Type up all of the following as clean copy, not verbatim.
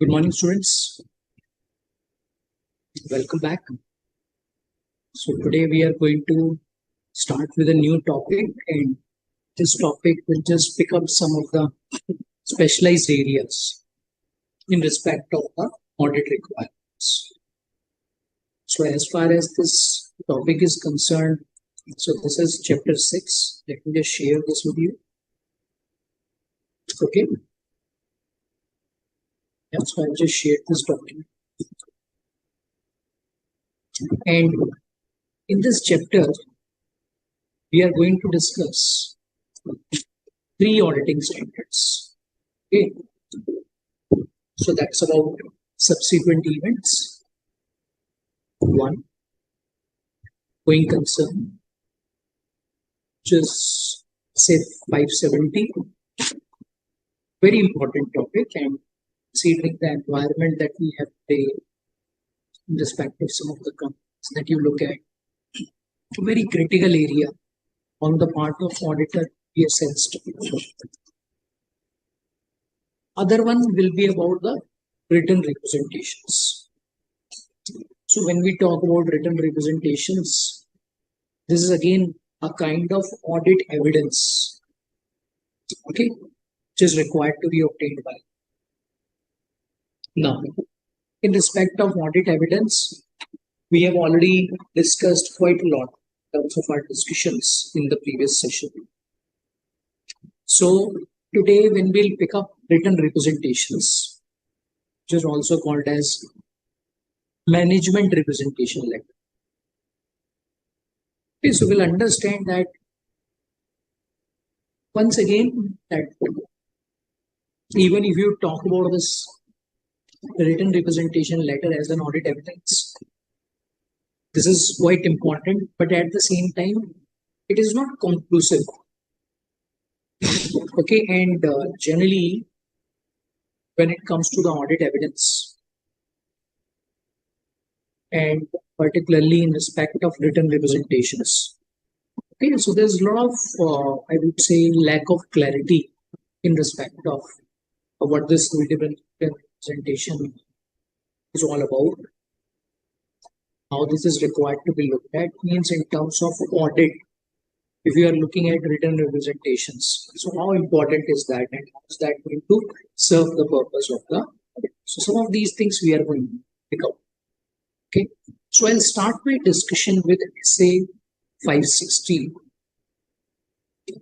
Good morning, students. Welcome back. So today we are going to start with a new topic, and this topic will just pick up some of the specialized areas in respect of the audit requirements. So as far as this topic is concerned, so this is chapter 6. Let me just share this with you. Okay. Yeah, so I've just shared this document. And in this chapter, we are going to discuss 3 auditing standards. Okay. So that's about subsequent events. 1, going concern, just say 570. Very important topic, and considering the environment that we have today in respect of some of the companies that you look at, a very critical area on the part of auditor to be assessed. Other one will be about the written representations. So when we talk about written representations, this is again a kind of audit evidence, okay, which is required to be obtained by. Now, in respect of audit evidence, we have already discussed quite a lot in terms of our discussions in the previous session. So today when we'll pick up written representations, which is also called as management representation letter. Okay, so we'll understand that once again that even if you talk about this written representation letter as an audit evidence, this is quite important, but at the same time, it is not conclusive. Okay, and generally, when it comes to the audit evidence, and particularly in respect of written representations, okay, so there's a lot of, I would say, lack of clarity in respect of what this written representation is all about. How this is required to be looked at means in terms of audit. If you are looking at written representations, so how important is that, and how is that going to serve the purpose of the audit? So some of these things we are going to pick up. Okay, so I'll start my discussion with essay 560,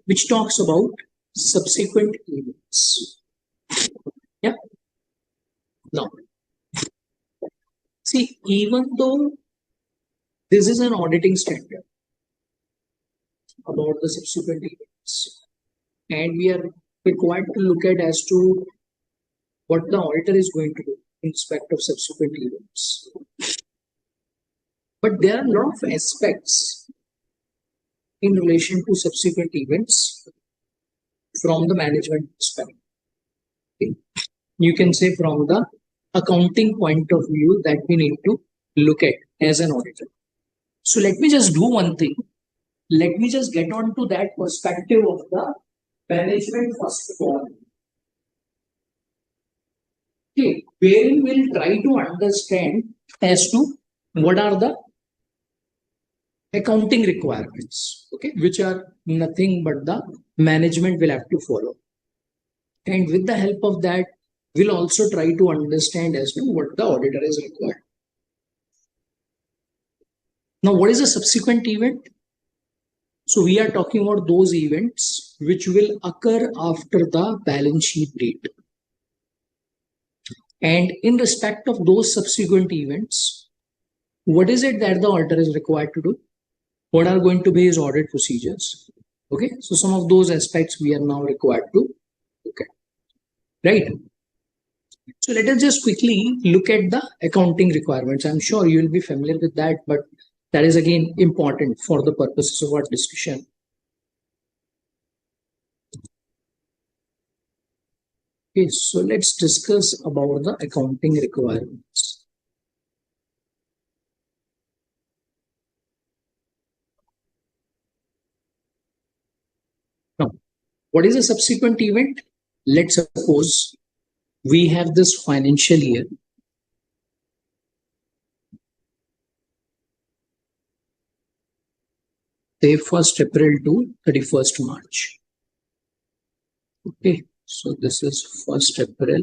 which talks about subsequent events. Yeah. Now, see, even though this is an auditing standard about the subsequent events, and we are required to look at as to what the auditor is going to do in respect of subsequent events. But there are a lot of aspects in relation to subsequent events from the management perspective. Okay. You can say from the accounting point of view that we need to look at as an auditor. So let me just do one thing. Let me just get on to that perspective of the management first of all. Okay, wherein we'll try to understand as to what are the accounting requirements, okay, which are nothing but the management will have to follow. And with the help of that, we'll also try to understand as to what the auditor is required. Now, what is a subsequent event? So we are talking about those events which will occur after the balance sheet date. And in respect of those subsequent events, what is it that the auditor is required to do? What are going to be his audit procedures? Okay, so some of those aspects we are now required to look at, right? So let us just quickly look at the accounting requirements. I'm sure you will be familiar with that, but that is again important for the purposes of our discussion. Okay, so let's discuss about the accounting requirements. Now, what is a subsequent event? Let's suppose we have this financial year. Say 1st April to 31st March. Okay, so this is 1st April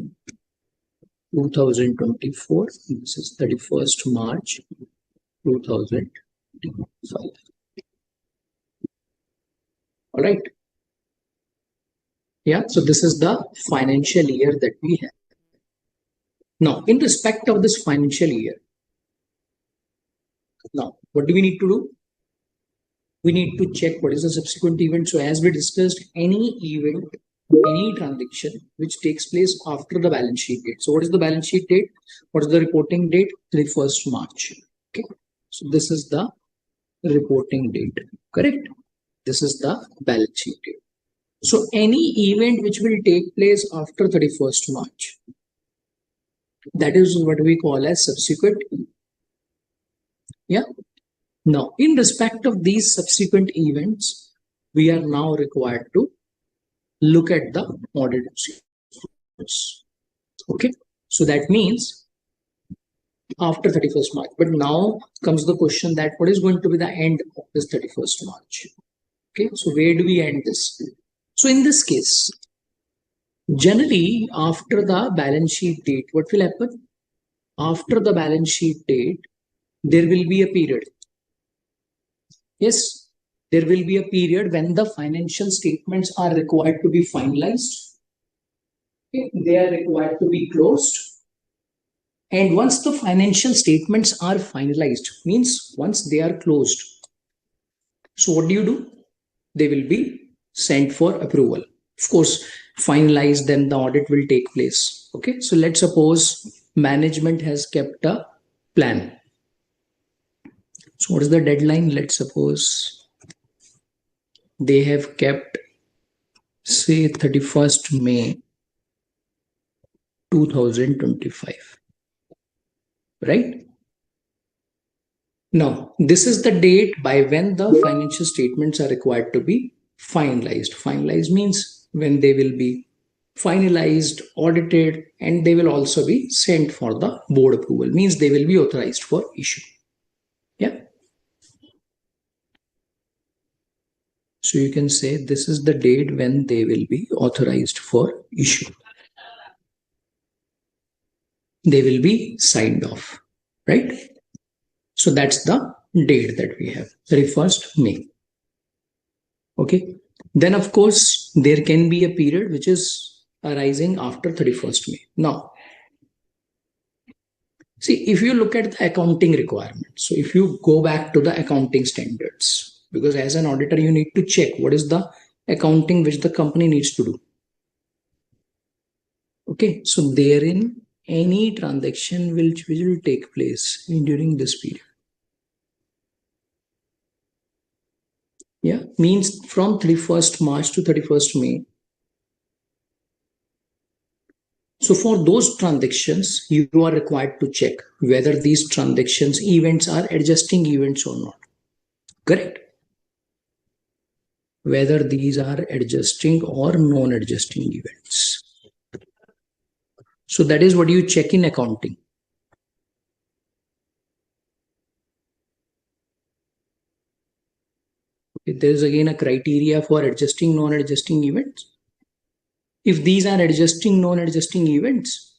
2024. This is 31st March 2025. All right. Yeah, so this is the financial year that we have. Now, in respect of this financial year, now what do we need to do? We need to check what is the subsequent event. So as we discussed, any event, any transaction which takes place after the balance sheet date. So what is the balance sheet date? What is the reporting date? 31st March. Okay. So this is the reporting date. Correct. This is the balance sheet date. So any event which will take place after 31st March, that is what we call as subsequent. Yeah. Now, in respect of these subsequent events, we are now required to look at the audit procedures. Okay. So that means after 31st March. But now comes the question that what is going to be the end of this 31st March? Okay. So where do we end this? So in this case, generally after the balance sheet date, what will happen? After the balance sheet date, there will be a period. Yes, there will be a period when the financial statements are required to be finalized. Okay, they are required to be closed. And once the financial statements are finalized, means once they are closed, so what do? They will be sent for approval. Of course, finalized, then the audit will take place. Okay, so let's suppose management has kept a plan. So what is the deadline? Let's suppose they have kept, say, 31st May 2025. Right? Now, this is the date by when the financial statements are required to be finalized. Finalized means when they will be finalized, audited, and they will also be sent for the board approval. Means they will be authorized for issue. Yeah. So you can say this is the date when they will be authorized for issue. They will be signed off, right? So that's the date that we have, 31st May. Okay. Then of course, there can be a period which is arising after 31st May. Now, see, if you look at the accounting requirements, so if you go back to the accounting standards, because as an auditor, you need to check what is the accounting which the company needs to do. Okay, so therein any transaction which will take place during this period. Yeah, means from 31st March to 31st May. So for those transactions, you are required to check whether these transactions events are adjusting events or not. Correct? Whether these are adjusting or non-adjusting events. So that is what you check in accounting. Okay, there is again a criteria for adjusting non-adjusting events. If these are adjusting non-adjusting events,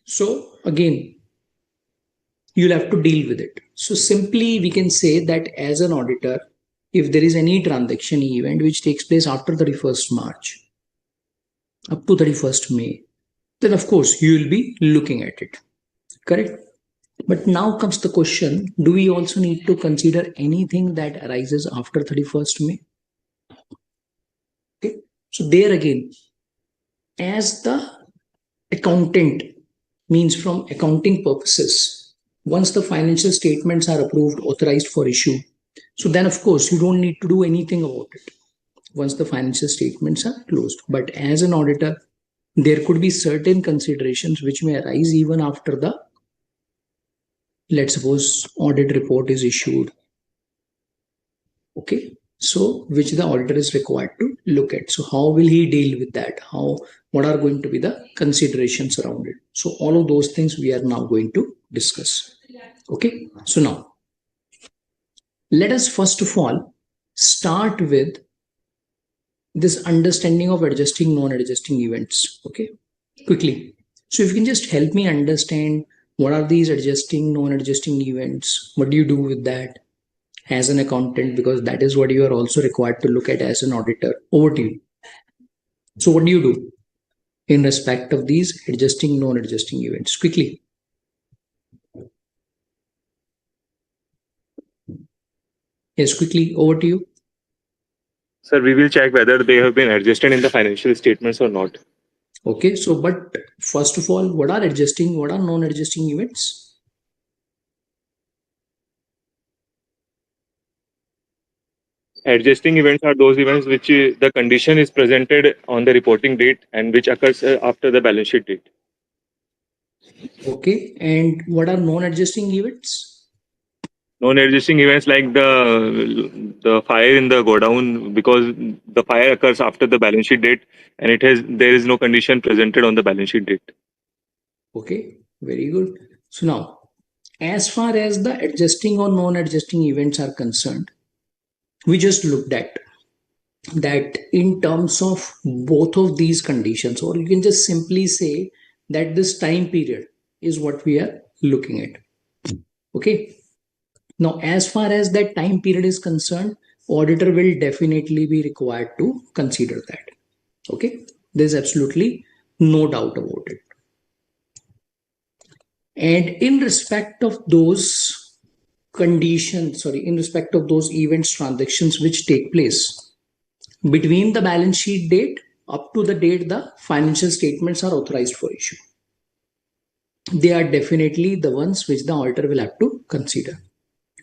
so again, you'll have to deal with it. So simply we can say that as an auditor, if there is any transaction event which takes place after 31st March up to 31st May, then of course you will be looking at it. Correct? But now comes the question, do we also need to consider anything that arises after 31st May? Okay. So there again, as the accountant, means from accounting purposes, once the financial statements are approved, authorized for issue, so then of course you don't need to do anything about it once the financial statements are closed. But as an auditor, there could be certain considerations which may arise even after the, let's suppose, audit report is issued. Okay, so which the auditor is required to look at. So how will he deal with that? What are going to be the considerations around it? So all of those things we are now going to discuss. Okay, so now let us first of all start with this understanding of adjusting non-adjusting events. Okay, quickly. So if you can just help me understand what are these adjusting non-adjusting events, what do you do with that as an accountant, because that is what you are also required to look at as an auditor. Over to you. So what do you do in respect of these adjusting non-adjusting events? Quickly. Yes, quickly, over to you. Sir, we will check whether they have been adjusted in the financial statements or not. Okay, so but first of all, what are adjusting, what are non-adjusting events? Adjusting events are those events which the condition is presented on the reporting date and which occurs after the balance sheet date. Okay, and what are non-adjusting events? Non-adjusting events like the fire in the godown, because the fire occurs after the balance sheet date and there is no condition presented on the balance sheet date. Okay, very good. So now, as far as the adjusting or non-adjusting events are concerned, we just looked at that in terms of both of these conditions, or you can just simply say that this time period is what we are looking at. Okay, now as far as that time period is concerned, auditor will definitely be required to consider that. Okay, there's absolutely no doubt about it. And in respect of those conditions, in respect of those events, transactions which take place between the balance sheet date up to the date the financial statements are authorized for issue, they are definitely the ones which the auditor will have to consider.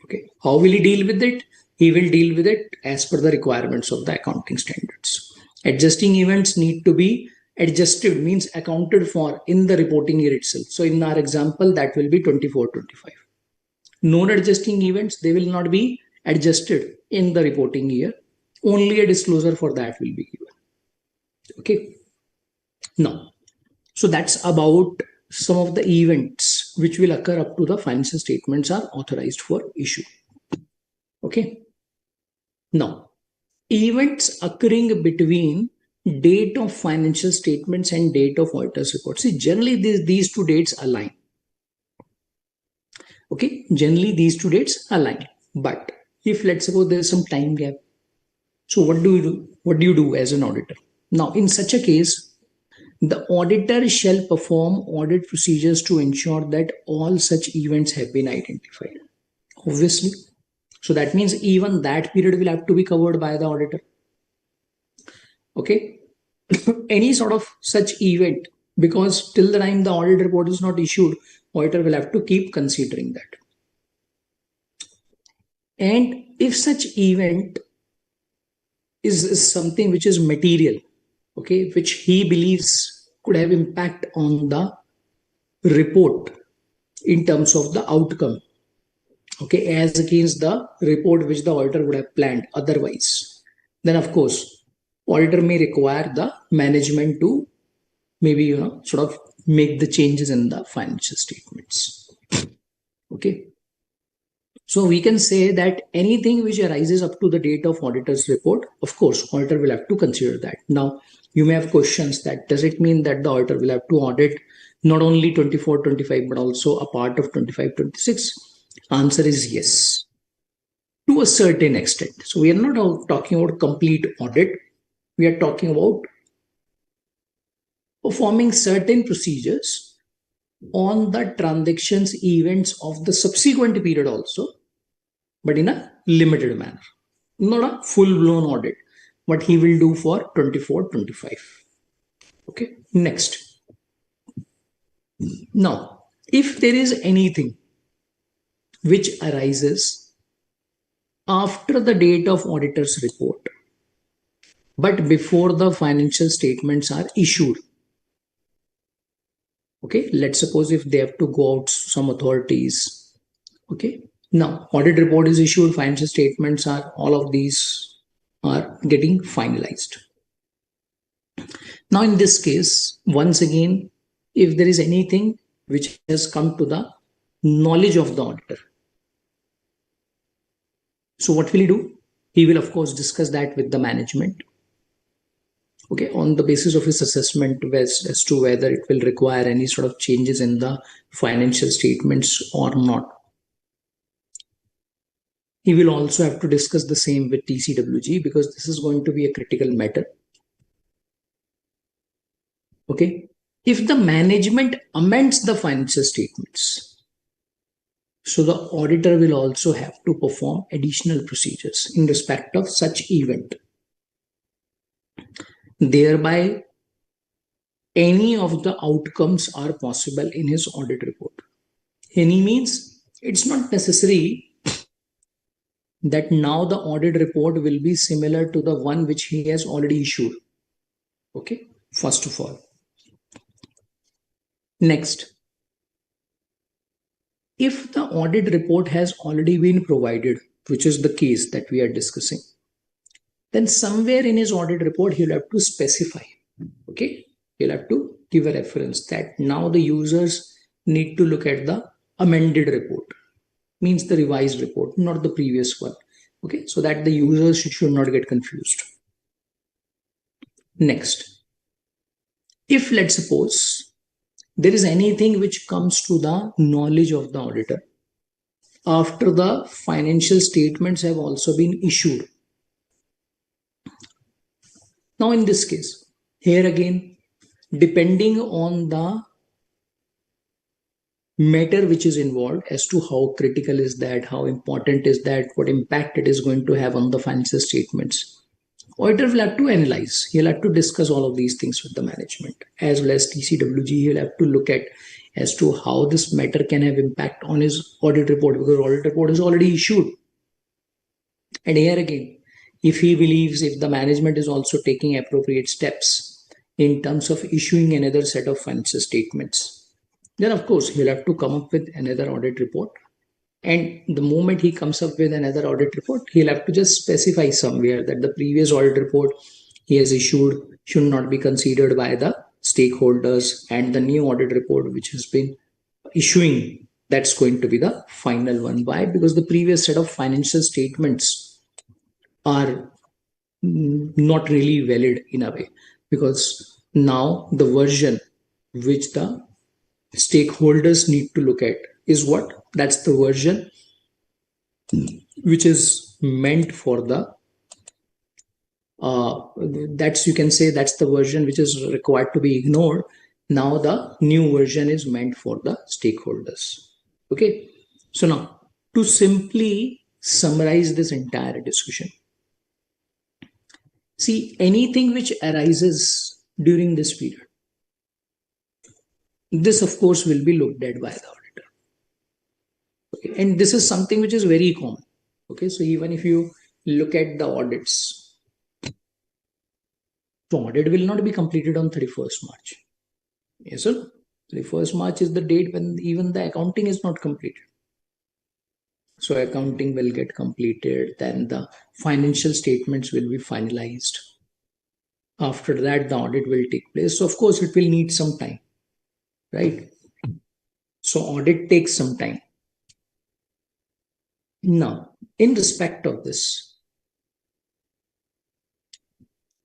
Okay, how will he deal with it? He will deal with it as per the requirements of the accounting standards. Adjusting events need to be adjusted, means accounted for in the reporting year itself. So in our example, that will be 24-25. Non-adjusting events, they will not be adjusted in the reporting year. Only a disclosure for that will be given. Okay. Now, so that's about some of the events which will occur up to the financial statements are authorized for issue. Okay. Now, events occurring between date of financial statements and date of auditor's report. See, generally these two dates align. Okay, generally these two dates align. But if let's suppose there is some time gap, so what do you do? What do you do as an auditor? Now, in such a case, the auditor shall perform audit procedures to ensure that all such events have been identified. Obviously. So that means even that period will have to be covered by the auditor. Okay. Any sort of such event, because till the time the audit report is not issued, auditor will have to keep considering that. And if such event is something which is material, okay, which he believes could have impact on the report in terms of the outcome, okay, as against the report which the auditor would have planned otherwise, then of course auditor may require the management to maybe sort of make the changes in the financial statements. Okay, so we can say that anything which arises up to the date of auditor's report, of course auditor will have to consider that. Now you may have questions that does it mean that the auditor will have to audit not only 24-25 but also a part of 25-26? Answer is yes, to a certain extent. So we are not talking about complete audit, we are talking about performing certain procedures on the transactions events of the subsequent period also, but in a limited manner, not a full-blown audit, what he will do for 24-25. Okay, next. Now, if there is anything which arises after the date of auditor's report, but before the financial statements are issued, okay, let's suppose if they have to go out some authorities, okay, now audit report is issued, financial statements are, all of these are getting finalized. Now, in this case, once again, if there is anything which has come to the knowledge of the auditor, so what will he do? He will, of course, discuss that with the management. Okay, on the basis of his assessment as to whether it will require any sort of changes in the financial statements or not. He will also have to discuss the same with TCWG because this is going to be a critical matter. Okay, if the management amends the financial statements, so the auditor will also have to perform additional procedures in respect of such event. Thereby, any of the outcomes are possible in his audit report. Any means it's not necessary that now the audit report will be similar to the one which he has already issued. Okay, first of all. Next, if the audit report has already been provided, which is the case that we are discussing, then somewhere in his audit report, he'll have to specify. Okay, he'll have to give a reference that now the users need to look at the amended report, means the revised report, not the previous one. Okay, so that the users should not get confused. Next, if let's suppose there is anything which comes to the knowledge of the auditor after the financial statements have also been issued. Now, in this case, here again, depending on the matter which is involved as to how critical is that, how important is that, what impact it is going to have on the financial statements, auditor will have to analyze. He'll have to discuss all of these things with the management as well as TCWG. He'll have to look at as to how this matter can have impact on his audit report because audit report is already issued. And here again, if he believes if the management is also taking appropriate steps in terms of issuing another set of financial statements, then of course he'll have to come up with another audit report. And the moment he comes up with another audit report, he'll have to just specify somewhere that the previous audit report he has issued should not be considered by the stakeholders, and the new audit report which has been issuing, that's going to be the final one. Why? Because the previous set of financial statements are not really valid in a way, because now the version which the stakeholders need to look at is what? That's the version which is meant for the that's, you can say, that's the version which is required to be ignored. Now the new version is meant for the stakeholders. Okay, so now to simply summarize this entire discussion, see, anything which arises during this period, this of course will be looked at by the auditor. Okay, and this is something which is very common. Okay, so even if you look at the audits, the audit will not be completed on 31st March. Yes, sir. 31st March is the date when even the accounting is not completed. So accounting will get completed, then the financial statements will be finalized. After that, the audit will take place. So of course, it will need some time, right? So audit takes some time. Now, in respect of this,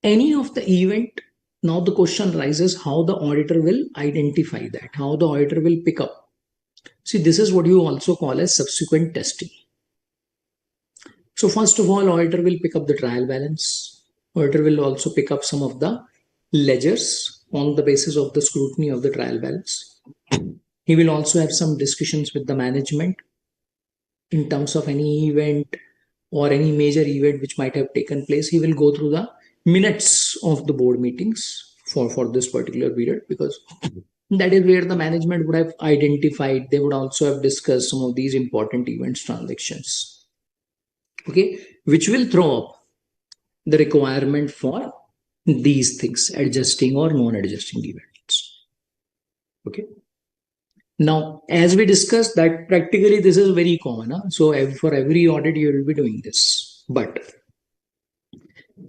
any of the event, now the question arises how the auditor will identify that, how the auditor will pick up. See, this is what you also call as subsequent testing. So first of all, auditor will pick up the trial balance. Auditor will also pick up some of the ledgers on the basis of the scrutiny of the trial balance. He will also have some discussions with the management in terms of any event or any major event which might have taken place. He will go through the minutes of the board meetings for this particular period, because that is where the management would have identified, they would also have discussed some of these important events, transactions, okay, which will throw up the requirement for these things, adjusting or non-adjusting events. Okay, now as we discussed that practically this is very common, huh? So for every audit you will be doing this, but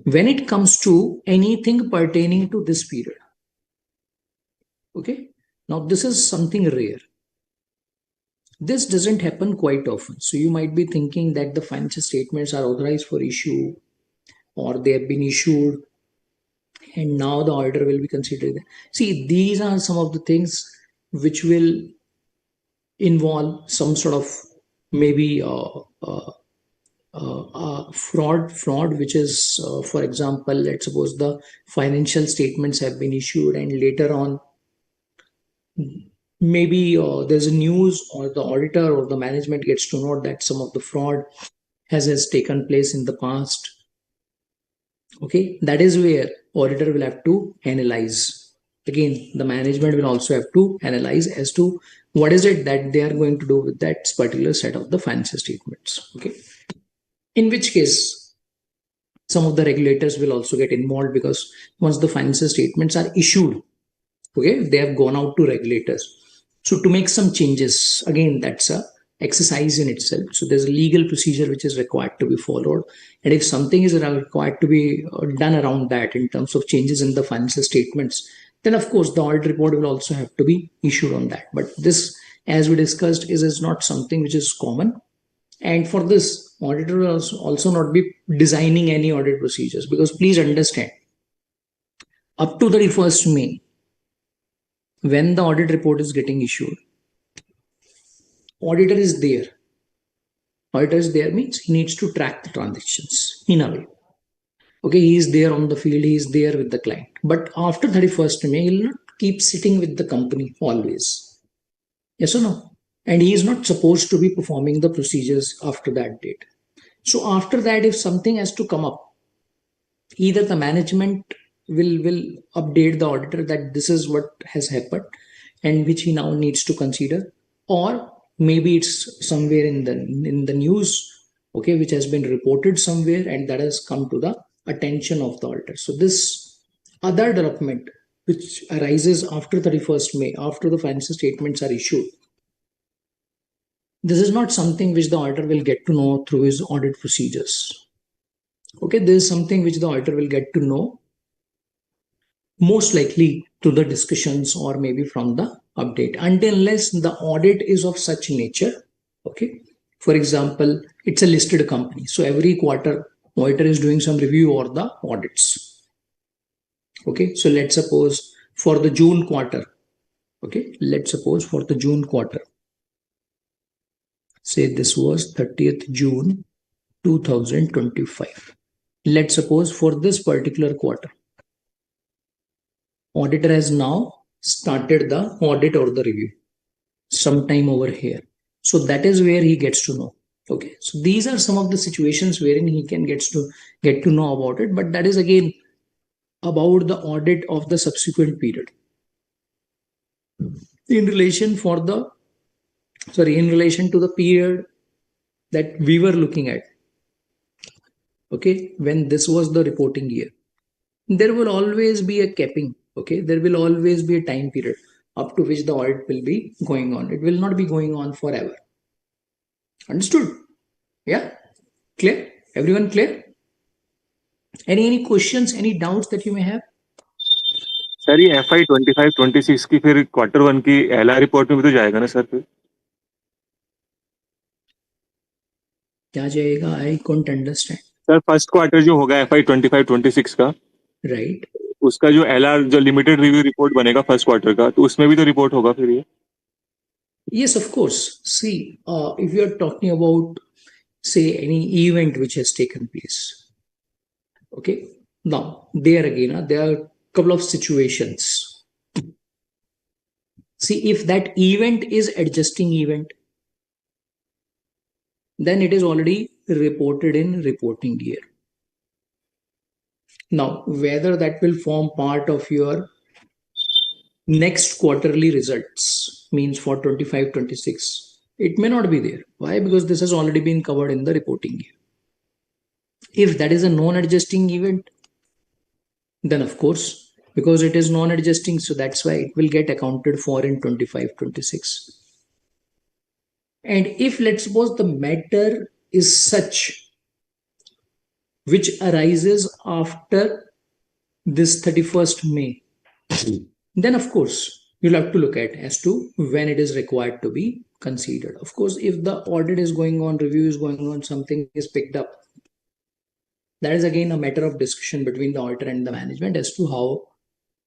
when it comes to anything pertaining to this period, Okay. Now this is something rare. This doesn't happen quite often. So you might be thinking that the financial statements are authorized for issue or they have been issued and now the auditor will be considering that. See, these are some of the things which will involve some sort of maybe fraud which is for example, let's suppose the financial statements have been issued and later on maybe there's a news or the auditor or the management gets to know that some of the fraud has taken place in the past. Okay, that is where auditor will have to analyze. Again, the management will also have to analyze as to what is it that they are going to do with that particular set of the financial statements. Okay, in which case some of the regulators will also get involved because once the financial statements are issued, okay, they have gone out to regulators. So to make some changes, again, that's a exercise in itself. So there's a legal procedure which is required to be followed, and if something is required to be done around that in terms of changes in the financial statements, then of course the audit report will also have to be issued on that. But this, as we discussed, is not something which is common. And for this, auditor will also not be designing any audit procedures, because please understand, up to 31st May, when the audit report is getting issued, auditor is there. Auditor is there means he needs to track the transactions in a way. Okay, he is there on the field, he is there with the client. But after 31st May, he will not keep sitting with the company always. Yes or no? And he is not supposed to be performing the procedures after that date. So after that, if something has to come up, either the management will update the auditor that this is what has happened and which he now needs to consider, or maybe it's somewhere in the news, okay, which has been reported somewhere and that has come to the attention of the auditor. So this other development which arises after 31st May, after the financial statements are issued, this is not something which the auditor will get to know through his audit procedures. Okay, this is something which the auditor will get to know most likely through the discussions or maybe from the update, until unless the audit is of such nature. Okay, for example, it's a listed company, so every quarter auditor is doing some review or the audits. Okay, so let's suppose for the June quarter, okay, let's suppose for the June quarter, say this was 30th June 2025. Let's suppose for this particular quarter, auditor has now started the audit or the review sometime over here. So that is where he gets to know. Okay, so these are some of the situations wherein he can get to know about it, but that is again about the audit of the subsequent period. In relation to the period that we were looking at, okay, when this was the reporting year, there will always be a capping. Okay, there will always be a time period up to which the audit will be going on. It will not be going on forever. Understood? Yeah, clear? Everyone clear? Any questions, any doubts that you may have? Sir ये FI 25-26 की फिर Q1 की LR report में भी तो जाएगा ना sir? फिर क्या जाएगा? I couldn't understand. Sir first quarter जो होगा FI 25-26 का, Right. उसका जो LR जो लिमिटेड रिव्यू रिपोर्ट बनेगा फर्स्ट क्वार्टर का, तो उसमें भी तो रिपोर्ट होगा फिर ये? Yes, of course. See, if you are talking about, say, any event which has taken place, okay, now there again, there are a couple of situations. See, if that event is adjusting event, then it is already reported in reporting year. Now, whether that will form part of your next quarterly results, means for 25-26, it may not be there. Why? Because this has already been covered in the reporting year. If that is a non-adjusting event, then of course, because it is non-adjusting, so that's why it will get accounted for in 25-26. And if, let's suppose, the matter is such which arises after this 31st May, then of course you'll have to look at as to when it is required to be considered. Of course, if the audit is going on, review is going on, something is picked up, that is again a matter of discussion between the auditor and the management as to how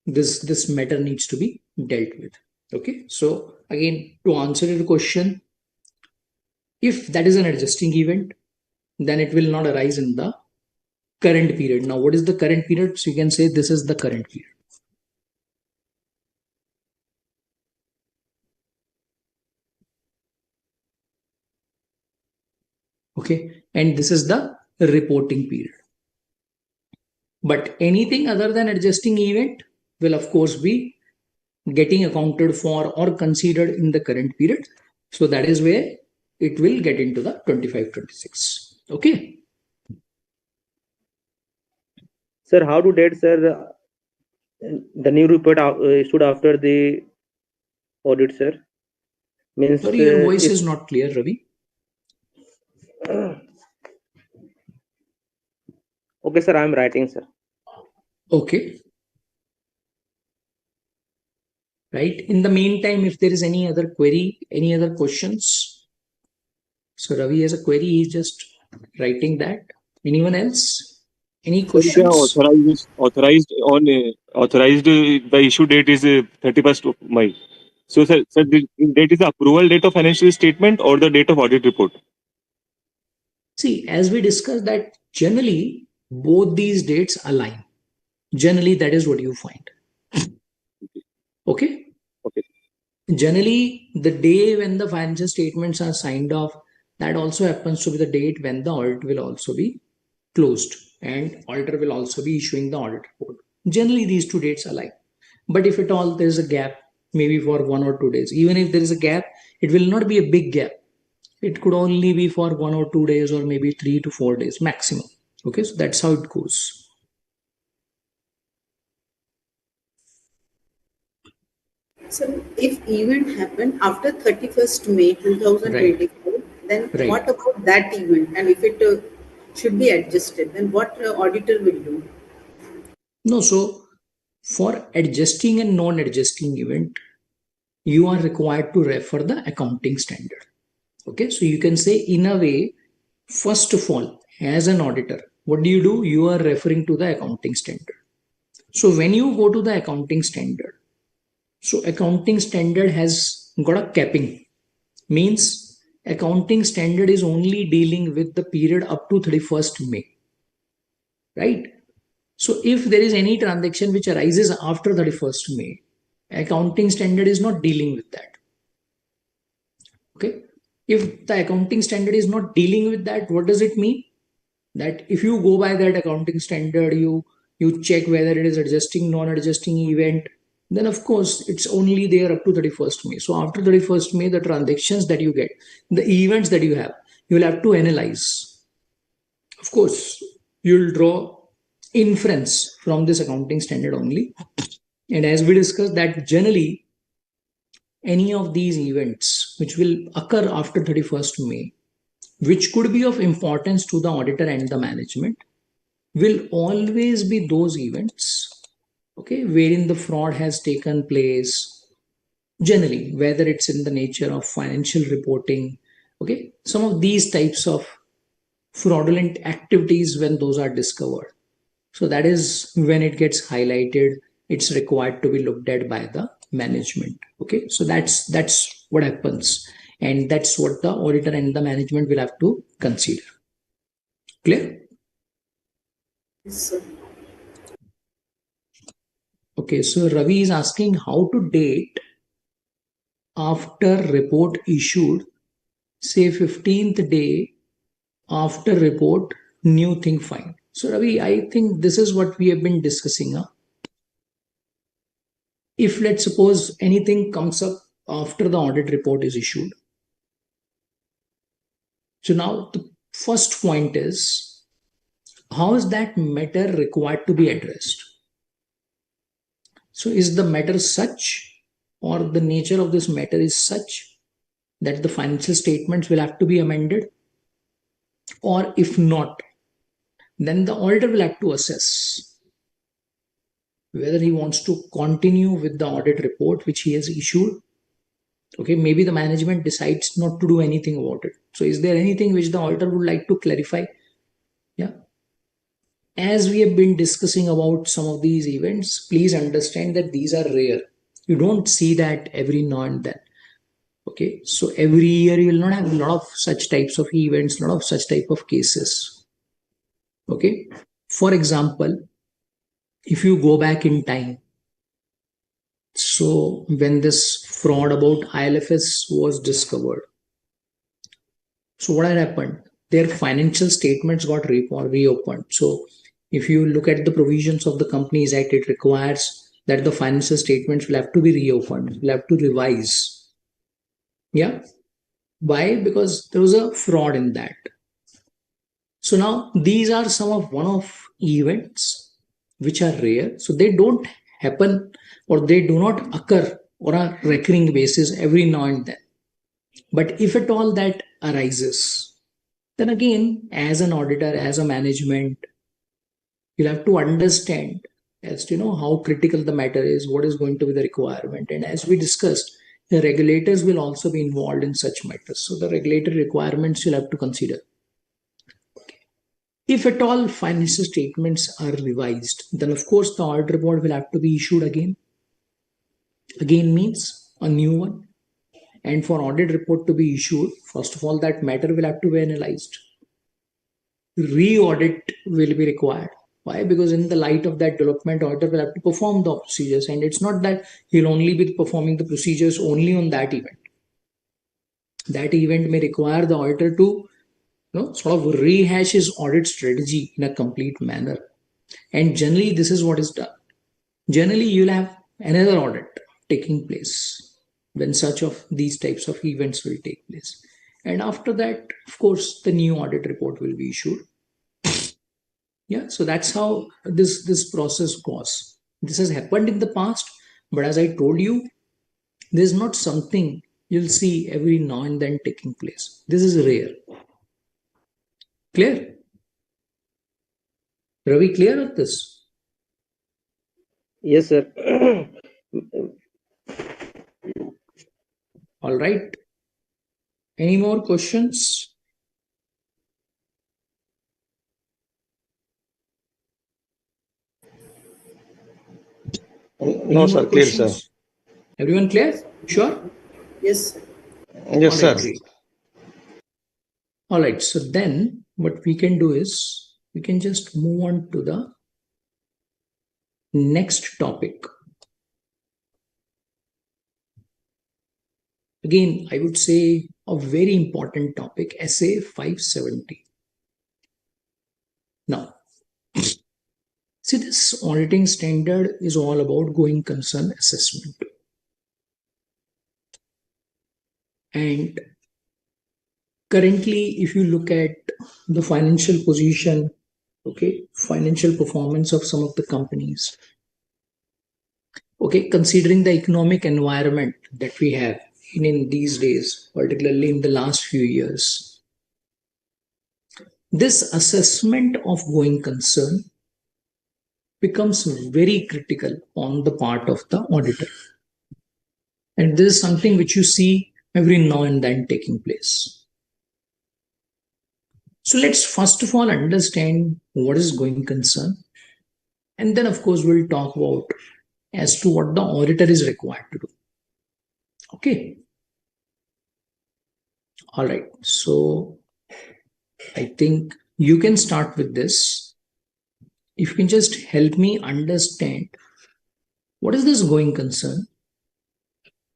this matter needs to be dealt with. Okay, so again, to answer your question, if that is an adjusting event, then it will not arise in the current period. Now, what is the current period? So you can say this is the current period. Okay, and this is the reporting period. But anything other than adjusting event will of course be getting accounted for or considered in the current period. So that is where it will get into the 25-26. Okay. Sir, how to date, sir? The new report issued after the audit, sir. Means Sorry, your voice is not clear, Ravi. Okay, sir. I am writing, sir. Okay. Right. In the meantime, if there is any other query, any other questions. So Ravi has a query. He's just writing that. Anyone else? Any questions? Authorized the issue date is 31st of May. So, sir, the date is the approval date of financial statement or the date of audit report? See, as we discussed that generally both these dates align. Generally, that is what you find. Okay. Okay. Generally, the day when the financial statements are signed off, that also happens to be the date when the audit will also be closed and auditor will also be issuing the audit report. Generally, these two dates align. But if at all there is a gap, maybe for 1 or 2 days, even if there is a gap, it will not be a big gap. It could only be for 1 or 2 days or maybe 3 to 4 days maximum. Okay, so that's how it goes. So if event happened after 31st May 2024, then Right. what about that event? And if it should be adjusted, then what auditor will do? No, so for adjusting and non-adjusting event, you are required to refer the accounting standard. Okay, so you can say in a way, first of all, as an auditor, what do? You are referring to the accounting standard. So when you go to the accounting standard, so accounting standard has got a capping, means accounting standard is only dealing with the period up to 31st May, right? So if there is any transaction which arises after 31st May, accounting standard is not dealing with that. Okay. If the accounting standard is not dealing with that, what does it mean? That if you go by that accounting standard, you check whether it is adjusting, non-adjusting event, then of course it's only there up to 31st May. So after 31st May, the transactions that you get, the events that you have, you will have to analyze. Of course, you'll draw inference from this accounting standard only. And as we discussed that generally any of these events which will occur after 31st May, which could be of importance to the auditor and the management, will always be those events, okay, wherein the fraud has taken place, generally, whether it's in the nature of financial reporting, okay, some of these types of fraudulent activities when those are discovered. So that is when it gets highlighted, it's required to be looked at by the management. Okay, so that's what happens, and that's what the auditor and the management will have to consider. Clear? Yes, sir. Okay, so Ravi is asking how to date after report issued, say 15th day after report, new thing find. So Ravi, I think this is what we have been discussing. If let's suppose anything comes up after the audit report is issued. So now the first point is, how is that matter required to be addressed? So is the matter such, or the nature of this matter is such that the financial statements will have to be amended? Or if not, then the auditor will have to assess whether he wants to continue with the audit report which he has issued. Okay, maybe the management decides not to do anything about it. So is there anything which the auditor would like to clarify? Yeah. As we have been discussing about some of these events, please understand that these are rare. You don't see that every now and then. Okay, so every year you will not have a lot of such types of events, a lot of such type of cases. Okay, for example, if you go back in time, so when this fraud about ILFS was discovered, so what had happened? Their financial statements got reopened. So if you look at the provisions of the Companies Act, it requires that the financial statements will have to be reopened, will have to revise. Yeah. Why? Because there was a fraud in that. So now these are some of one-off events which are rare. So they don't happen or they do not occur on a recurring basis every now and then. But if at all that arises, then again, as an auditor, as a management, you'll have to understand as to how critical the matter is, what is going to be the requirement. And as we discussed, the regulators will also be involved in such matters. So the regulatory requirements you'll have to consider. If at all financial statements are revised, then of course the audit report will have to be issued again. Again means a new one. And for audit report to be issued, first of all, that matter will have to be analyzed. Re-audit will be required. Why? Because in the light of that development, auditor will have to perform the procedures, and it's not that he'll only be performing the procedures only on that event. That event may require the auditor to sort of rehash his audit strategy in a complete manner. And generally, this is what is done. Generally, you'll have another audit taking place when such of these types of events will take place. And after that, of course, the new audit report will be issued. Yeah, so that's how this process goes. This has happened in the past, but as I told you, this is not something you'll see every now and then taking place. This is rare. Clear? Ravi, clear on this? Yes, sir. All right. Any more questions? No, sir. Clear, sir. Everyone clear? Sure? Yes, sir. Yes, All right, sir. great. All right. So then what we can do is we can just move on to the next topic. Again, I would say a very important topic, SA 570. Now, see, this auditing standard is all about going concern assessment. And currently, if you look at the financial position, okay, financial performance of some of the companies, okay, considering the economic environment that we have in these days, particularly in the last few years, this assessment of going concern becomes very critical on the part of the auditor. And this is something which you see every now and then taking place. So let's first of all understand what is going concern. And then, of course, we'll talk about as to what the auditor is required to do. Okay. All right. So I think you can start with this. If you can just help me understand what is this going concern.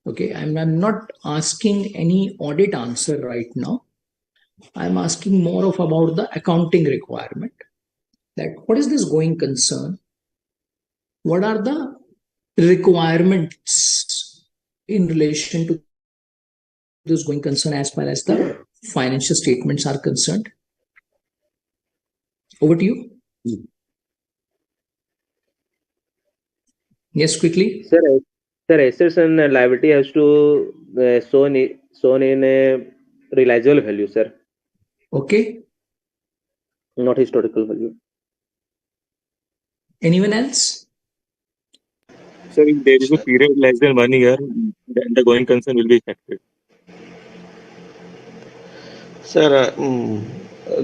Okay. I'm not asking any audit answer right now. I'm asking more of about the accounting requirement. That what is this going concern? What are the requirements in relation to this going concern as far as the financial statements are concerned? Over to you. Yes, quickly. Sir, assets and liability has to shown in a realizable value, sir, Okay. not historical value. Anyone else? So if there is a period less than 1 year, then the going concern will be affected. Sir,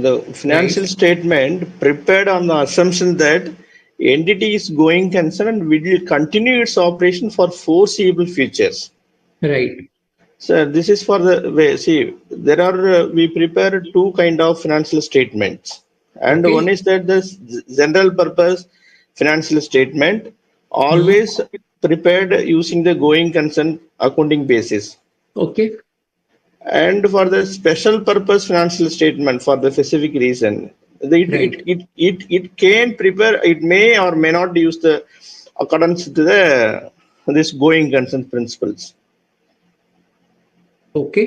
the financial statement prepared on the assumption that entity is going concern and will continue its operation for foreseeable futures. Right. Sir, this is for the way. See, there are we prepare two kind of financial statements, and Okay. one is that the general purpose financial statement always prepared using the going concern accounting basis. Okay. And for the special purpose financial statement for the specific reason, Right. it can prepare, it may or may not use the accordance to the this going concern principles. Okay.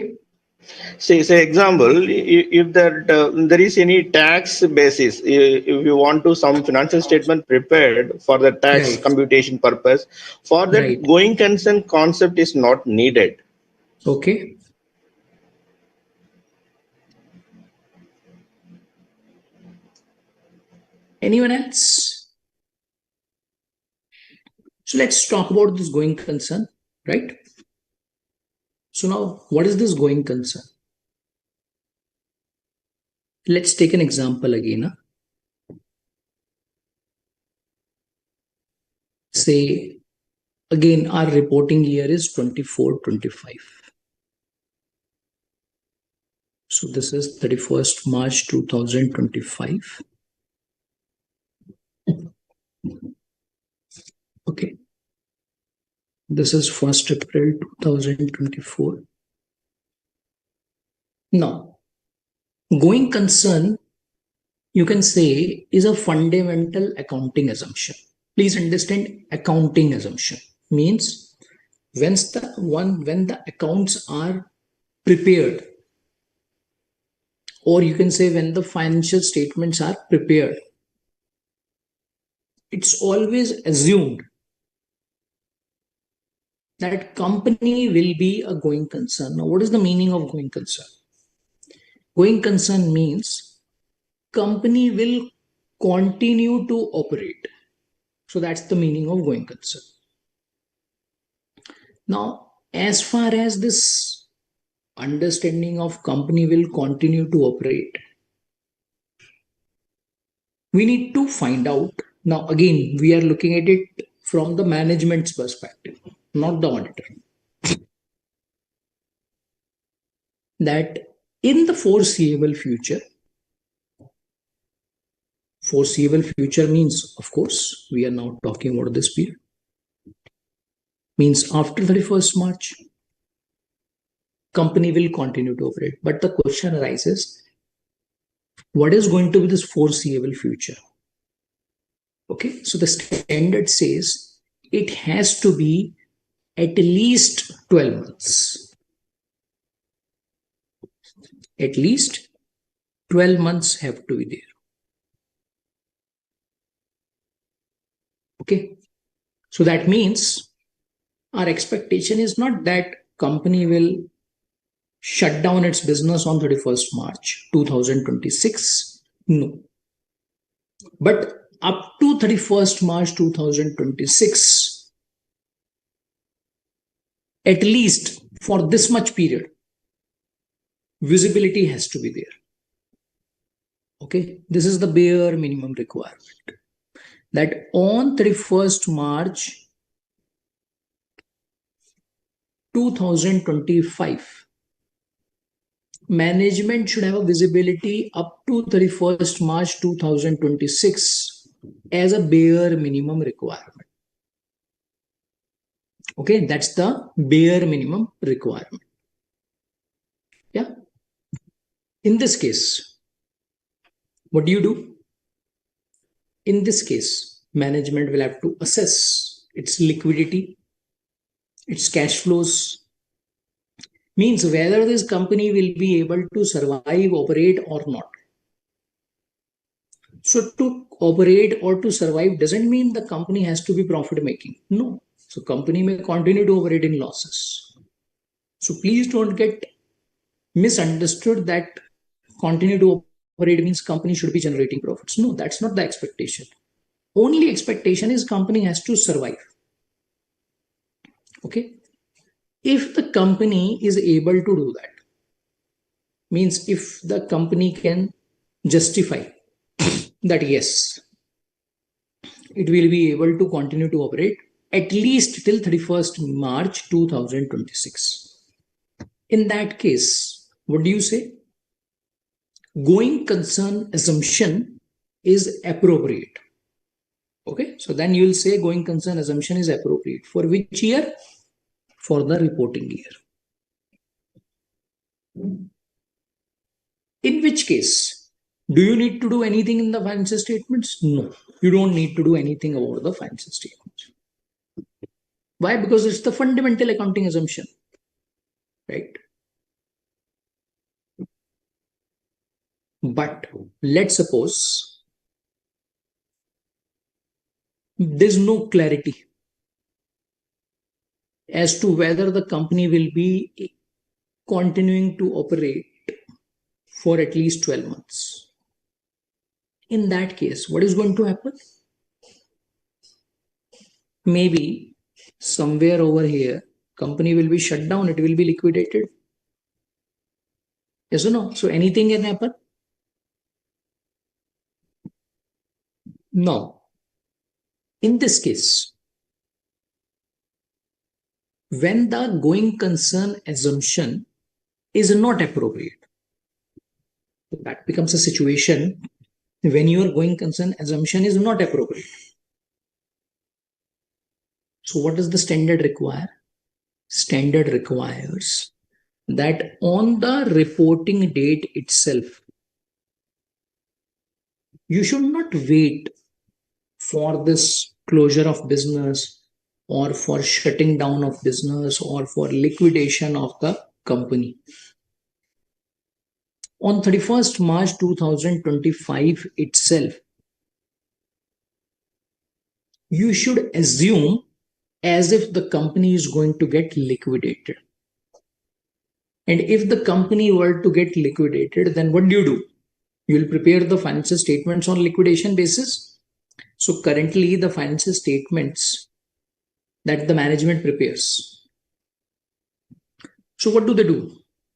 Say example, if that there is any tax basis, if you want to some financial statement prepared for the tax Right. computation purpose, for that Right. going concern concept is not needed. Okay. Anyone else? So let's talk about this going concern, right? So now, what is this going concern? Let's take an example again. Say, again, our reporting year is 24-25. So this is 31st March 2025. Okay. This is 1st April 2024. Now, going concern, you can say, is a fundamental accounting assumption. Please understand, accounting assumption means when the accounts are prepared, or you can say when the financial statements are prepared, it's always assumed that company will be a going concern. Now, what is the meaning of going concern? Going concern means company will continue to operate. So that's the meaning of going concern. Now, as far as this understanding of company will continue to operate, we need to find out. Now, again, we are looking at it from the management's perspective, not the auditor. That in the foreseeable future means, of course, we are now talking about this period, means after 31st March, company will continue to operate. But the question arises, what is going to be this foreseeable future? Okay, so the standard says it has to be at least 12 months. At least 12 months have to be there. Okay, so that means our expectation is not that company will shut down its business on 31st March 2026. No. But up to 31st March 2026, at least for this much period, visibility has to be there. Okay, this is the bare minimum requirement. That on 31st March 2025, management should have a visibility up to 31st March 2026 as a bare minimum requirement. Okay, that's the bare minimum requirement. Yeah. In this case, what do you do? In this case, management will have to assess its liquidity, its cash flows, means whether this company will be able to survive, operate or not. So to operate or to survive doesn't mean the company has to be profit making. No. So company may continue to operate in losses. So please don't get misunderstood that continue to operate means company should be generating profits. No, that's not the expectation. Only expectation is company has to survive. Okay. If the company is able to do that, means if the company can justify that yes, it will be able to continue to operate at least till 31st March 2026. In that case, what do you say? Going concern assumption is appropriate. Okay, so then you will say going concern assumption is appropriate. For which year? For the reporting year. In which case, do you need to do anything in the financial statements? No, you don't need to do anything about the financial statements. Why? Because it's the fundamental accounting assumption, right? But let's suppose there's no clarity as to whether the company will be continuing to operate for at least 12 months. In that case, what is going to happen? Maybe somewhere over here, company will be shut down, it will be liquidated. Yes or no? So anything can happen. Now, in this case, when the going concern assumption is not appropriate, that becomes a situation when your going concern assumption is not appropriate. So what does the standard require? Standard requires that on the reporting date itself, you should not wait for this closure of business or for shutting down of business or for liquidation of the company. On 31st March 2025 itself, you should assume as if the company is going to get liquidated. And if the company were to get liquidated, then what do? You will prepare the financial statements on liquidation basis. So currently the financial statements that the management prepares. So what do?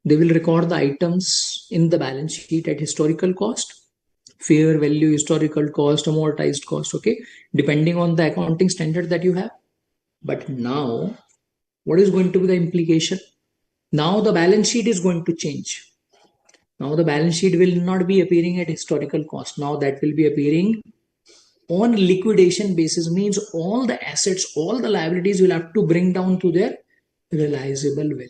They will record the items in the balance sheet at historical cost, fair value, historical cost, amortized cost, okay, depending on the accounting standard that you have. But now, what is going to be the implication? Now the balance sheet is going to change. Now the balance sheet will not be appearing at historical cost. Now that will be appearing on liquidation basis, means all the assets, all the liabilities will have to bring down to their realizable value.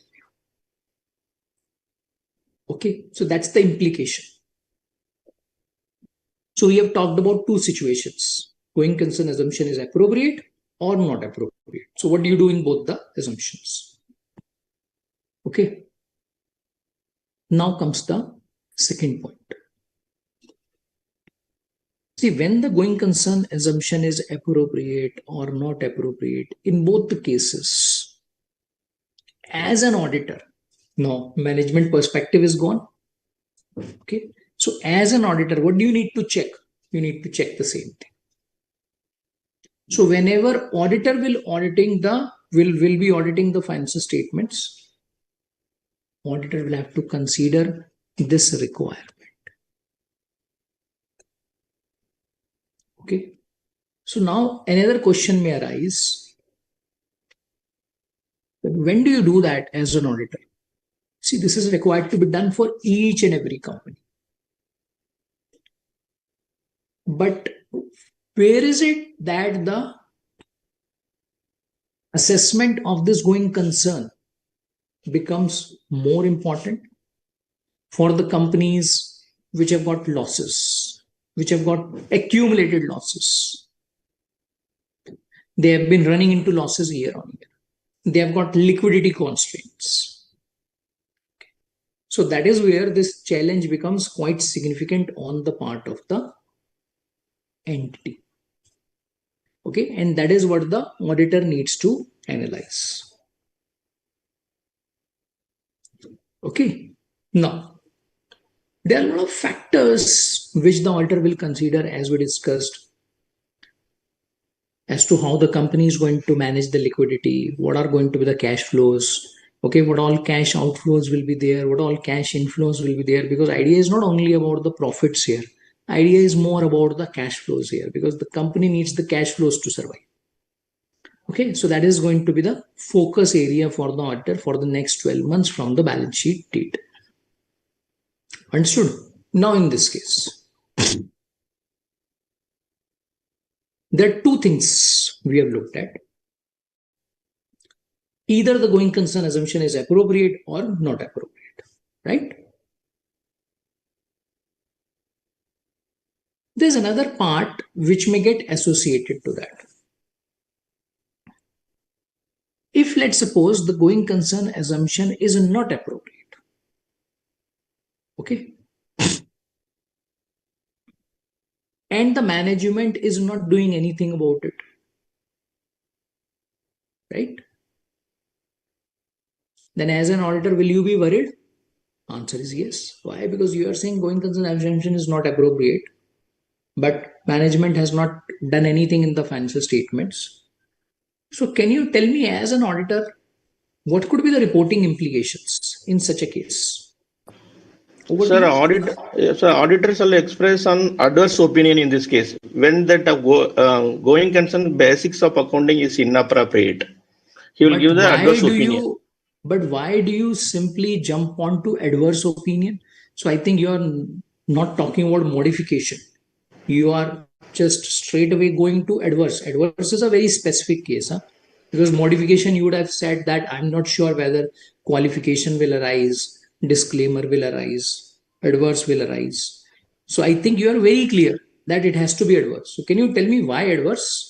Okay, so that's the implication. So we have talked about two situations. Going concern assumption is appropriate or not appropriate. So what do you do in both the assumptions? Okay. Now comes the second point. See, when the going concern assumption is appropriate or not appropriate, in both the cases, as an auditor, no, management perspective is gone. Okay. So as an auditor, what do you need to check? You need to check the same thing. So whenever auditor will be auditing the financial statements, auditor will have to consider this requirement. Okay. So now another question may arise. When do you do that as an auditor? See, this is required to be done for each and every company. But where is it that the assessment of this going concern becomes more important? For the companies which have got losses, which have got accumulated losses. They have been running into losses year on year. They have got liquidity constraints. So that is where this challenge becomes quite significant on the part of the entity. Okay, and that is what the auditor needs to analyze. Okay, now there are a lot of factors which the auditor will consider, as we discussed. as to how the company is going to manage the liquidity, what are going to be the cash flows, okay, what all cash outflows will be there, what all cash inflows will be there, because idea is not only about the profits here. Idea is more about the cash flows here, because the company needs the cash flows to survive. Okay, so that is going to be the focus area for the auditor for the next 12 months from the balance sheet date. Understood? Now in this case, there are two things we have looked at. Either the going concern assumption is appropriate or not appropriate, right? There's another part which may get associated to that. If let's suppose the going concern assumption is not appropriate, okay, and the management is not doing anything about it, right? Then as an auditor, will you be worried? Answer is yes. Why? Because you are saying going concern assumption is not appropriate, but management has not done anything in the financial statements. So can you tell me as an auditor, what could be the reporting implications in such a case? Sir, auditors will express an adverse opinion in this case when that going concern basics of accounting is inappropriate. He will give the adverse opinion. But why do you simply jump on to adverse opinion? So I think you are not talking about modification. You are just straight away going to adverse. Adverse is a very specific case, huh? Because modification, you would have said that I'm not sure whether qualification will arise, disclaimer will arise, adverse will arise. So I think you are very clear that it has to be adverse. So can you tell me why adverse?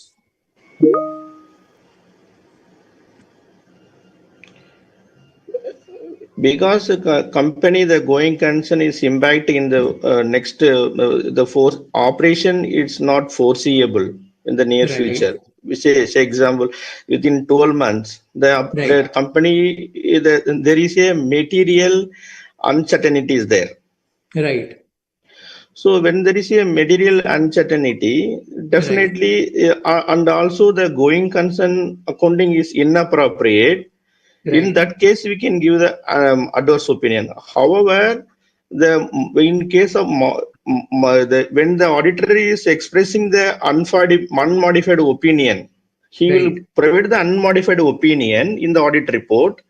Because the company, the going concern is impacting in the next, the force operation, it's not foreseeable in the near future. We say example, within 12 months, the company, there is a material uncertainty is there. Right. So when there is a material uncertainty, definitely, and also the going concern accounting is inappropriate. In that case, we can give the adverse opinion. However, in case of when the auditor is expressing the unmodified opinion, he will provide the unmodified opinion in the audit report.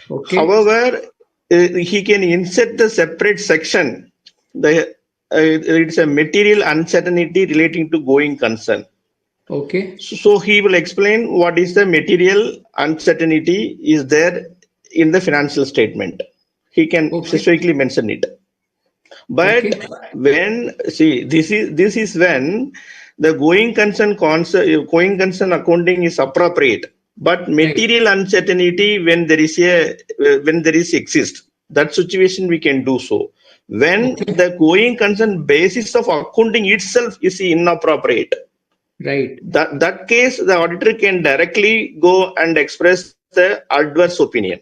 Okay. However, he can insert the separate section. It's a material uncertainty relating to going concern. Okay. So he will explain what is the material uncertainty is there in the financial statement. He can specifically mention it. But when this is when the going concern accounting is appropriate. But material uncertainty when there is exist, that situation we can do so. When the going concern basis of accounting itself is inappropriate. Right. That case, the auditor can directly go and express the adverse opinion.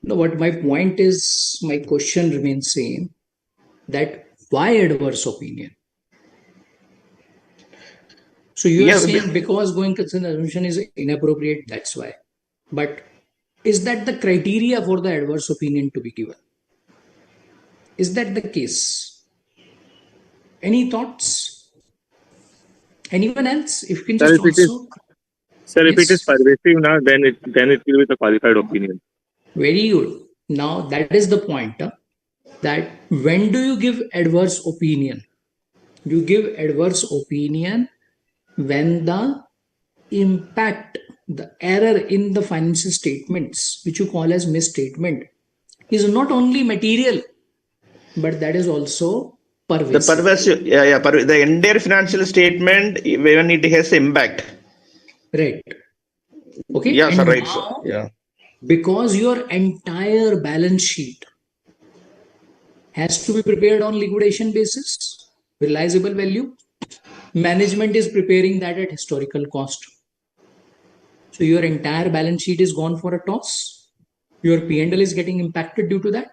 No, what my point is, my question remains same, that why adverse opinion? So you are saying because going concern assumption is inappropriate, that's why. But is that the criteria for the adverse opinion to be given? Is that the case? Any thoughts? Anyone else? If you can just also. Sir, if it is pervasive now, then it will be the qualified opinion. Very good. Now that is the point. That when do you give adverse opinion? You give adverse opinion when the impact, the error in the financial statements, which you call as misstatement, is not only material, but that is also pervasive. The pervasive, the entire financial statement when it has impact. Right. Okay. Yes, and right. Now, yeah. Because your entire balance sheet has to be prepared on liquidation basis, realizable value, management is preparing that at historical cost. So your entire balance sheet is gone for a toss. Your P&L is getting impacted due to that.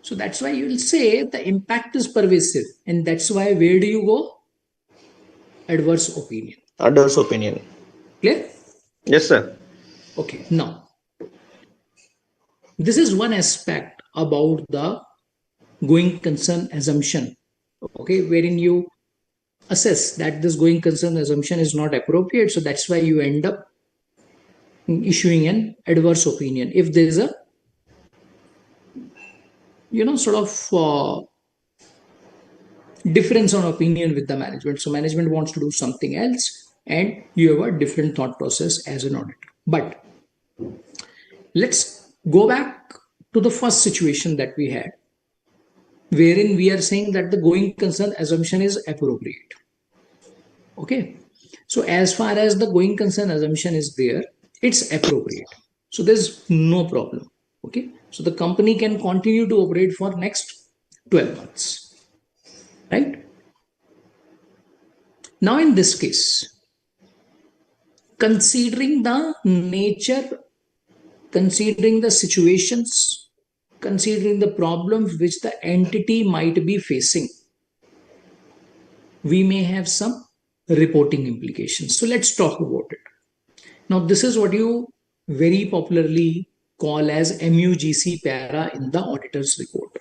So that's why you will say the impact is pervasive. And that's why where do you go? Adverse opinion. Adverse opinion. Clear? Yes, sir. Okay, now this is one aspect about the going concern assumption, okay, wherein you assess that this going concern assumption is not appropriate, so that's why you end up issuing an adverse opinion if there is a sort of difference on opinion with the management. So management wants to do something else and you have a different thought process as an auditor. But let's go back to the first situation that we had, wherein we are saying that the going concern assumption is appropriate. Okay, so as far as the going concern assumption is there, it's appropriate, so there's no problem. Okay, so the company can continue to operate for next 12 months, right? Now in this case, considering the nature, considering the situations, considering the problems which the entity might be facing, we may have some reporting implications. So let's talk about it. Now this is what you very popularly call as MUGC para in the auditor's report.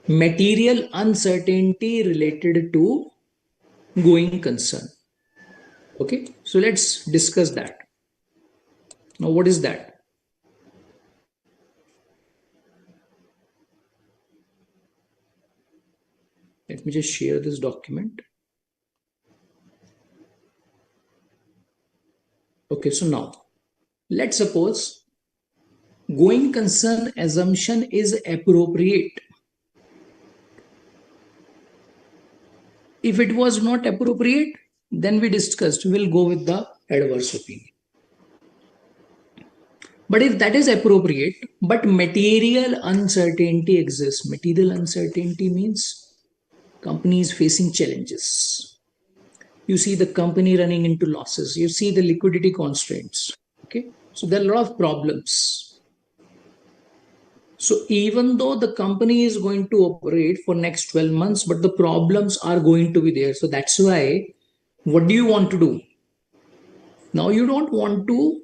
Material uncertainty related to going concern. Okay, so let's discuss that. Now what is that? Let me just share this document. Okay, so now let's suppose going concern assumption is appropriate. If it was not appropriate, then we discussed we'll go with the adverse opinion. But if that is appropriate, but material uncertainty exists. Material uncertainty means company is facing challenges. You see the company running into losses. You see the liquidity constraints. Okay, so there are a lot of problems. So even though the company is going to operate for next 12 months, but the problems are going to be there. So that's why, what do you want to do? Now you don't want to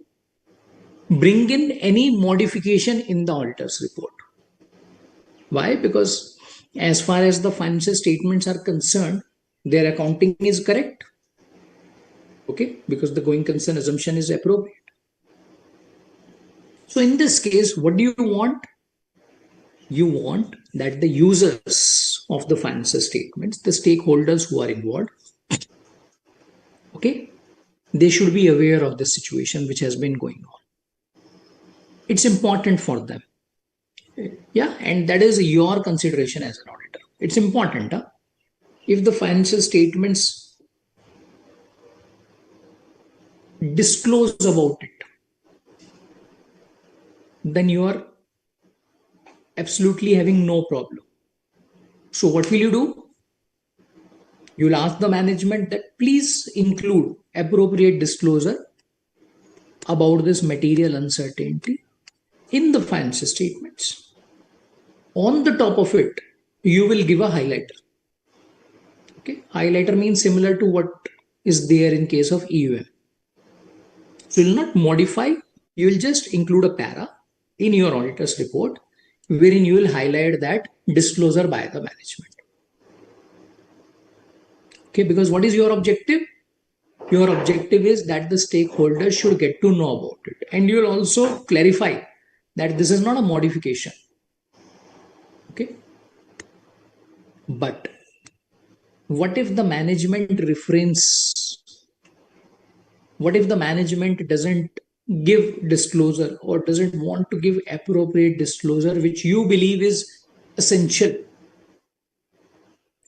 bring in any modification in the auditor's report. Why? Because as far as the financial statements are concerned, their accounting is correct. Okay, because the going concern assumption is appropriate. So in this case, what do you want? You want that the users of the financial statements, the stakeholders who are involved, okay, they should be aware of the situation which has been going on. It's important for them. Yeah, and that is your consideration as an auditor. It's important. Huh? If the financial statements disclose about it, then you are absolutely having no problem. So what will you do? You'll ask the management that please include appropriate disclosure about this material uncertainty in the financial statements. On the top of it, you will give a highlighter. Okay, highlighter means similar to what is there in case of EUM. So you will not modify, you will just include a para in your auditor's report wherein you will highlight that disclosure by the management. Okay, because what is your objective? Your objective is that the stakeholders should get to know about it. And you will also clarify that this is not a modification. Okay. But what if the management refrains? What if the management doesn't give disclosure or doesn't want to give appropriate disclosure which you believe is essential?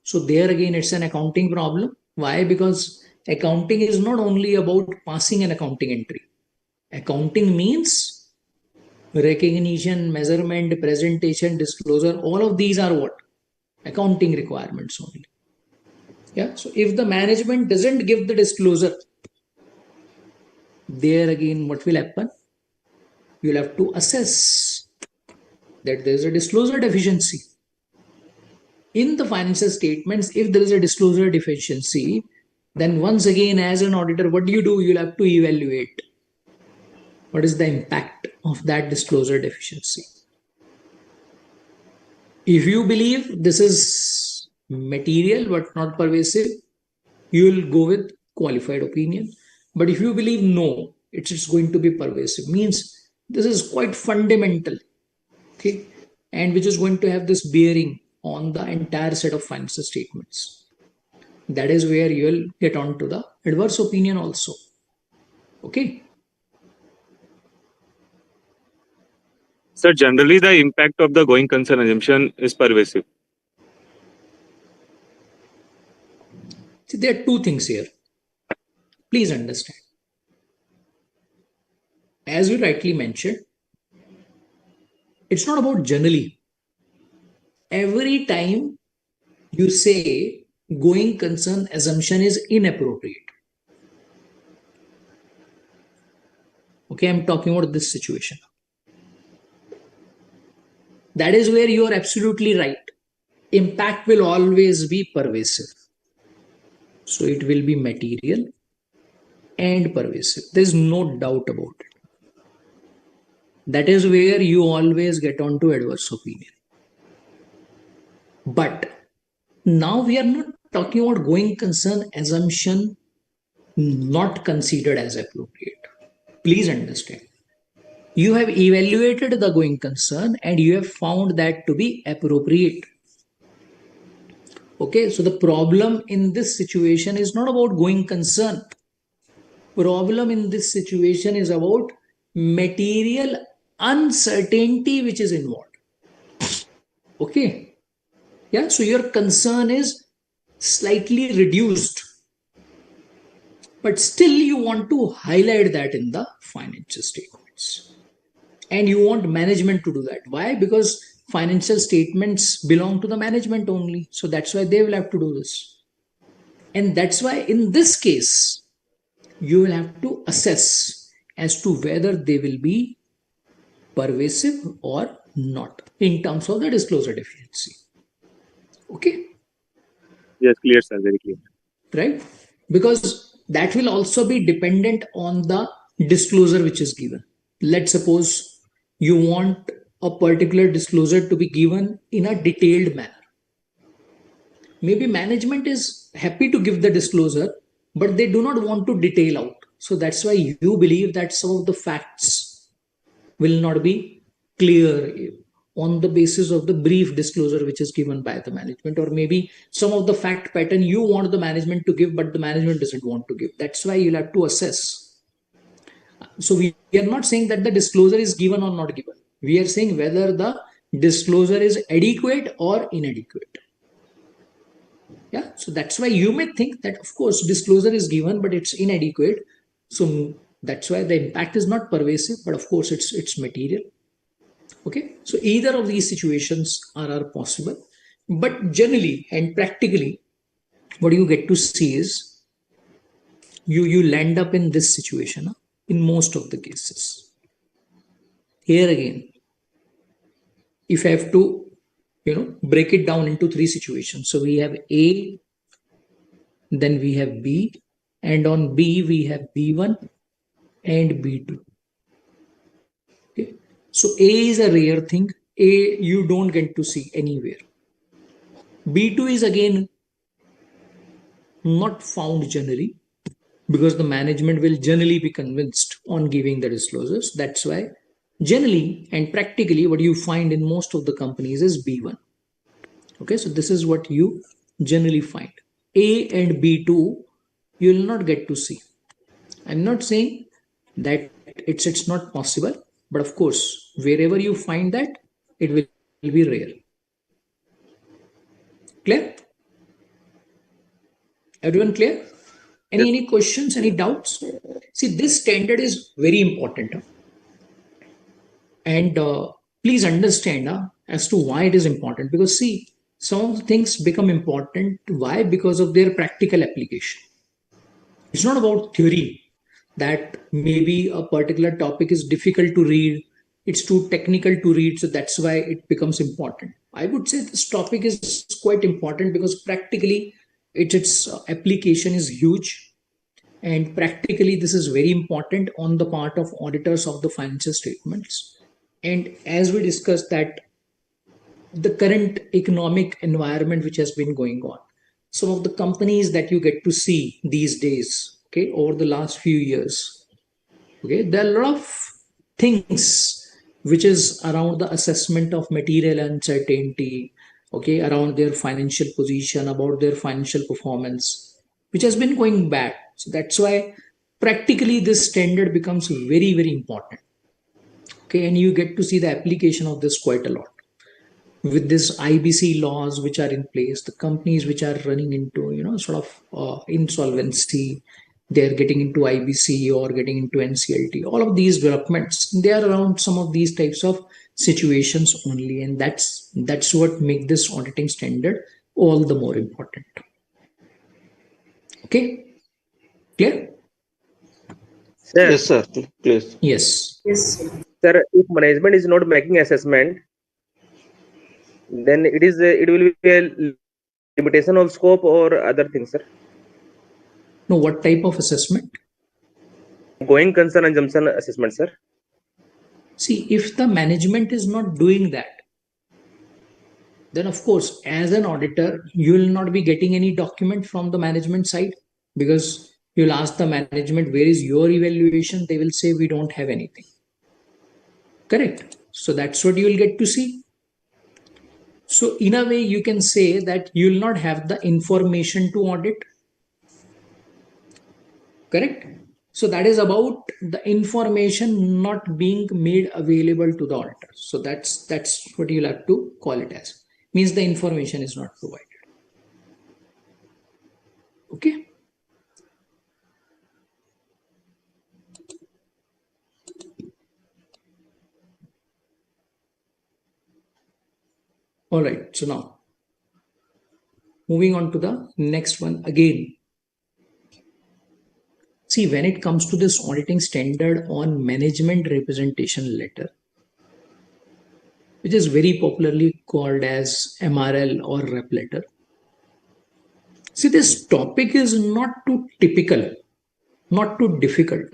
So there again, it's an accounting problem. Why? Because accounting is not only about passing an accounting entry. Accounting means recognition, measurement, presentation, disclosure. All of these are what? Accounting requirements only. Yeah. So if the management doesn't give the disclosure, there again, what will happen? You'll have to assess that there is a disclosure deficiency. In the financial statements, if there is a disclosure deficiency, then once again, as an auditor, what do? You'll have to evaluate what is the impact of that disclosure deficiency. If you believe this is material but not pervasive, you will go with qualified opinion. But if you believe no, it's going to be pervasive, means this is quite fundamental, okay, and which is going to have this bearing on the entire set of financial statements. That is where you will get on to the adverse opinion also. Okay. Sir, generally the impact of the going concern assumption is pervasive. See, there are two things here. Please understand. As you rightly mentioned, it's not about generally. Every time you say going concern assumption is inappropriate. Okay, I'm talking about this situation. That is where you are absolutely right. Impact will always be pervasive. So it will be material and pervasive. There's no doubt about it. That is where you always get on to adverse opinion. But now we are not talking about going concern assumption not considered as appropriate. Please understand. You have evaluated the going concern and you have found that to be appropriate. Okay, so the problem in this situation is not about going concern. Problem in this situation is about material uncertainty which is involved. Okay. Yeah, so your concern is slightly reduced, but still you want to highlight that in the financial statements. And you want management to do that. Why? Because financial statements belong to the management only. So that's why they will have to do this. And that's why in this case, you will have to assess as to whether they will be pervasive or not in terms of the disclosure deficiency. Okay? Yes, clear, sir. Very clear. Right? Because that will also be dependent on the disclosure which is given. Let's suppose you want a particular disclosure to be given in a detailed manner. Maybe management is happy to give the disclosure, but they do not want to detail out. So that's why you believe that some of the facts will not be clear on the basis of the brief disclosure which is given by the management, or maybe some of the fact pattern you want the management to give, but the management doesn't want to give. That's why you'll have to assess. So we are not saying that the disclosure is given or not given. We are saying whether the disclosure is adequate or inadequate. Yeah, so that's why you may think that of course disclosure is given, but it's inadequate. So that's why the impact is not pervasive, but of course it's material. Okay, so either of these situations are possible, but generally and practically, what you get to see is you land up in this situation in most of the cases. Here again, if I have to break it down into three situations. So we have A, then we have B, and on B we have B1 and B2. Okay. So A is a rare thing. A you don't get to see anywhere. B2 is again not found generally, because the management will generally be convinced on giving the disclosures. That's why generally and practically what you find in most of the companies is B1. Okay, so this is what you generally find. A and B2 you will not get to see. I'm not saying that it's not possible, but of course wherever you find that, it will be rare. Clear? Everyone clear? Any questions, any doubts? See, this standard is very important. And please understand as to why it is important. Because see, some of the things become important. Why? Because of their practical application. It's not about theory that maybe a particular topic is difficult to read, it's too technical to read, so that's why it becomes important. I would say this topic is quite important because practically its application is huge, and practically this is very important on the part of auditors of the financial statements. And as we discussed that the current economic environment which has been going on, some of the companies that you get to see these days, okay, over the last few years, okay, there are a lot of things which is around the assessment of material uncertainty, okay, around their financial position, about their financial performance, which has been going bad. So that's why practically this standard becomes very, very important. Okay, and you get to see the application of this quite a lot. With this IBC laws which are in place, the companies which are running into, sort of insolvency, they're getting into IBC or getting into NCLT. All of these developments, they are around some of these types of situations only, and that's what make this auditing standard all the more important. Okay, clear? Sir, Yes, sir. Please. Yes. Yes. sir, if management is not making assessment, then it will be a limitation of scope or other things, sir. No, what type of assessment? Going concern assumption assessment, sir. See, if the management is not doing that, then of course, as an auditor, you will not be getting any document from the management side, because you'll ask the management, where is your evaluation? They will say, we don't have anything. Correct. So that's what you will get to see. So in a way, you can say that you will not have the information to audit. Correct. So that is about the information not being made available to the auditor. So that's what you'll have to call it as. Means the information is not provided. Okay. All right. So now, moving on to the next one again. See, when it comes to this auditing standard on management representation letter, which is very popularly called as MRL or rep letter. See, this topic is not too typical, not too difficult,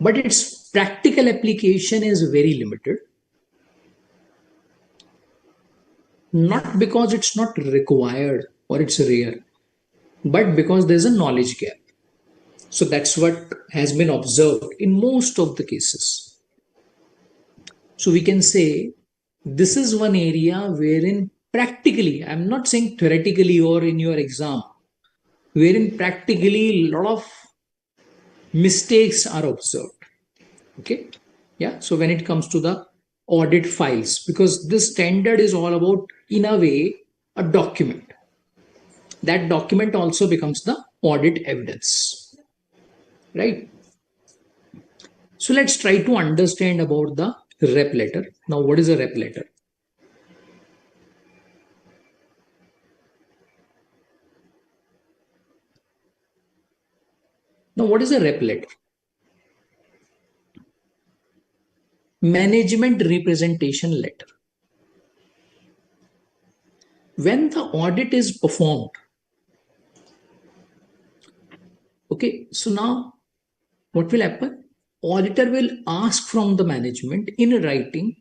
but its practical application is very limited. Not because it's not required or it's rare, but because there's a knowledge gap. So that's what has been observed in most of the cases. So we can say this is one area wherein practically, I'm not saying theoretically or in your exam, wherein practically a lot of mistakes are observed. Okay. Yeah. So when it comes to the audit files, because this standard is all about, in a way, a document. That document also becomes the audit evidence. Right. So let's try to understand about the rep letter. Now, what is a rep letter? Now, what is a rep letter? Management representation letter. When the audit is performed, okay, so now what will happen? Auditor will ask from the management in writing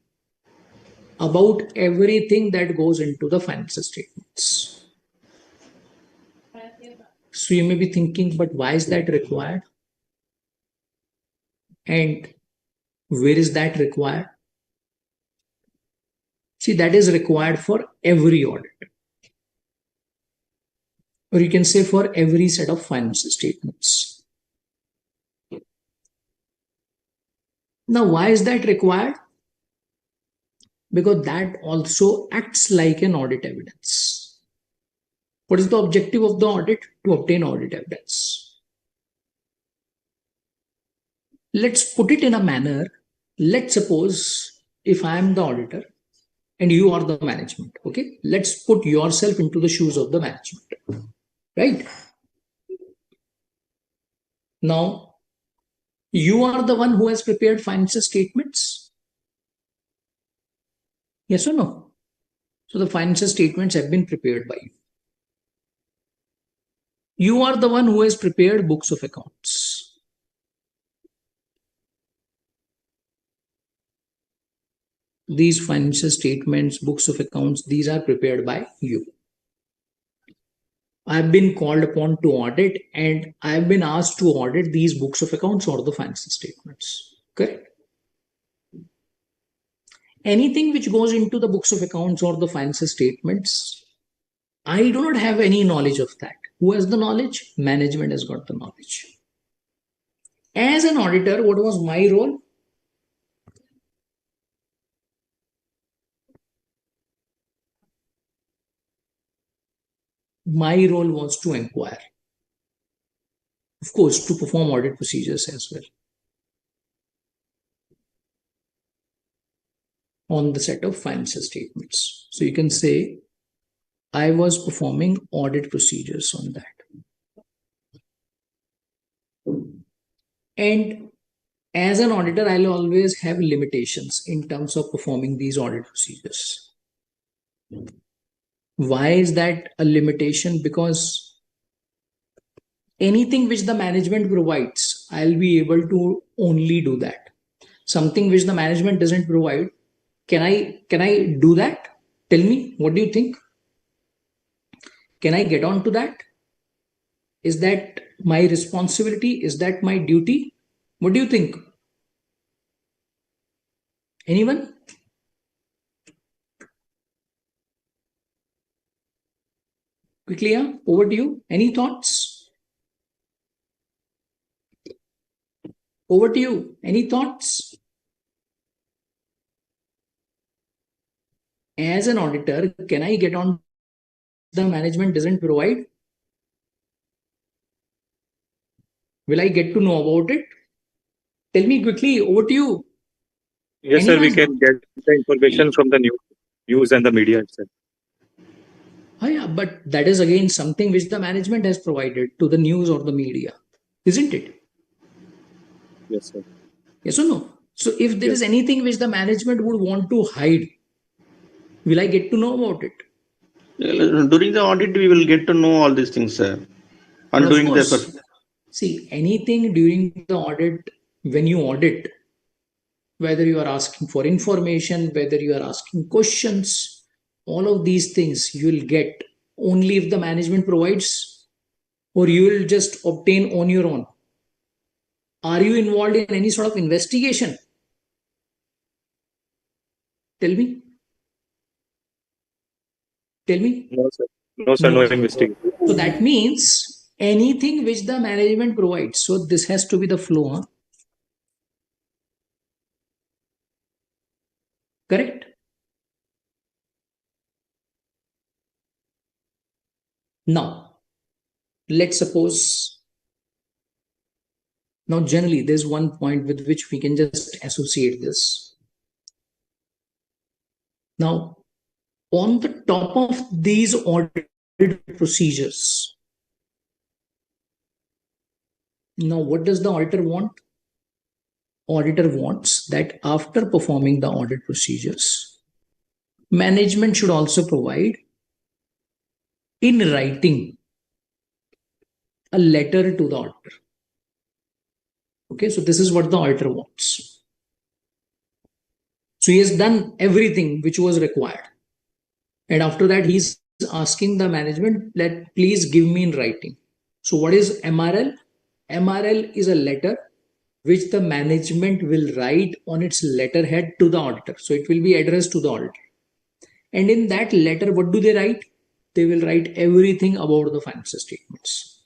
about everything that goes into the financial statements. So you may be thinking, but why is that required? And where is that required? See, that is required for every audit. Or you can say for every set of financial statements. Now, why is that required? Because that also acts like an audit evidence. What is the objective of the audit? To obtain audit evidence. Let's put it in a manner. Let's suppose if I am the auditor and you are the management. Okay, let's put yourself into the shoes of the management. Right? Now, you are the one who has prepared financial statements. Yes or no? So the financial statements have been prepared by you. You are the one who has prepared books of accounts. These financial statements, books of accounts, these are prepared by you. I've been called upon to audit, and I've been asked to audit these books of accounts or the financial statements. Correct? Anything which goes into the books of accounts or the financial statements, I do not have any knowledge of that. Who has the knowledge? Management has got the knowledge. As an auditor, what was my role? My role was to inquire. Of course, to perform audit procedures as well on the set of financial statements. So you can say I was performing audit procedures on that. And as an auditor, I'll always have limitations in terms of performing these audit procedures. Why is that a limitation? Because anything which the management provides, I'll be able to only do that. Something which the management doesn't provide, can I do that? Tell me, what do you think? Can I get on to that? Is that my responsibility? Is that my duty? What do you think? Anyone? Quickly, over to you. Any thoughts? Over to you. Any thoughts? As an auditor, can I get on the management doesn't provide? Will I get to know about it? Tell me quickly. Over to you. Yes, sir, we Anyone? can get the information from the news and the media itself. Oh, yeah, but that is again something which the management has provided to the news or the media, isn't it? Yes, sir. Yes or no? So if there is anything which the management would want to hide, will I get to know about it? During the audit, we will get to know all these things, sir. And But of during course, see, anything during the audit, when you audit, whether you are asking for information, whether you are asking questions, all of these things you will get only if the management provides, or you will just obtain on your own. Are you involved in any sort of investigation? Tell me. Tell me. No, sir. No, sir, no investigation. So that means anything which the management provides. So this has to be the flow. Huh? Correct? Now, let's suppose, now generally there's one point with which we can just associate this. Now, on the top of these audit procedures, now what does the auditor want? Auditor wants that after performing the audit procedures, management should also provide in writing a letter to the auditor. Okay, so this is what the auditor wants. So he has done everything which was required. And after that, he's asking the management that please give me in writing. So what is MRL? MRL is a letter which the management will write on its letterhead to the auditor. So it will be addressed to the auditor. And in that letter, what do they write? They will write everything about the financial statements.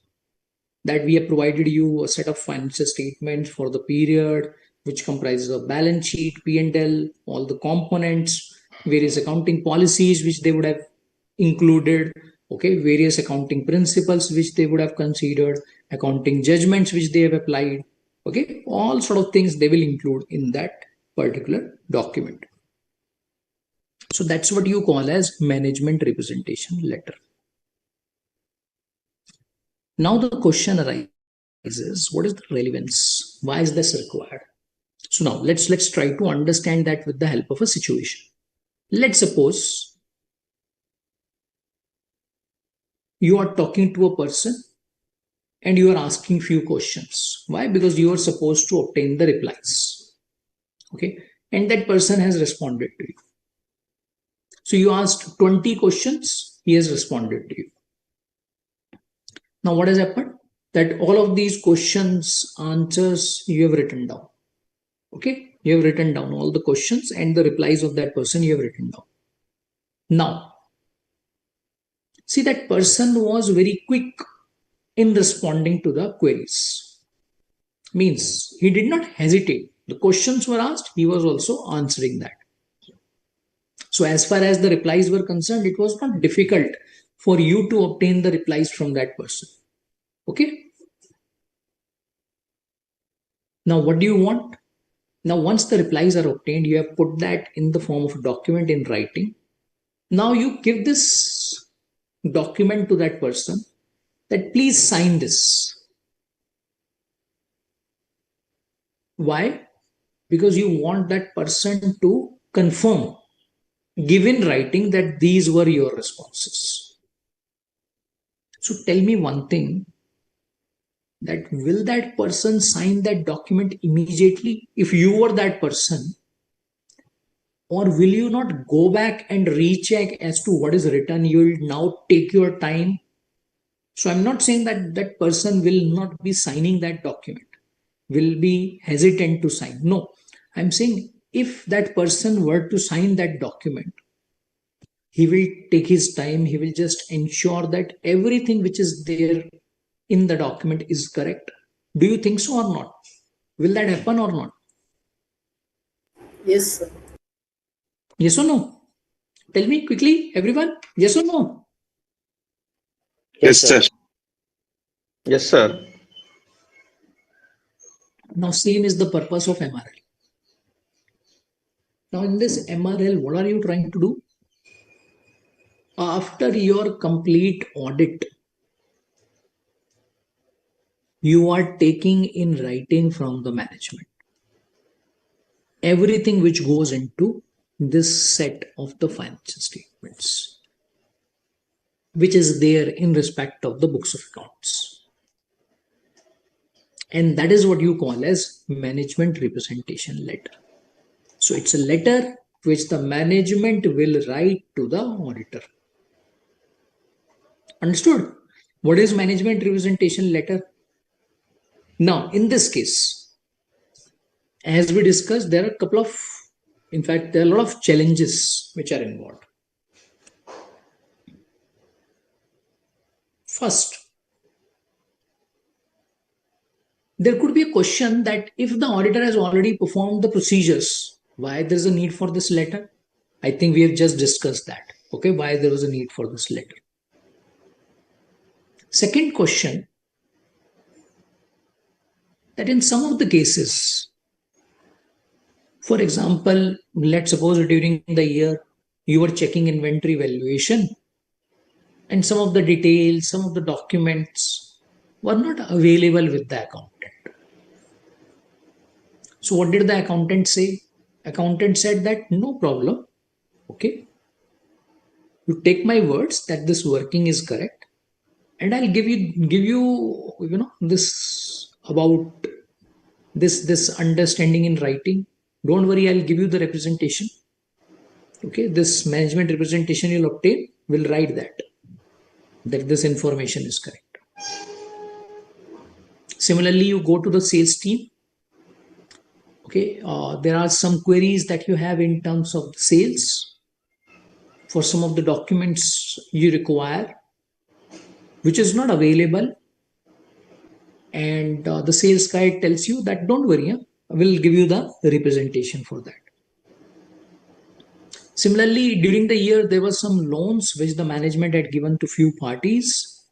That we have provided you a set of financial statements for the period, which comprises of balance sheet, P&L, all the components, various accounting policies which they would have included, okay, various accounting principles which they would have considered, accounting judgments which they have applied, okay, all sort of things they will include in that particular document. So that's what you call as management representation letter. Now the question arises, what is the relevance? Why is this required? So now let's try to understand that with the help of a situation. Let's suppose you are talking to a person and you are asking few questions. Why? Because you are supposed to obtain the replies. Okay, and that person has responded to you. So you asked 20 questions, he has responded to you. Now what has happened? That all of these questions, answers you have written down. Okay, you have written down all the questions and the replies of that person you have written down. Now, see, that person was very quick in responding to the queries. Means he did not hesitate. The questions were asked, he was also answering that. So as far as the replies were concerned, it was not difficult for you to obtain the replies from that person. Okay. Now what do you want? Now once the replies are obtained, you have put that in the form of a document in writing. Now you give this document to that person that please sign this. Why? Because you want that person to confirm, give in writing that these were your responses. So tell me one thing, that will that person sign that document immediately if you were that person, or will you not go back and recheck as to what is written? You will now take your time. So I'm not saying that that person will not be signing that document, will be hesitant to sign. No, I'm saying if that person were to sign that document, he will take his time, he will just ensure that everything which is there in the document is correct. Do you think so or not? Will that happen or not? Yes, sir. Yes or no? Tell me quickly, everyone. Yes or no? Yes, sir. Yes, sir. Now, same is the purpose of MRL. Now, in this MRL, what are you trying to do? After your complete audit, you are taking in writing from the management everything which goes into this set of the financial statements, which is there in respect of the books of accounts. And that is what you call as management representation letter. So it's a letter which the management will write to the auditor. Understood? What is management representation letter? Now, in this case, as we discussed, there are a couple of, in fact, there are a lot of challenges which are involved. First, there could be a question that if the auditor has already performed the procedures, why there is a need for this letter? I think we have just discussed that. Okay, why there was a need for this letter. Second question, that in some of the cases, for example, let's suppose during the year you were checking inventory valuation and some of the details, some of the documents were not available with the accountant. So what did the accountant say? Accountant said that no problem. Okay, you take my words that this working is correct, and I'll give you this about this understanding in writing. Don't worry, I'll give you the representation. Okay, this management representation you'll obtain will write that this information is correct. Similarly, you go to the sales team. Okay, there are some queries that you have in terms of sales for some of the documents you require, which is not available, and the sales guide tells you that don't worry, I will give you the representation for that. Similarly, during the year, there were some loans which the management had given to few parties,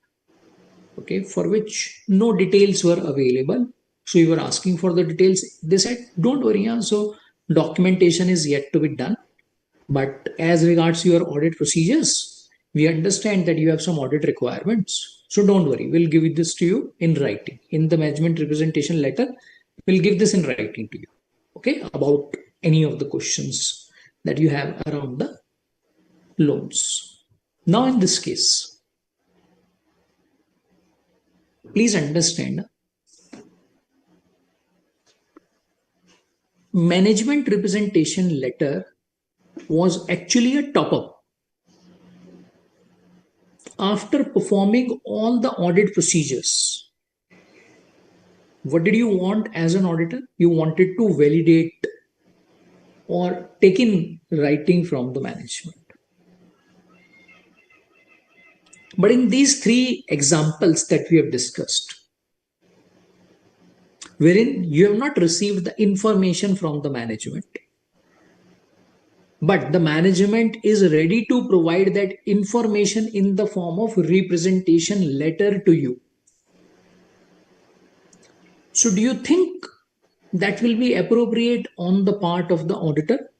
okay, for which no details were available. So you were asking for the details. They said, don't worry, so documentation is yet to be done. But as regards your audit procedures, we understand that you have some audit requirements. So don't worry, we'll give this to you in writing. In the management representation letter, we'll give this in writing to you, okay, about any of the questions that you have around the loans. Now in this case, please understand, management representation letter was actually a top-up. After performing all the audit procedures, what did you want as an auditor? You wanted to validate or take in writing from the management. But in these three examples that we have discussed, wherein you have not received the information from the management, but the management is ready to provide that information in the form of representation letter to you. So do you think that will be appropriate on the part of the auditor?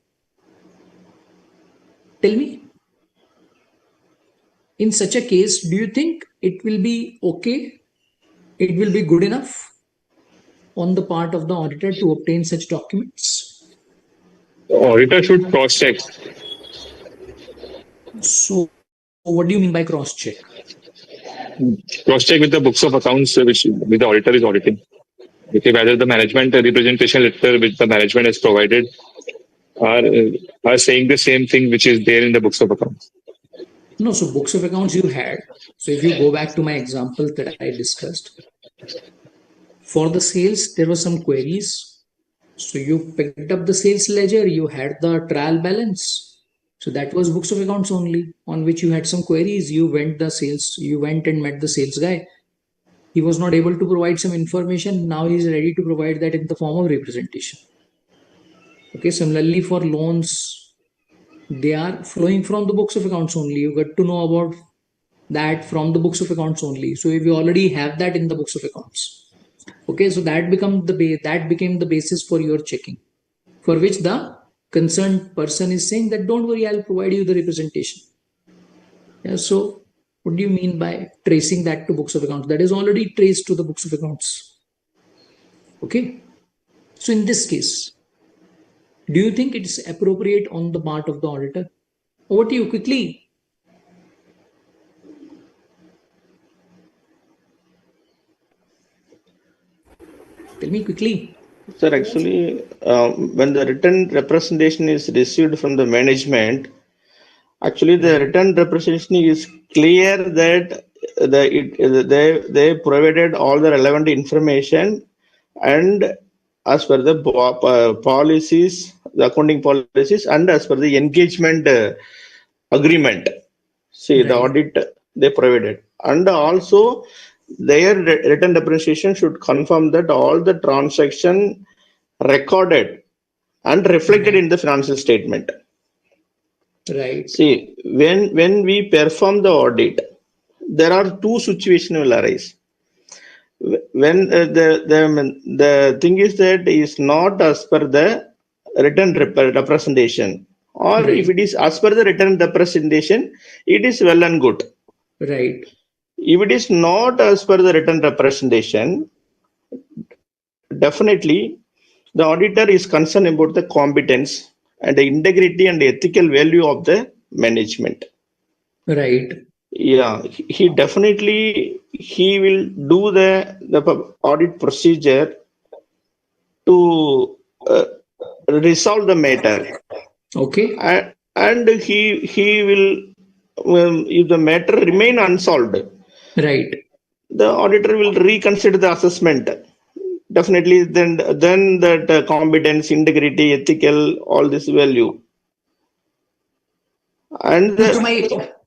Tell me. In such a case, do you think it will be okay? It will be good enough on the part of the auditor to obtain such documents? The auditor should cross-check. So what do you mean by cross-check? Cross-check with the books of accounts which the auditor is auditing. Okay, whether the management representation letter which the management has provided are saying the same thing which is there in the books of accounts. No, so books of accounts you had. So if you go back to my example that I discussed, for the sales, there were some queries. So you picked up the sales ledger, you had the trial balance. So that was books of accounts only, on which you had some queries. You went and met the sales guy. He was not able to provide some information. Now he is ready to provide that in the form of representation. Okay, similarly for loans, they are flowing from the books of accounts only. You get to know about that from the books of accounts only. So if you already have that in the books of accounts, okay, so that became the basis for your checking, for which the concerned person is saying that don't worry, I'll provide you the representation. Yeah, so what do you mean by tracing that to books of accounts? That is already traced to the books of accounts. Okay, so in this case, do you think it is appropriate on the part of the auditor? Over to you quickly. Tell me quickly. Sir, actually, when the written representation is received from the management, actually the written representation is clear that they provided all the relevant information, and as per the policies, the accounting policies, and as per the engagement agreement. See, the audit they provided, and also their written representation should confirm that all the transaction recorded and reflected in the financial statement. Right. See, when we perform the audit, there are two situations will arise. When the thing is that is not as per the written representation, or if it is as per the written representation, it is well and good. Right. If it is not as per the written representation, definitely the auditor is concerned about the competence and the integrity and the ethical value of the management. Right. Yeah, he definitely he will do the audit procedure to resolve the matter. Okay. And he will, if the matter remain unsolved, right, the auditor will reconsider the assessment. Definitely, then that competence, integrity, ethical, all this value, and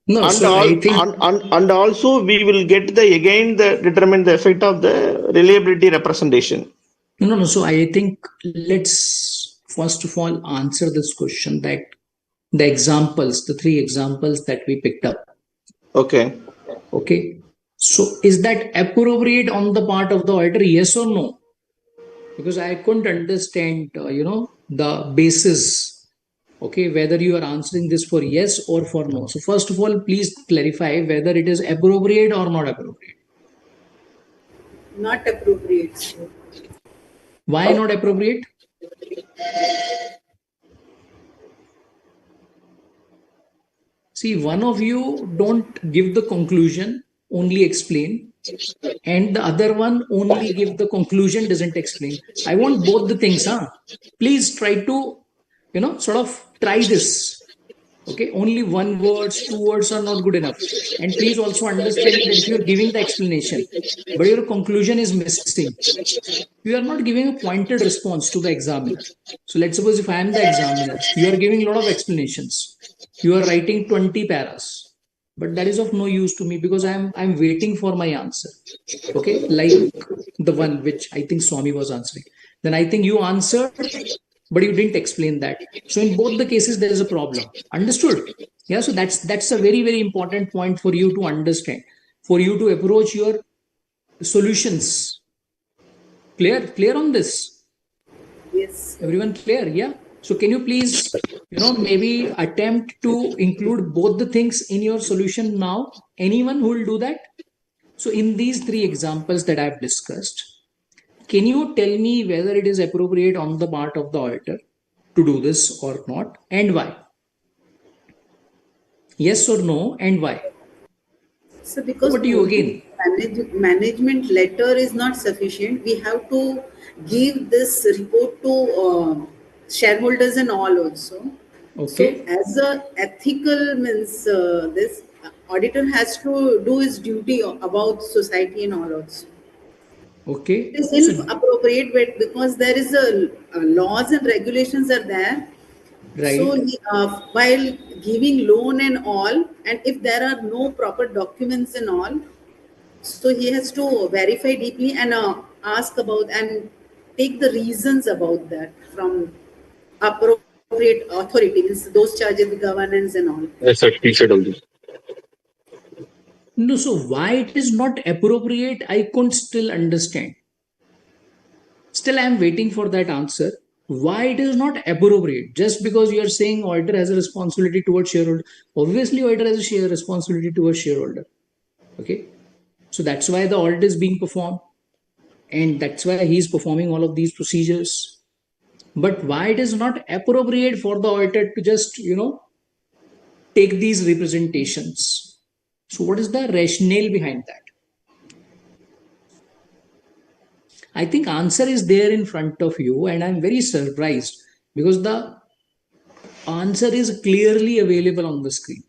and also we will get determine the effect of the reliability representation. No. So I think let's first of all answer this question, that the three examples that we picked up. Okay. Okay. So is that appropriate on the part of the auditor? Yes or no? Because I couldn't understand, the basis. Okay, whether you are answering this for yes or for no. So first of all, please clarify whether it is appropriate or not appropriate. Not appropriate, sir. Why not appropriate? See, one of you don't give the conclusion, only explain. and the other one only give the conclusion, doesn't explain. I want both the things, huh? Please try to, sort of try this. Okay, only one words, two words are not good enough. And please also understand that if you're giving the explanation, but your conclusion is missing, you are not giving a pointed response to the examiner. So let's suppose if I am the examiner, you are giving a lot of explanations. You are writing 20 paras, but that is of no use to me because I'm waiting for my answer. Okay, like the one which I think Swami was answering. Then I think you answered, but you didn't explain that. So in both the cases, there is a problem. Understood? Yeah. So that's a very, very important point for you to understand, for you to approach your solutions. Clear on this? Yes. Everyone clear? Yeah. So can you please, maybe attempt to include both the things in your solution now? Anyone who will do that? So in these three examples that I've discussed, can you tell me whether it is appropriate on the part of the auditor to do this or not, and why? Yes or no, and why? So because Over to you again. management letter is not sufficient, we have to give this report to shareholders and all also. So Okay. as a ethical means this auditor has to do his duty about society and all also. Okay. It is So, inappropriate because there is a laws and regulations are there. So right. while giving loan and all, and if there are no proper documents and all, so he has to verify deeply and ask about and take the reasons about that from appropriate authority, means those charged with governance and all. Yes, sir. He said only. No, so why it is not appropriate, I couldn't still understand. Still, I am waiting for that answer. Why it is not appropriate? Just because you are saying auditor has a responsibility towards shareholder. Obviously, auditor has a responsibility towards shareholder. Okay. So that's why the audit is being performed. And that's why he is performing all of these procedures. But why it is not appropriate for the auditor to just, take these representations? So what is the rationale behind that? I think answer is there in front of you, and I'm very surprised because the answer is clearly available on the screen.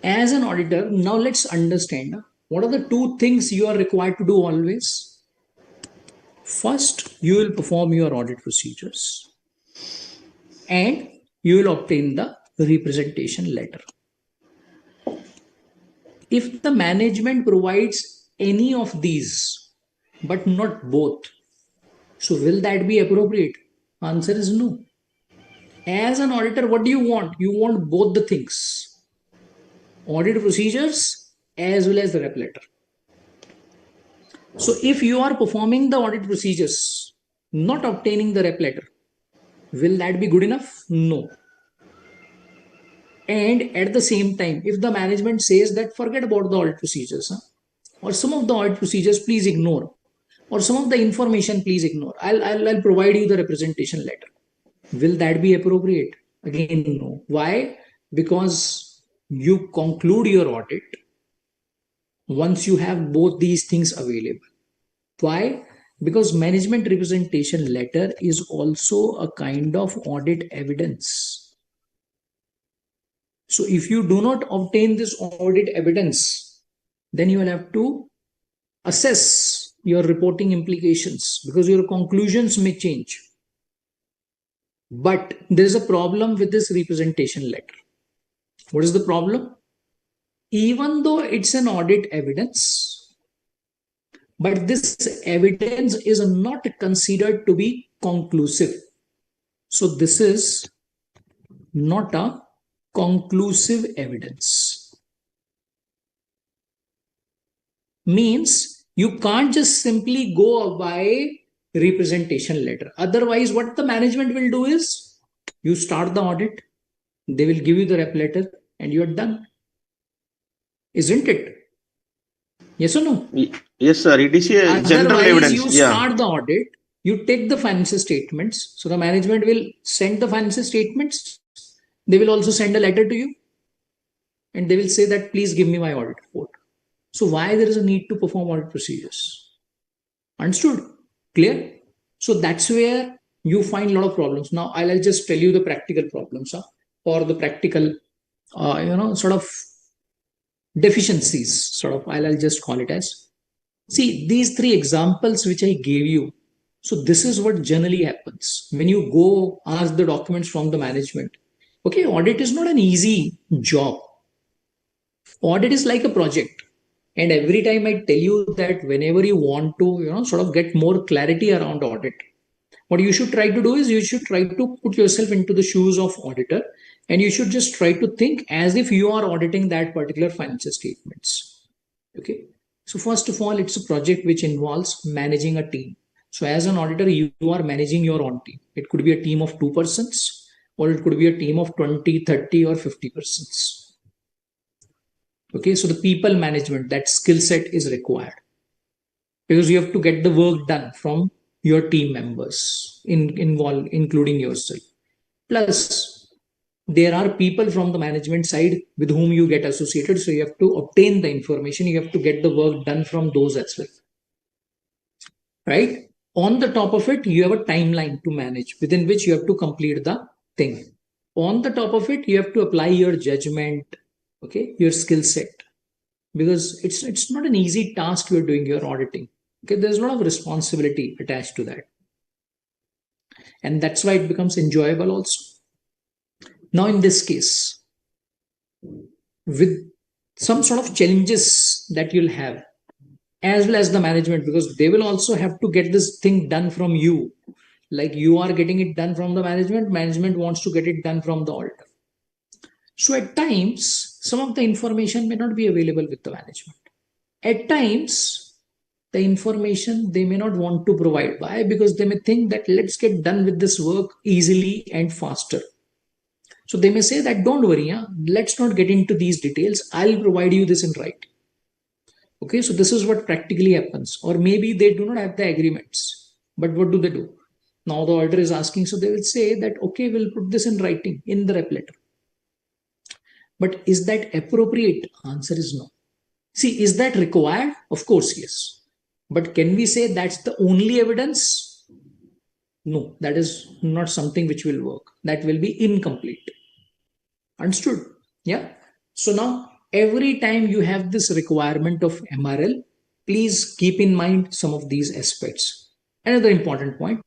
As an auditor, now let's understand what are the two things you are required to do always. First, you will perform your audit procedures and you will obtain the representation letter. If the management provides any of these, but not both, so will that be appropriate? Answer is no. As an auditor, what do you want? You want both the things, audit procedures as well as the rep letter. So if you are performing the audit procedures, not obtaining the rep letter, will that be good enough? No. And at the same time, if the management says that forget about the audit procedures, or some of the audit procedures please ignore, or some of the information please ignore, I'll provide you the representation letter. Will that be appropriate? Again, no. Why? Because you conclude your audit once you have both these things available. Why? Because management representation letter is also a kind of audit evidence. So if you do not obtain this audit evidence, then you will have to assess your reporting implications because your conclusions may change. But there is a problem with this representation letter. What is the problem? Even though it's an audit evidence, but this evidence is not considered to be conclusive. So this is not a conclusive evidence. Means you can't just simply go by representation letter. Otherwise, what the management will do is you start the audit, they will give you the rep letter, and you are done. Isn't it? Yes or no? Yes, sir. It is a general Otherwise, evidence. you Yeah. start the audit, you take the financial statements. So the management will send the financial statements. They will also send a letter to you. And they will say that, please give me my audit report. So why there is a need to perform audit procedures? Understood? Clear? So that's where you find a lot of problems. Now I'll just tell you the practical problems, or the practical, sort of deficiencies. Sort of, I'll just call it as. See, these three examples which I gave you. So this is what generally happens when you go ask the documents from the management. Okay, audit is not an easy job. Audit is like a project. And every time I tell you that whenever you want to, sort of get more clarity around audit, what you should try to do is you should try to put yourself into the shoes of auditor, and you should just try to think as if you are auditing that particular financial statements. Okay. So first of all, it's a project which involves managing a team. So as an auditor, you are managing your own team. It could be a team of 2 persons, or it could be a team of 20, 30, or 50 persons. Okay, so the people management, that skill set is required, because you have to get the work done from your team members involved, including yourself. Plus, there are people from the management side with whom you get associated. So you have to obtain the information. You have to get the work done from those as well. Right? On the top of it, you have a timeline to manage within which you have to complete the thing. On the top of it, you have to apply your judgment, okay, your skill set, because it's not an easy task you're doing, you're auditing. Okay, there's a lot of responsibility attached to that. And that's why it becomes enjoyable also. Now, in this case, with some sort of challenges that you'll have, as well as the management, because they will also have to get this thing done from you. Like you are getting it done from the management wants to get it done from the auditor. So at times, some of the information may not be available with the management. At times, the information they may not want to provide. Why? Because they may think that let's get done with this work easily and faster. So they may say that don't worry, let's not get into these details. I'll provide you this in writing. Okay, so this is what practically happens. Or maybe they do not have the agreements. But what do they do? Now the auditor is asking, so they will say that, okay, we'll put this in writing in the rep letter. But is that appropriate? Answer is no. See, is that required? Of course, yes. But can we say that's the only evidence? No, that is not something which will work. That will be incomplete. Understood? Yeah. So now, every time you have this requirement of MRL, please keep in mind some of these aspects. Another important point.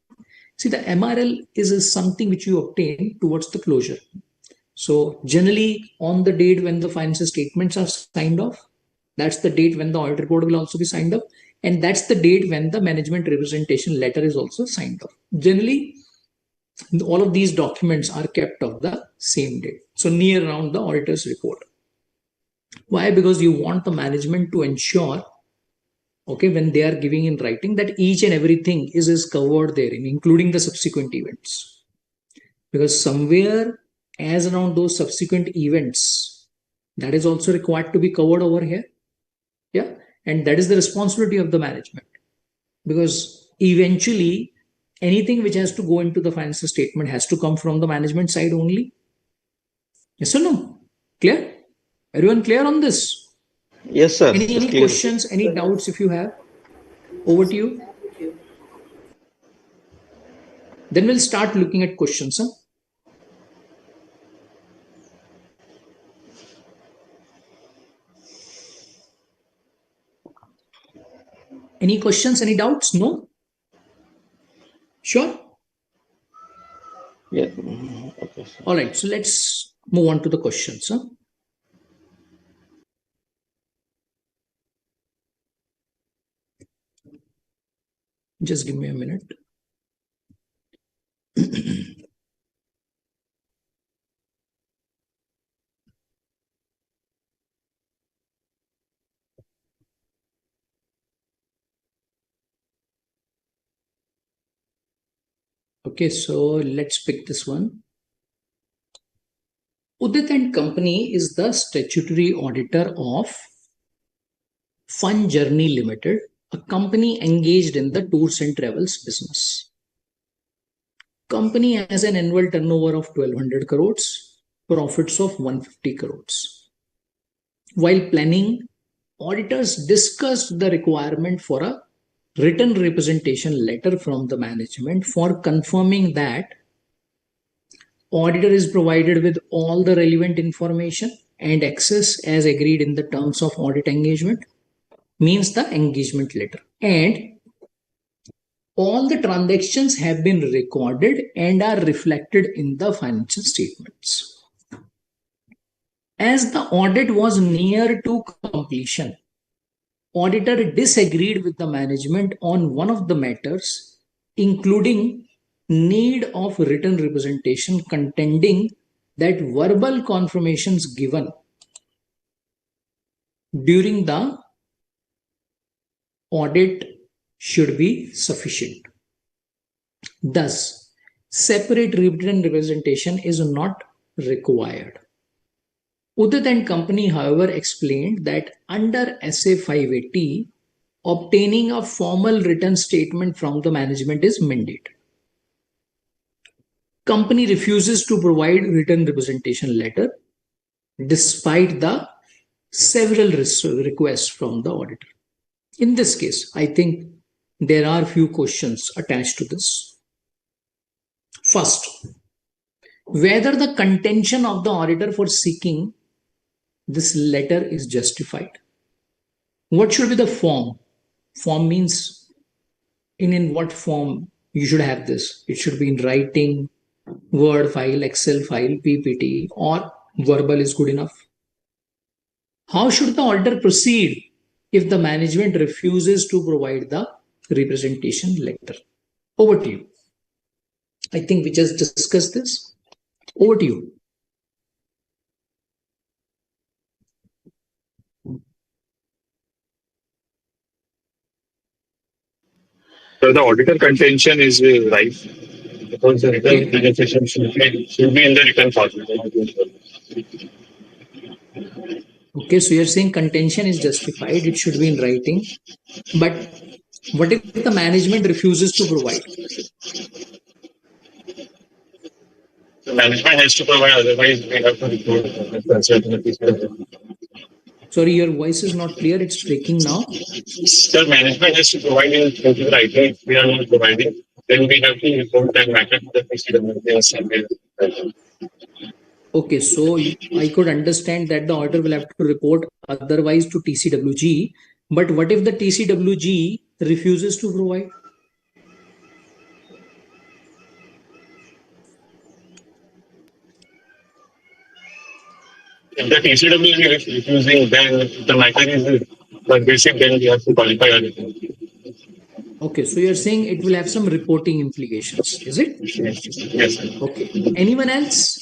See, the MRL is something which you obtain towards the closure. So generally on the date when the financial statements are signed off, that's the date when the audit report will also be signed off. And that's the date when the management representation letter is also signed off. Generally, all of these documents are kept of the same date. So near around the auditor's report. Why? Because you want the management to ensure, okay, when they are giving in writing, that each and everything is covered therein, including the subsequent events. Because somewhere as around those subsequent events, that is also required to be covered over here. Yeah. And that is the responsibility of the management. Because eventually, anything which has to go into the financial statement has to come from the management side only. Yes or no? Clear? Everyone clear on this? Yes, sir. Any questions, any doubts if you have? Over to you. Then we'll start looking at questions. Any questions, any doubts? No? Sure? Yeah. Okay, all right, so let's move on to the questions. Just give me a minute. Okay, so let's pick this one. Audit and Company is the statutory auditor of Fun Journey Limited, a company engaged in the tours and travels business. Company has an annual turnover of 1200 crores, profits of 150 crores. While planning auditors discussed the requirement for a written representation letter from the management for confirming that auditor is provided with all the relevant information and access as agreed in the terms of audit engagement, means the engagement letter, and all the transactions have been recorded and are reflected in the financial statements. As the audit was near to completion, auditor disagreed with the management on one of the matters, including need of written representation, contending that verbal confirmations given during the audit should be sufficient. Thus, separate written representation is not required. Audit and Company, however, explained that under SA 580, obtaining a formal written statement from the management is mandatory. Company refuses to provide written representation letter despite the several requests from the auditor. In this case, I think there are few questions attached to this. First, whether the contention of the auditor for seeking this letter is justified. What should be the form? Form means in what form you should have this. It should be in writing, Word file, Excel file, PPT, or verbal is good enough. How should the auditor proceed if the management refuses to provide the representation letter? Over to you. I think we just discussed this. Over to you. So the auditor contention is right because the written representation should be in the written format. Okay, so you're saying contention is justified, it should be in writing. But what if the management refuses to provide? The management has to provide, otherwise we have to report. Sorry, your voice is not clear, it's breaking now. The management has to provide in writing. If we are not providing, then we have to report that matter to the PCW. Okay, so I could understand that the auditor will have to report otherwise to TCWG, but what if the TCWG refuses to provide? If the TCW is refusing, then the matter is pervasive, then we have to qualify on it. Okay, so you're saying it will have some reporting implications, is it? Yes. Okay. Anyone else?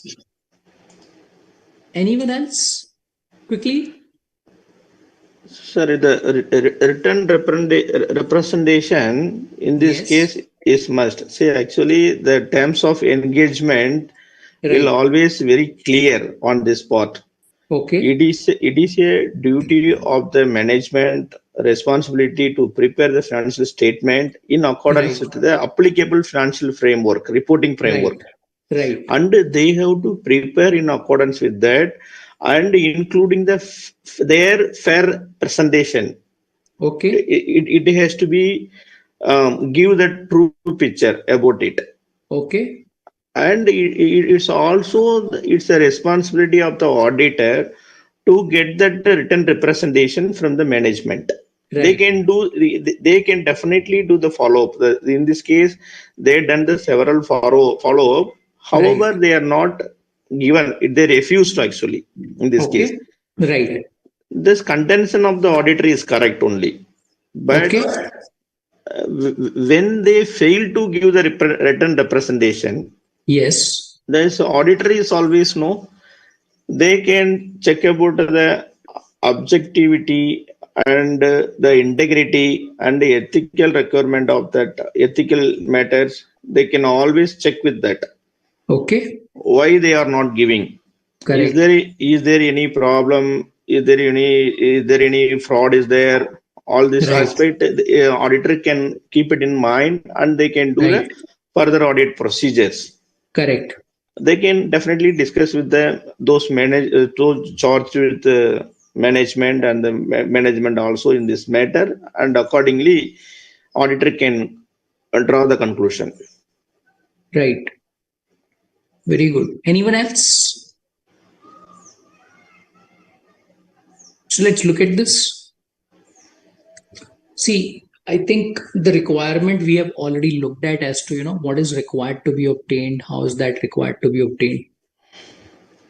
Anyone else? Quickly. Sir, the written representation in this case is must. See, actually, the terms of engagement will always very clear on this part. Okay. It is a duty of the management responsibility to prepare the financial statement in accordance with the applicable financial framework, reporting framework. Right. And they have to prepare in accordance with that, and including their fair presentation. Okay. It has to be give the true picture about it. Okay. And it's also it's a responsibility of the auditor to get that written representation from the management. They can definitely do the follow-up. In this case, they done the several follow-up. However, they are not given. They refused to actually in this case. Right. This contention of the auditor is correct only, but when they fail to give the written representation, yes, the auditor is always they can check about the objectivity and the integrity and the ethical requirement of that ethical matters. They can always check with that. Okay. Why they are not giving? Correct. Is there any problem? Is there any fraud? Is there? All this aspect, the auditor can keep it in mind, and they can do the further audit procedures. Correct. They can definitely discuss with those charged with management and the management also in this matter, and accordingly auditor can draw the conclusion. Right. Very good. Anyone else? So let's look at this. See, I think the requirement we have already looked at as to, what is required to be obtained, how is that required to be obtained.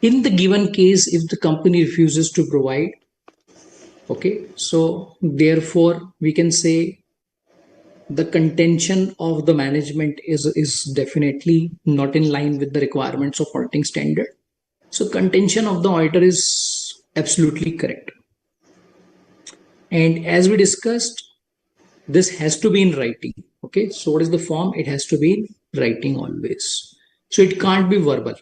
In the given case, if the company refuses to provide, okay, so therefore we can say the contention of the management is definitely not in line with the requirements of auditing standard. So contention of the auditor is absolutely correct. And as we discussed, this has to be in writing. Okay, so what is the form? It has to be in writing always. So it can't be verbal.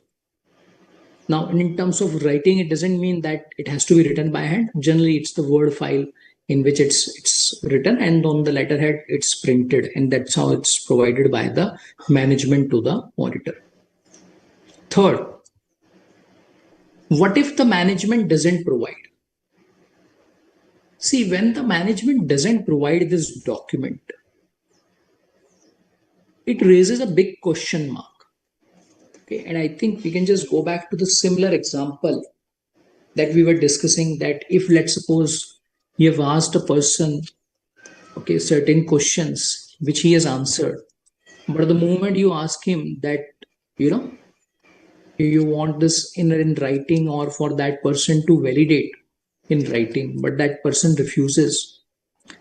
Now, in terms of writing, it doesn't mean that it has to be written by hand. Generally, it's the Word file in which it's written, and on the letterhead, it's printed, and that's how it's provided by the management to the auditor. Third, what if the management doesn't provide? See, when the management doesn't provide this document, it raises a big question mark. Okay, and I think we can just go back to the similar example that we were discussing, that if, let's suppose, you have asked a person, okay, certain questions which he has answered, but the moment you ask him that, you want this in writing, or for that person to validate in writing, but that person refuses,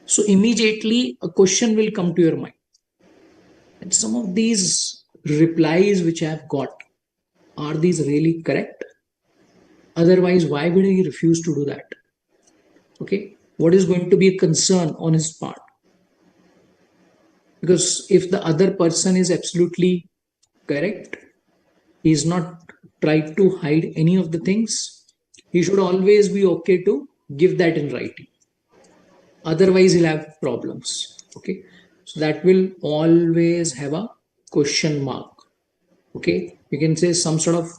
so immediately a question will come to your mind. And some of these replies which I have got, are these really correct? Otherwise, why would he refuse to do that? Okay, what is going to be a concern on his part? Because if the other person is absolutely correct, he is not tried to hide any of the things, he should always be okay to give that in writing. Otherwise, he'll have problems. Okay, so that will always have a question mark. Okay, you can say some sort of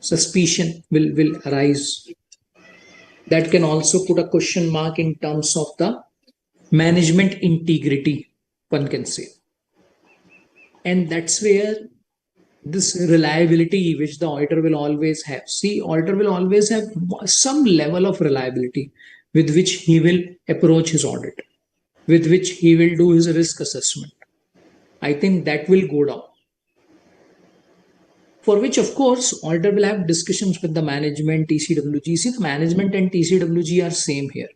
suspicion will arise. That can also put a question mark in terms of the management integrity, one can say. And that's where this reliability which the auditor will always have. See, auditor will always have some level of reliability with which he will approach his audit, with which he will do his risk assessment. I think that will go down. For which, of course, auditor will have discussions with the management, TCWG. See, the management and TCWG are same here,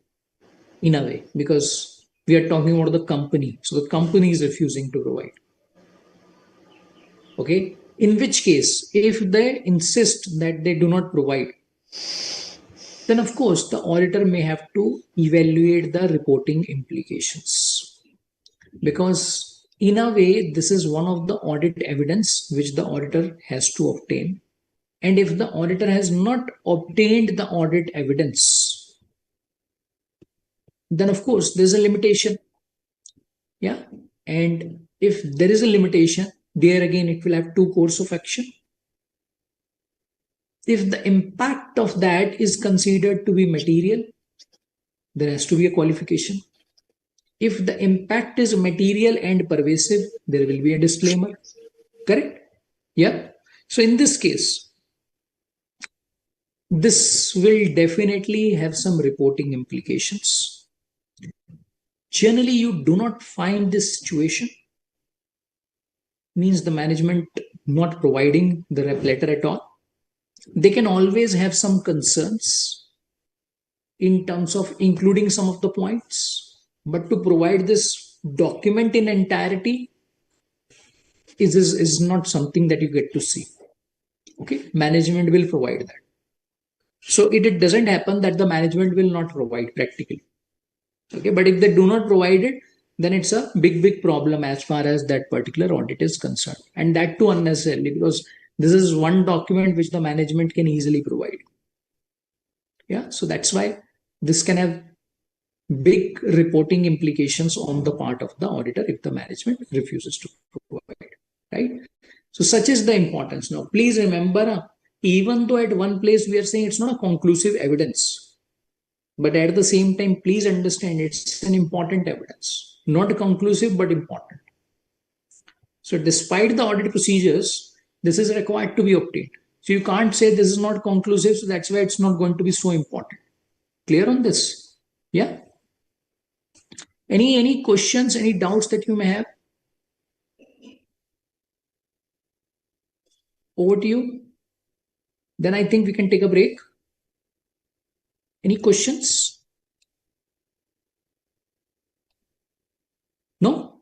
in a way, because we are talking about the company. So the company is refusing to provide. Okay, in which case, if they insist that they do not provide, then of course the auditor may have to evaluate the reporting implications, because in a way this is one of the audit evidence which the auditor has to obtain. And if the auditor has not obtained the audit evidence, then of course there's a limitation. Yeah, and if there is a limitation, there again it will have two course of action. If the impact of that is considered to be material, there has to be a qualification. If the impact is material and pervasive, there will be a disclaimer. Correct? Yeah. So in this case, this will definitely have some reporting implications. Generally, you do not find this situation, means the management not providing the rep letter at all. They can always have some concerns in terms of including some of the points, but to provide this document in entirety is not something that you get to see. Okay, management will provide that. So it doesn't happen that the management will not provide practically. Okay, but if they do not provide it, then it's a big problem as far as that particular audit is concerned, and that too unnecessarily, because this is one document which the management can easily provide. Yeah, so that's why this can have big reporting implications on the part of the auditor if the management refuses to provide, right? So such is the importance. Now, please remember, even though at one place we are saying it's not a conclusive evidence, But at the same time, please understand it's an important evidence, not conclusive, but important. So despite the audit procedures, this is required to be obtained. So you can't say this is not conclusive, so that's why it's not going to be so important. Clear on this? Yeah. Any questions, any doubts that you may have? Over to you. Then I think we can take a break. Any questions? No?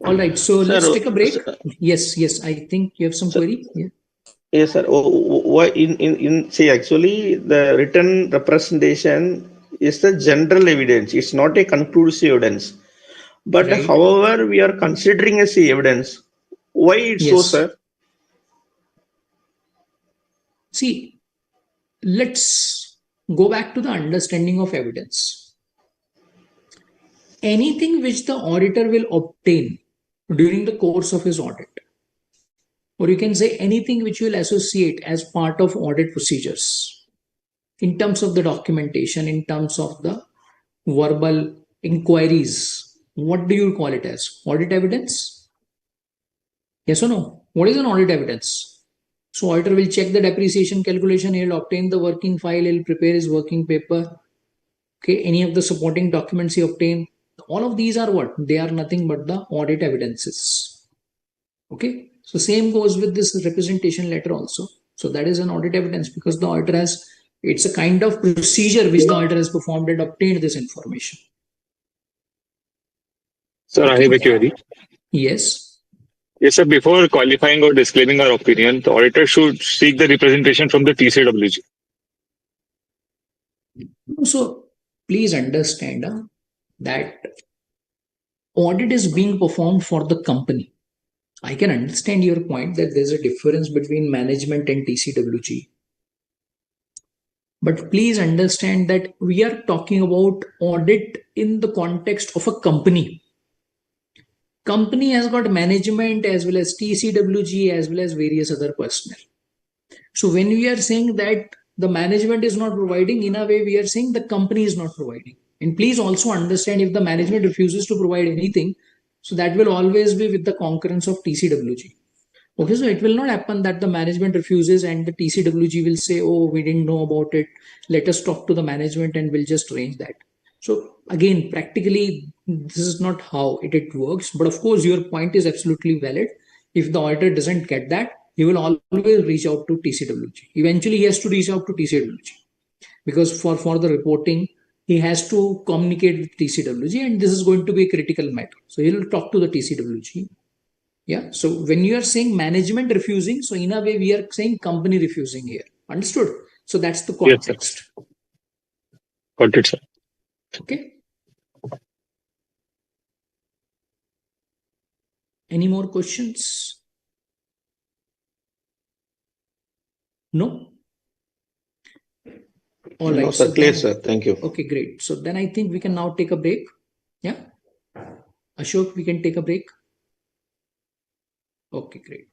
All right. So Sir, let's take a break. sir, Yes. I think you have some sir, query. Yeah. yes, sir. Why in see actually the written representation is the general evidence. It's not a conclusive evidence. But Right. however, we are considering as a evidence. Why it's so, Yes. sir? See, let's go back to the understanding of evidence. Anything which the auditor will obtain during the course of his audit, or you can say anything which will associate as part of audit procedures in terms of the documentation, in terms of the verbal inquiries. What do you call it as? Audit evidence? Yes or no? What is an audit evidence? So auditor will check the depreciation calculation, he'll obtain the working file, he'll prepare his working paper. Okay, any of the supporting documents he obtained. All of these are what? They are nothing but the audit evidences. Okay, so same goes with this representation letter also. So that is an audit evidence because the auditor has, it's a kind of procedure which the auditor has performed and obtained this information. Sir, I have a query. Yes. Yes, sir. Before qualifying or disclaiming our opinion, the auditor should seek the representation from the TCWG. So please understand that audit is being performed for the company. I can understand your point that there's a difference between management and TCWG. But please understand that we are talking about audit in the context of a company. Company has got management as well as TCWG as well as various other personnel. So when we are saying that the management is not providing, in a way we are saying the company is not providing. And please also understand if the management refuses to provide anything, so that will always be with the concurrence of TCWG. Okay, so it will not happen that the management refuses and the TCWG will say, oh, we didn't know about it. Let us talk to the management and we'll just arrange that. So again, practically, this is not how it works. But of course, your point is absolutely valid. If the auditor doesn't get that, he will always reach out to TCWG. Eventually, he has to reach out to TCWG because for the reporting, he has to communicate with TCWG and this is going to be a critical matter. So he will talk to the TCWG. Yeah. So when you are saying management refusing, so in a way we are saying company refusing here. Understood? So that's the Yes, sir. context. Got it, sir. Okay. Any more questions? No? All No, right. sir. So Clear, then, sir. Thank you. okay, great. So then I think we can now take a break. Yeah. Ashok, we can take a break. Okay, great.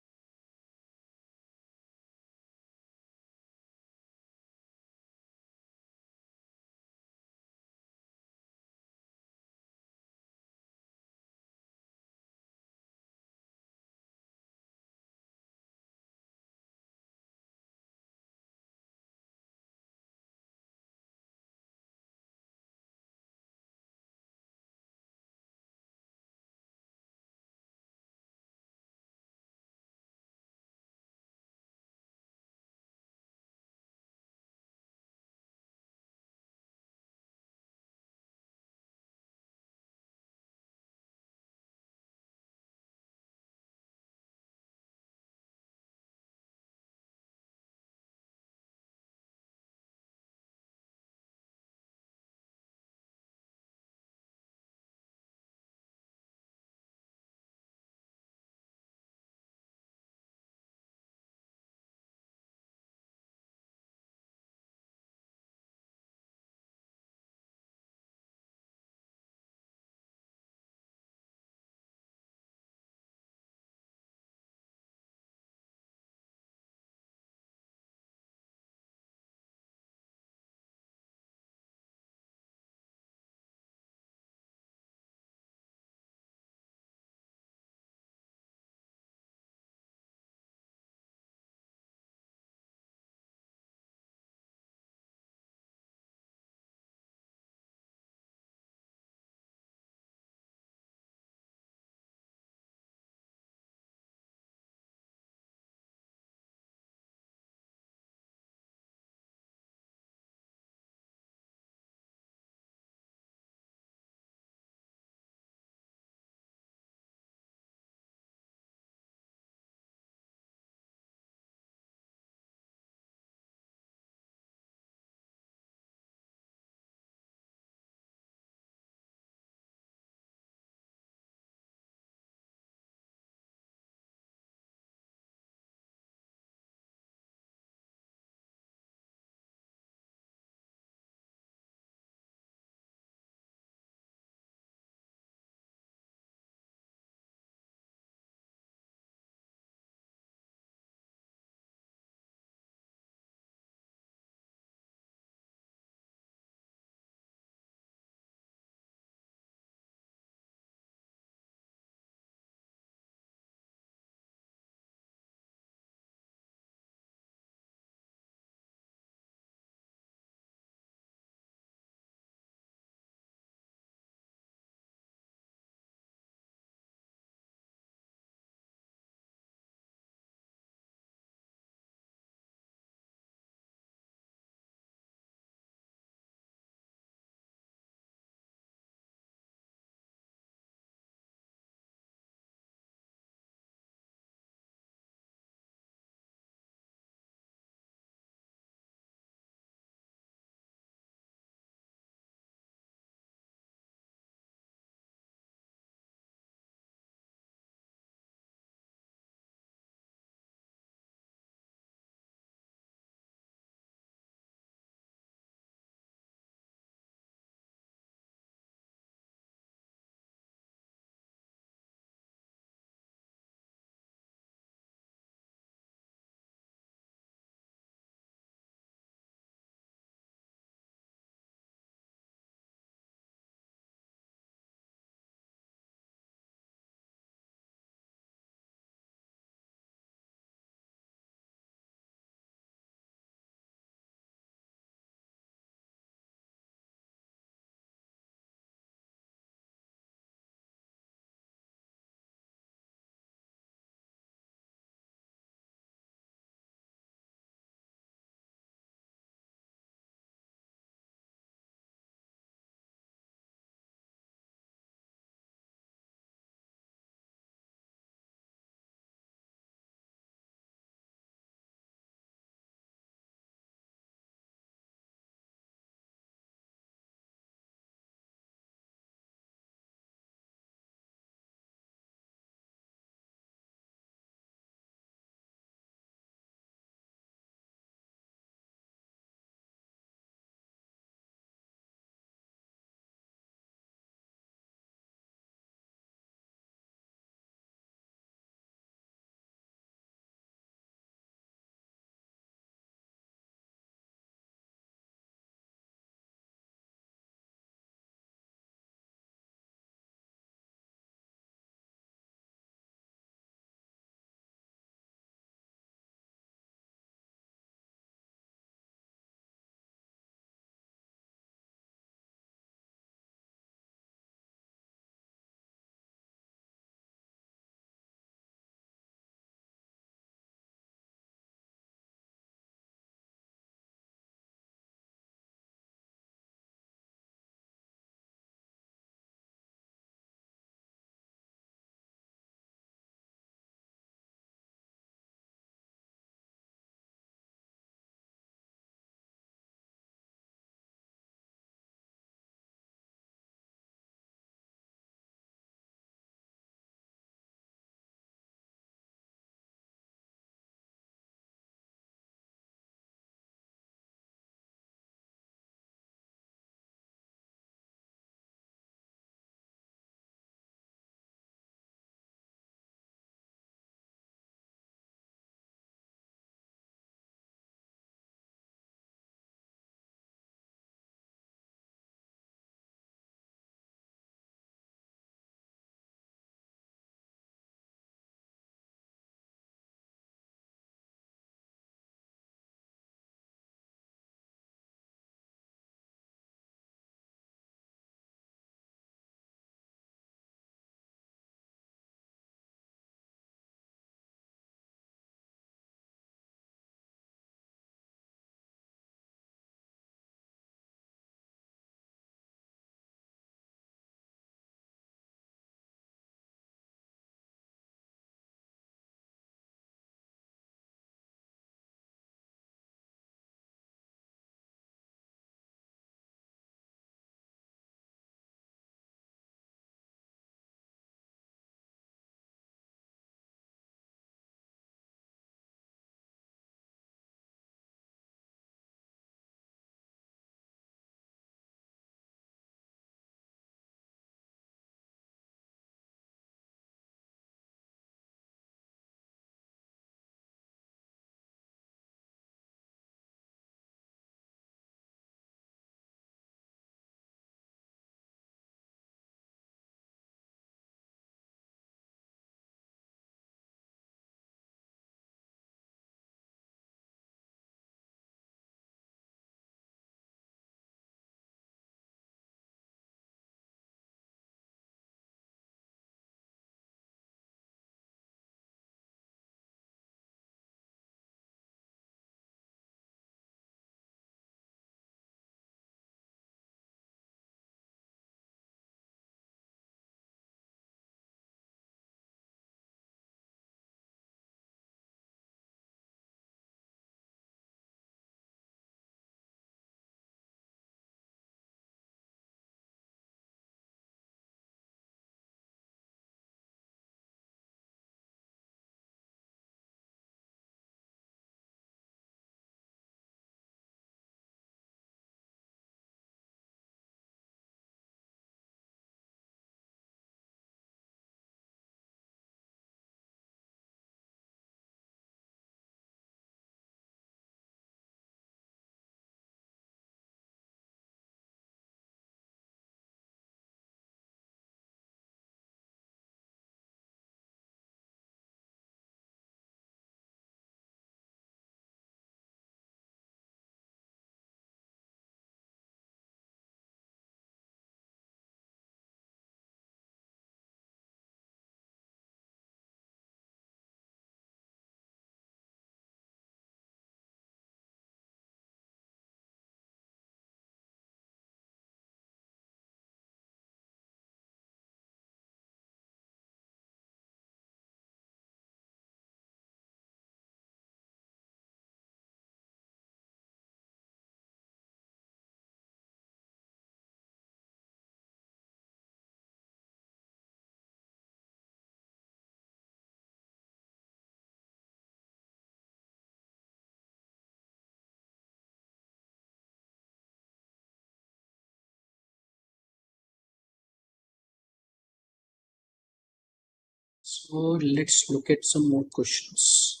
So let's look at some more questions.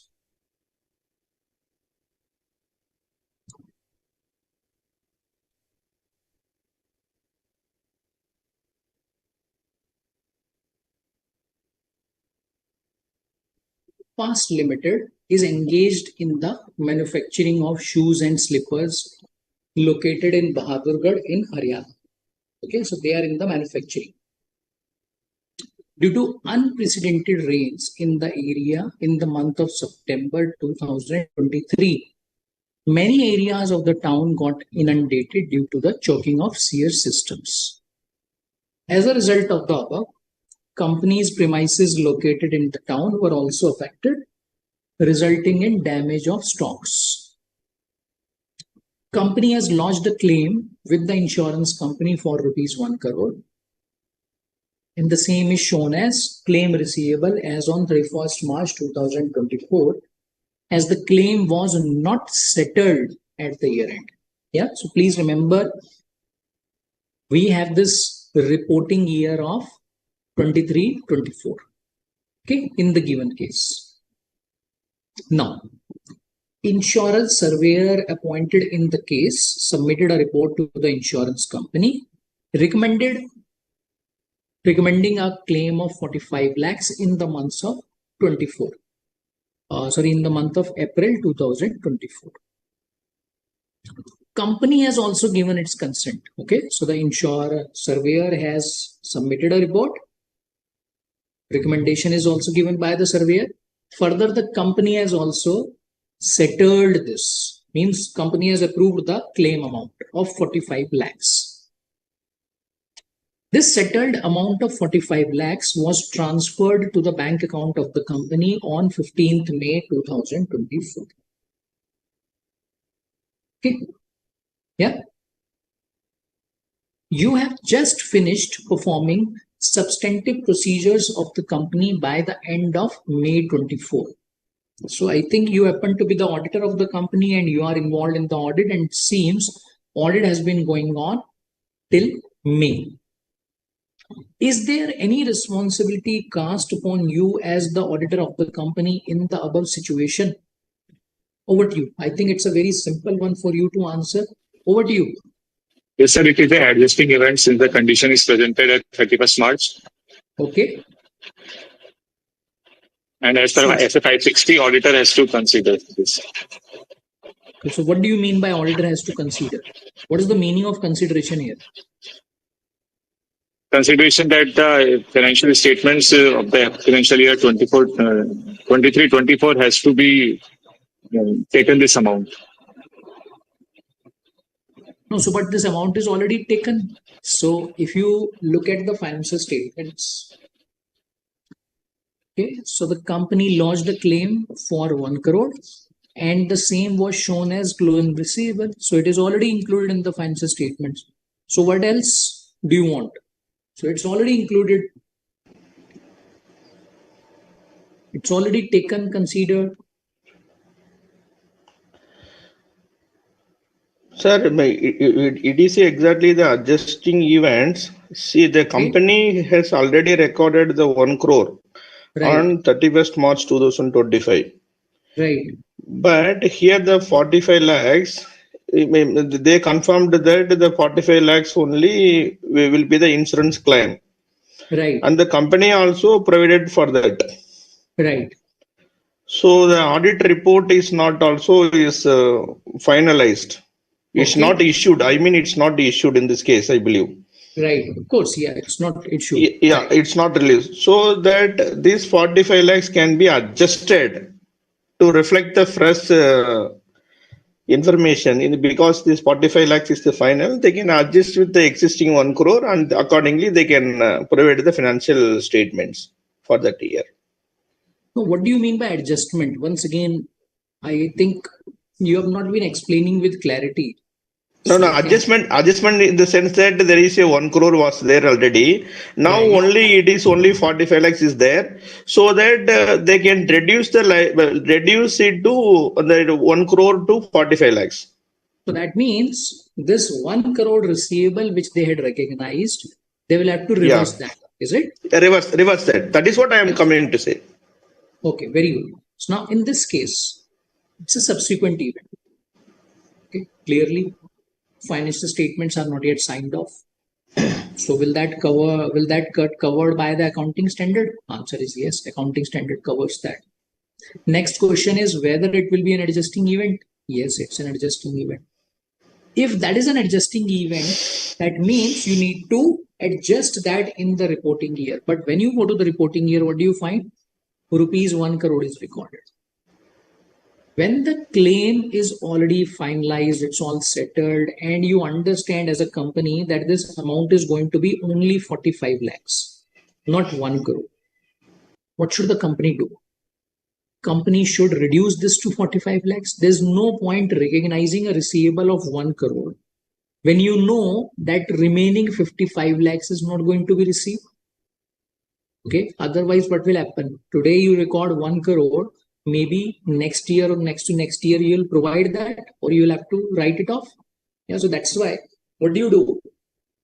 Fast Limited is engaged in the manufacturing of shoes and slippers located in Bahadurgarh in Haryana. Okay, so they are in the manufacturing. Due to unprecedented rains in the area in the month of September 2023, many areas of the town got inundated due to the choking of sewage systems. As a result of the above, companies' premises located in the town were also affected, resulting in damage of stocks. Company has lodged a claim with the insurance company for rupees 1 crore. And the same is shown as claim receivable as on 31st March 2024, as the claim was not settled at the year end. Yeah, so please remember, we have this reporting year of 23-24, okay, in the given case. Now, insurance surveyor appointed in the case submitted a report to the insurance company recommending a claim of 45 lakhs in the months of in the month of April 2024. Company has also given its consent. Okay, so the insurer surveyor has submitted a report. Recommendation is also given by the surveyor. Further, the company has also settled this. Means company has approved the claim amount of 45 lakhs. This settled amount of 45 lakhs was transferred to the bank account of the company on 15th May 2024. Okay. Yeah. You have just finished performing substantive procedures of the company by the end of May 24. So I think you happen to be the auditor of the company and you are involved in the audit, and it seems audit has been going on till May. Is there any responsibility cast upon you as the auditor of the company in the above situation? Over to you. I think it's a very simple one for you to answer. Over to you. Yes, sir, it is an adjusting event since the condition is presented at 31st March. Okay. And as per SF 560, auditor has to consider this. So what do you mean by auditor has to consider? What is the meaning of consideration here? Consideration that the financial statements of the financial year 23-24 has to be taken this amount. No, so but this amount is already taken. So if you look at the financial statements, okay, so the company lodged a claim for 1 crore and the same was shown as claim receivable. So it is already included in the financial statements. So what else do you want? So it's already included. It's already taken, considered. Sir, it is exactly the adjusting events. See, the company has already recorded the 1 crore on 31st March 2025. Right. But here the 45 lakhs, they confirmed that the 45 lakhs only will be the insurance claim. Right. And the company also provided for that. Right. So the audit report is not also finalized. It's not issued. I mean, it's not issued in this case, I believe. Right. Of course, yeah, it's not issued. Yeah, right. It's not released. So that these 45 lakhs can be adjusted to reflect the fresh information. Because this 45 lakhs is the final, they can adjust with the existing 1 crore and accordingly they can provide the financial statements for that year. So what do you mean by adjustment? Once again, I think you have not been explaining with clarity. No, adjustment in the sense that there is a 1 crore was there already. Now only it is only 45 lakhs is there, so that they can reduce it to the 1 crore to 45 lakhs. So that means this 1 crore receivable which they had recognized, they will have to reverse that. Is it? Reverse that. That is what I am coming to say. Okay, very good. So now in this case, it's a subsequent event. Okay, clearly financial statements are not yet signed off. So will that get covered by the accounting standard? Answer is yes, accounting standard covers that. Next question is whether it will be an adjusting event. Yes, it's an adjusting event. If that is an adjusting event, that means you need to adjust that in the reporting year. But when you go to the reporting year, what do you find? Rupees 1 crore is recorded. When the claim is already finalized, it's all settled, and you understand as a company that this amount is going to be only 45 lakhs, not 1 crore. What should the company do? Company should reduce this to 45 lakhs. There's no point recognizing a receivable of 1 crore when you know that remaining 55 lakhs is not going to be received. Okay, otherwise what will happen? Today you record 1 crore, maybe next year or next to next year you'll provide that, or you'll have to write it off. Yeah, so that's why, what do?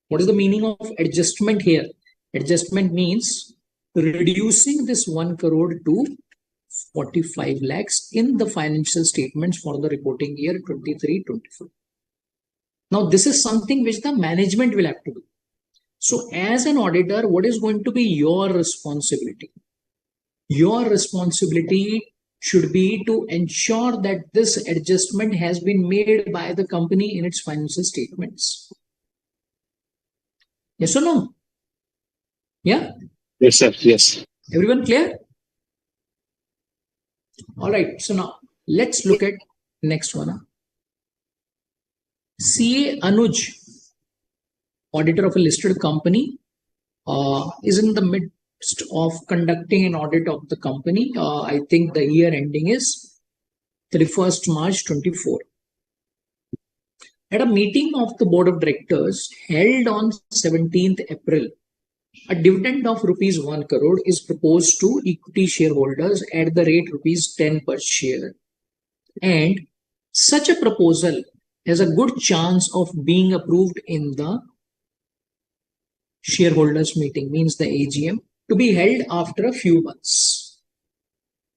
What is the meaning of adjustment here? Adjustment means reducing this 1 crore to 45 lakhs in the financial statements for the reporting year 23-24. Now this is something which the management will have to do. So as an auditor, what is going to be your responsibility? Your responsibility should be to ensure that this adjustment has been made by the company in its financial statements. Yes or no? Yeah? Yes, sir. Yes. Everyone clear? All right. So now let's look at next one. CA Anuj, auditor of a listed company, is in the midst of conducting an audit of the company. I think the year ending is 31st March 24. At a meeting of the board of directors held on 17th April, a dividend of rupees 1 crore is proposed to equity shareholders at the rate rupees 10 per share. And such a proposal has a good chance of being approved in the shareholders meeting, means the AGM, to be held after a few months.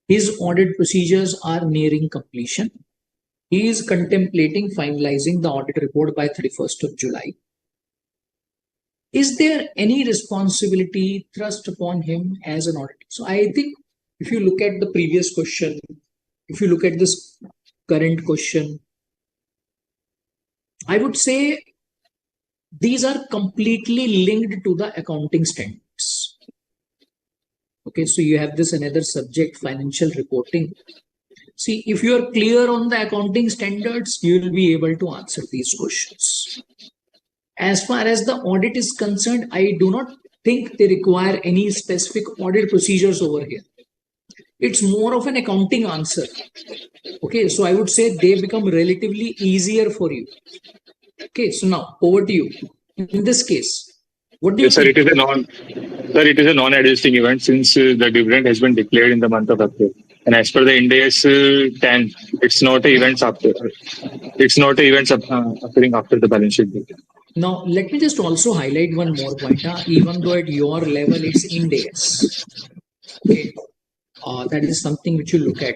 His audit procedures are nearing completion. He is contemplating finalizing the audit report by 31st of July. Is there any responsibility thrust upon him as an auditor? So I think if you look at the previous question, if you look at this current question, I would say these are completely linked to the accounting standards. Okay, so you have this another subject, financial reporting. See, if you are clear on the accounting standards, you will be able to answer these questions. As far as the audit is concerned, I do not think they require any specific audit procedures over here. It's more of an accounting answer. Okay, so I would say they become relatively easier for you. Okay, so now over to you. In this case, what do you think? It is a non-adjusting event since the dividend has been declared in the month of April. And as per the Ind AS 10, it's not events after. It's not events occurring after the balance sheet date. Now, let me just also highlight one more point. Even though at your level it's Ind AS, okay, that is something which you look at.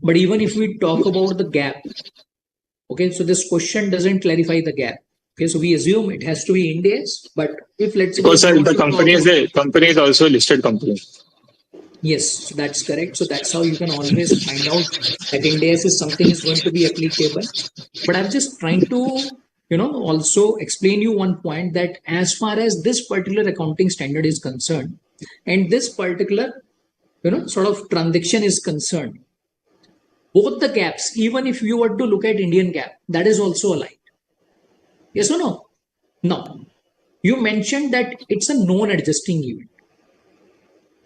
But even if we talk about the gap, okay, so this question doesn't clarify the gap. Okay, so we assume it has to be Ind AS, but if let's because the company is also a listed company. Yes, so that's correct. So that's how you can always find out that Ind AS is something is going to be applicable. But I'm just trying to, also explain you one point that as far as this particular accounting standard is concerned, and this particular, sort of transaction is concerned, both the gaps, even if you were to look at Indian GAAP, that is also aligned. Yes or no? Now, you mentioned that it's a non-adjusting event.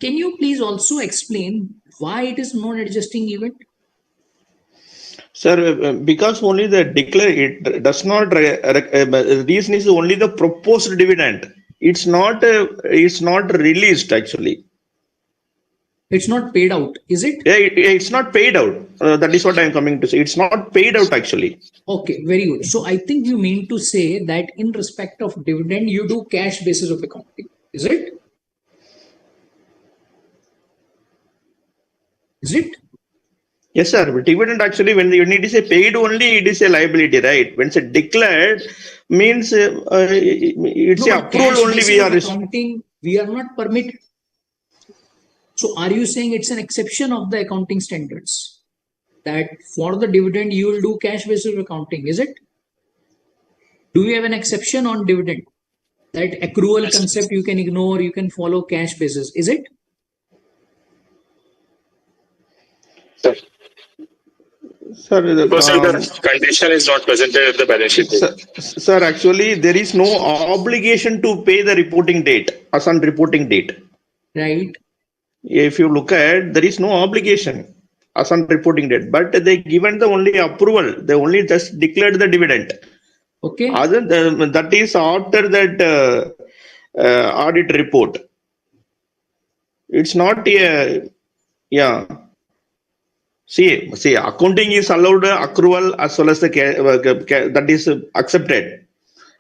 Can you please also explain why it is non-adjusting event? Sir, because only the it does not, reason is only the proposed dividend. It's not released actually. It's not paid out, is it? Yeah, it's not paid out. That is what I'm coming to say. It's not paid out actually. Okay, very good. So I think you mean to say that in respect of dividend, you do cash basis of accounting. Is it? Is it? Yes, sir. But dividend actually, when it is a paid only, it is a liability, right? When it's a declared, means it's No, a but cash approval only basis we of are. accounting, we are not permitted. So are you saying it's an exception of the accounting standards that for the dividend you will do cash basis of accounting? Is it? Do we have an exception on dividend? That accrual concept you can ignore, you can follow cash basis. Is it? Sir, Sir, because the condition is not presented at the balance sheet. sir, actually, there is no obligation to pay the reporting date as on reporting date. Right. If you look at, there is no obligation as on reporting date, but they given the only approval. They only just declared the dividend. Okay. Other that is after that audit report. It's not a, yeah. See, accounting is allowed accrual as well as the that is accepted.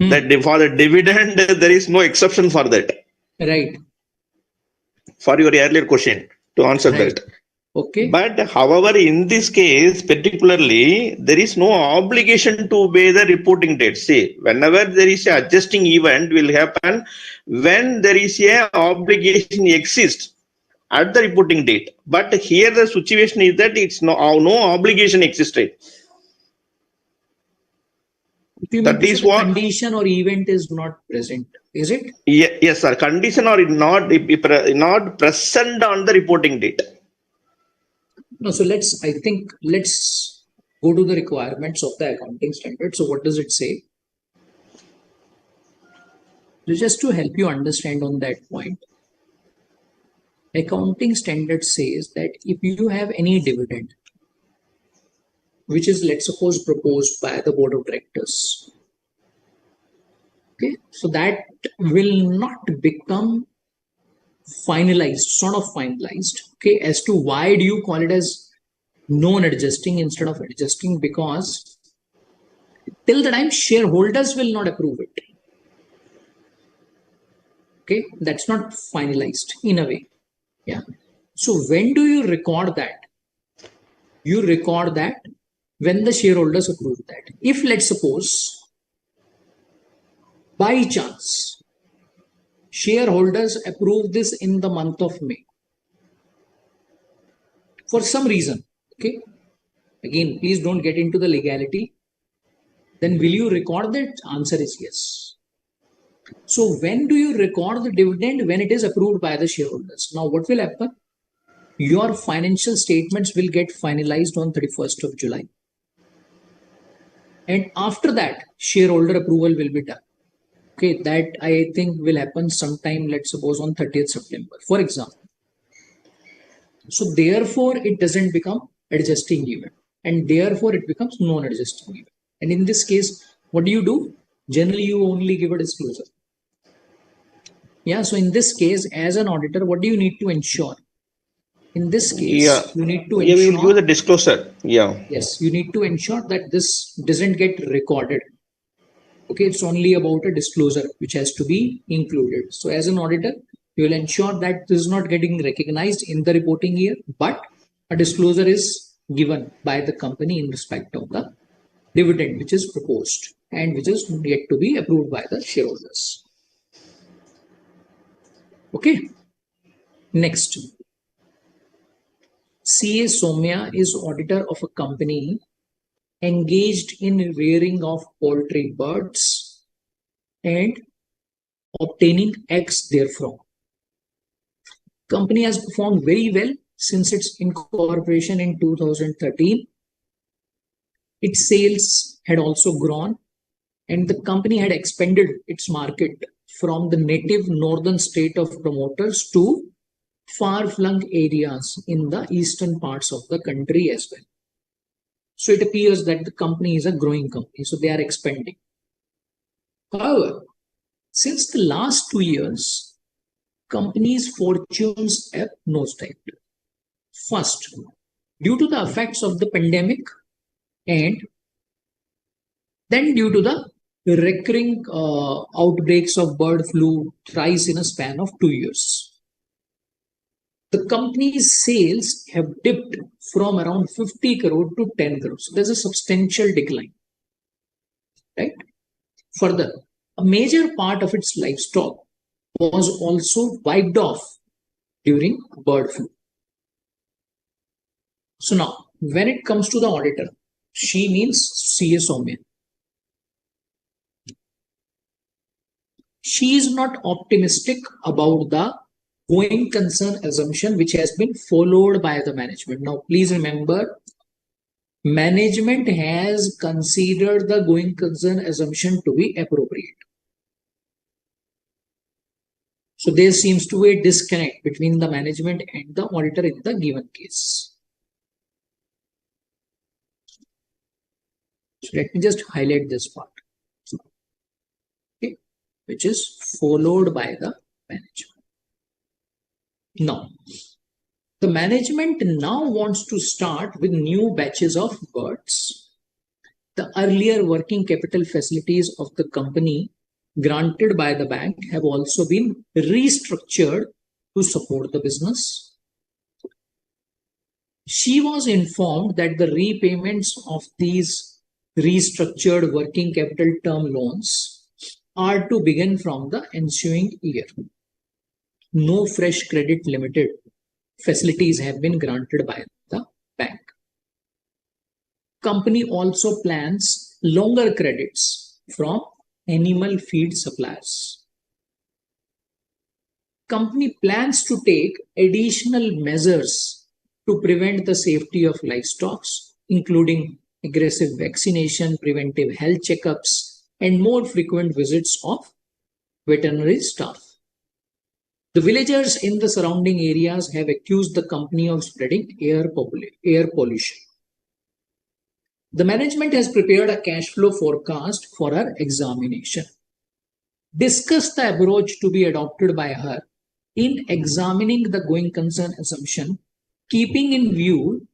That for the dividend, there is no exception for that. Right. For your earlier question, to answer Right. that. Okay. But however, in this case, particularly, there is no obligation to obey the reporting date. See, whenever there is a adjusting event will happen when there is a obligation exists at the reporting date. But here the situation is that it's no obligation existed. You mean That to say is the what condition or event is not present, is it? yes, sir. Condition or not present on the reporting date. No, so let's go to the requirements of the accounting standard. So what does it say? So just to help you understand on that point, accounting standard says that if you have any dividend, which is, let's suppose, proposed by the board of directors, okay, so that will not become finalized, sort of finalized, okay, as to why do you call it as non-adjusting instead of adjusting, because till the time shareholders will not approve it, okay, that's not finalized in a way. Yeah. So when do you record that? You record that when the shareholders approve that. If, let's suppose, by chance shareholders approve this in the month of May for some reason, okay, again, please don't get into the legality, then will you record that? Answer is yes. So when do you record the dividend? When it is approved by the shareholders. Now what will happen? Your financial statements will get finalized on 31st of July. And after that, shareholder approval will be done. Okay, that I think will happen sometime, let's suppose, on 30th September, for example. So therefore, it doesn't become adjusting event, and therefore it becomes non-adjusting event. And in this case, what do? Generally, you only give a disclosure. Yeah, so in this case, as an auditor, what do you need to ensure? In this case, you need to ensure. We will give the disclosure. Yeah. Yes, you need to ensure that this doesn't get recorded. Okay, it's only about a disclosure which has to be included. So as an auditor, you will ensure that this is not getting recognized in the reporting year, but a disclosure is given by the company in respect of the dividend which is proposed and which is yet to be approved by the shareholders. Okay. Next. CA Somya is auditor of a company engaged in rearing of poultry birds and obtaining eggs therefrom. Company has performed very well since its incorporation in 2013. Its sales had also grown, and the company had expanded its market from the native northern state of promoters to far-flung areas in the eastern parts of the country as well. So it appears that the company is a growing company, so they are expanding. However, since the last 2 years, company's fortunes have nosedived. First, due to the effects of the pandemic, and then due to the recurring outbreaks of bird flu thrice in a span of 2 years. The company's sales have dipped from around 50 crore to 10 crore. So there's a substantial decline, right? Further, a major part of its livestock was also wiped off during bird flu. So now, when it comes to the auditor, she means CS Soumya. She is not optimistic about the going concern assumption which has been followed by the management. Now, please remember, management has considered the going concern assumption to be appropriate. So there seems to be a disconnect between the management and the auditor in the given case. So let me just highlight this part, okay, which is followed by the management. Now, the management now wants to start with new batches of birds. The earlier working capital facilities of the company granted by the bank have also been restructured to support the business. She was informed that the repayments of these restructured working capital term loans are to begin from the ensuing year. No fresh credit limited facilities have been granted by the bank. Company also plans longer credits from animal feed suppliers. Company plans to take additional measures to prevent the safety of livestock, including aggressive vaccination, preventive health checkups, and more frequent visits of veterinary staff. The villagers in the surrounding areas have accused the company of spreading air pollution. The management has prepared a cash flow forecast for her examination. Discuss the approach to be adopted by her in examining the going concern assumption, keeping in view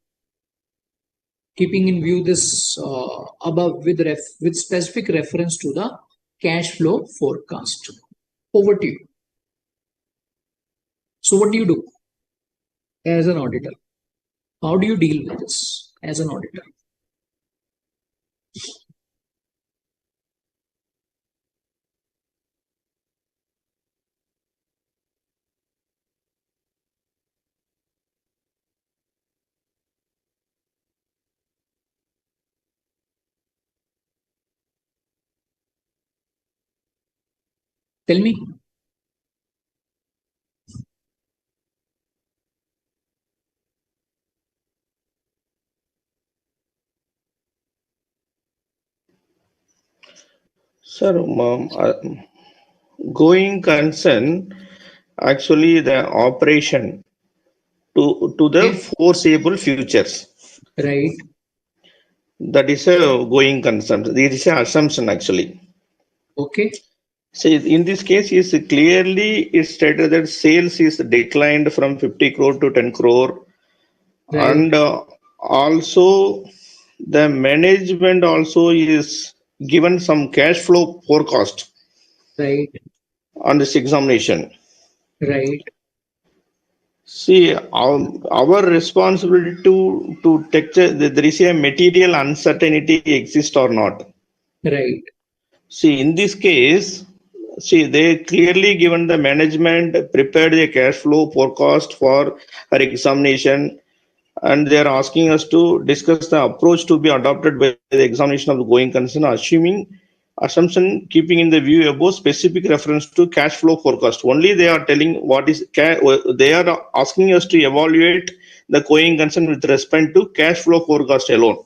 this above with specific reference to the cash flow forecast. Over to you. So what do you do as an auditor? How do you deal with this as an auditor? Tell me. Sir, going concern, actually the operation to the foreseeable futures. Right. That is a going concern. This is an assumption actually. Okay. See, in this case, is clearly it stated that sales is declined from 50 crore to 10 crore. Right. And also the management also is given some cash flow forecast. Right. On this examination. Right. See, our responsibility to take there is a material uncertainty exist or not. Right. See, in this case, see, they clearly given the management prepared a cash flow forecast for our examination, and they are asking us to discuss the approach to be adopted by the examination of the going concern, assuming assumption keeping in the view above specific reference to cash flow forecast. Only they are telling what is they are asking us to evaluate the going concern with respect to cash flow forecast alone.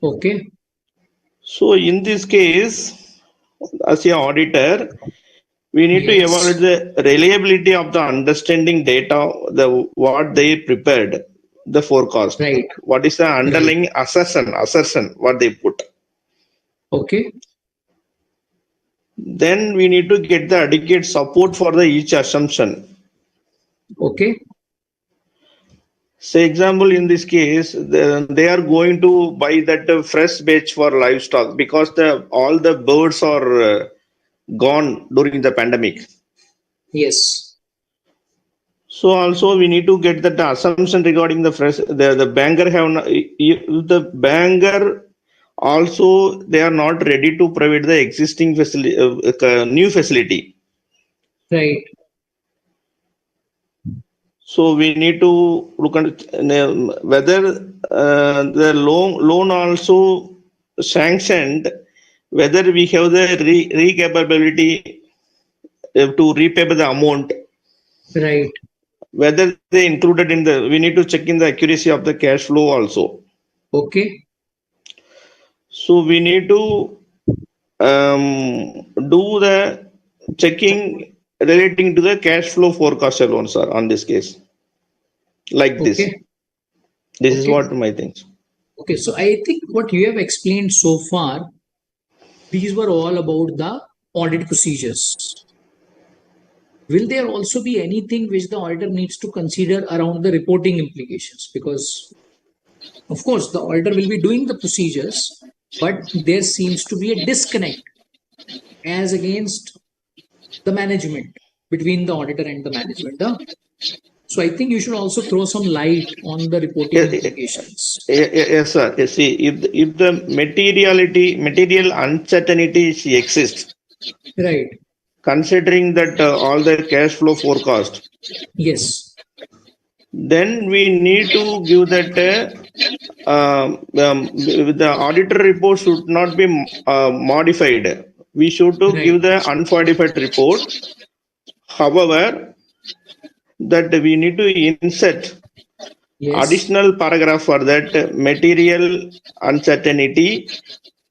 Okay. So in this case, as an auditor, we need to evaluate the reliability of the understanding data, what they prepared, the forecast. Right. What is the underlying assertion, what they put. Okay. Then we need to get the adequate support for the each assumption. Okay. Say example, in this case, they are going to buy that fresh batch for livestock because all the birds are gone during the pandemic. Yes. So also we need to get that assumption regarding the fresh. The banker the banker also they are not ready to provide the existing facility, new facility. Right. So we need to look at whether the loan also sanctioned, whether we have the recapability to repay the amount, Right. whether they included in the, we need to check in the accuracy of the cash flow also. Okay. So we need to do the checking relating to the cash flow forecast alone, sir, on this case. Like this. Okay. This is Okay. what my things. Okay. So I think what you have explained so far, these were all about the audit procedures. Will there also be anything which the auditor needs to consider around the reporting implications? Because, of course, the auditor will be doing the procedures, but there seems to be a disconnect as against the management, between the auditor and the management. So I think you should also throw some light on the reporting implications. Yes, sir. You see, if the material uncertainties exist, Right. considering that all the cash flow forecast, Yes. then we need to give that the auditor report should not be modified. We should to Right. give the unmodified report. However, that we need to insert Yes. additional paragraph for that material uncertainty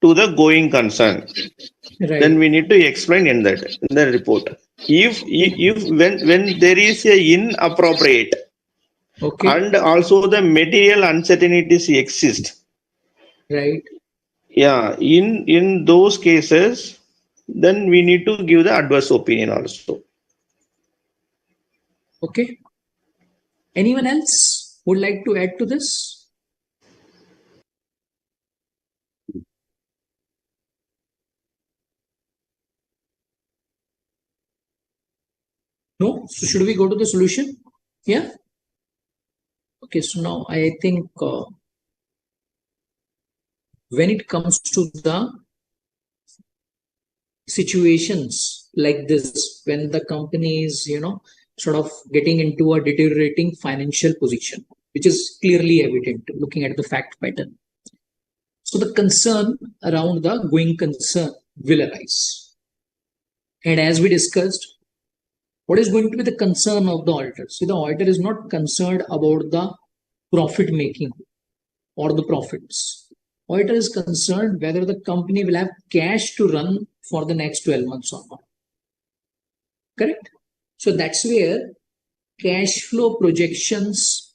to the going concern. Right. Then we need to explain in the report. If when there is a inappropriate Okay. and also the material uncertainties exist, Right. yeah, in those cases, then we need to give the adverse opinion also. Okay. Anyone else would like to add to this? No? So should we go to the solution? Yeah. Okay. So now I think when it comes to the situations like this, when the company is, sort of getting into a deteriorating financial position, which is clearly evident looking at the fact pattern. So the concern around the going concern will arise. And as we discussed, what is going to be the concern of the auditor? See, the auditor is not concerned about the profit making or the profits. Auditor is concerned whether the company will have cash to run for the next 12 months or not. Correct? So that's where cash flow projections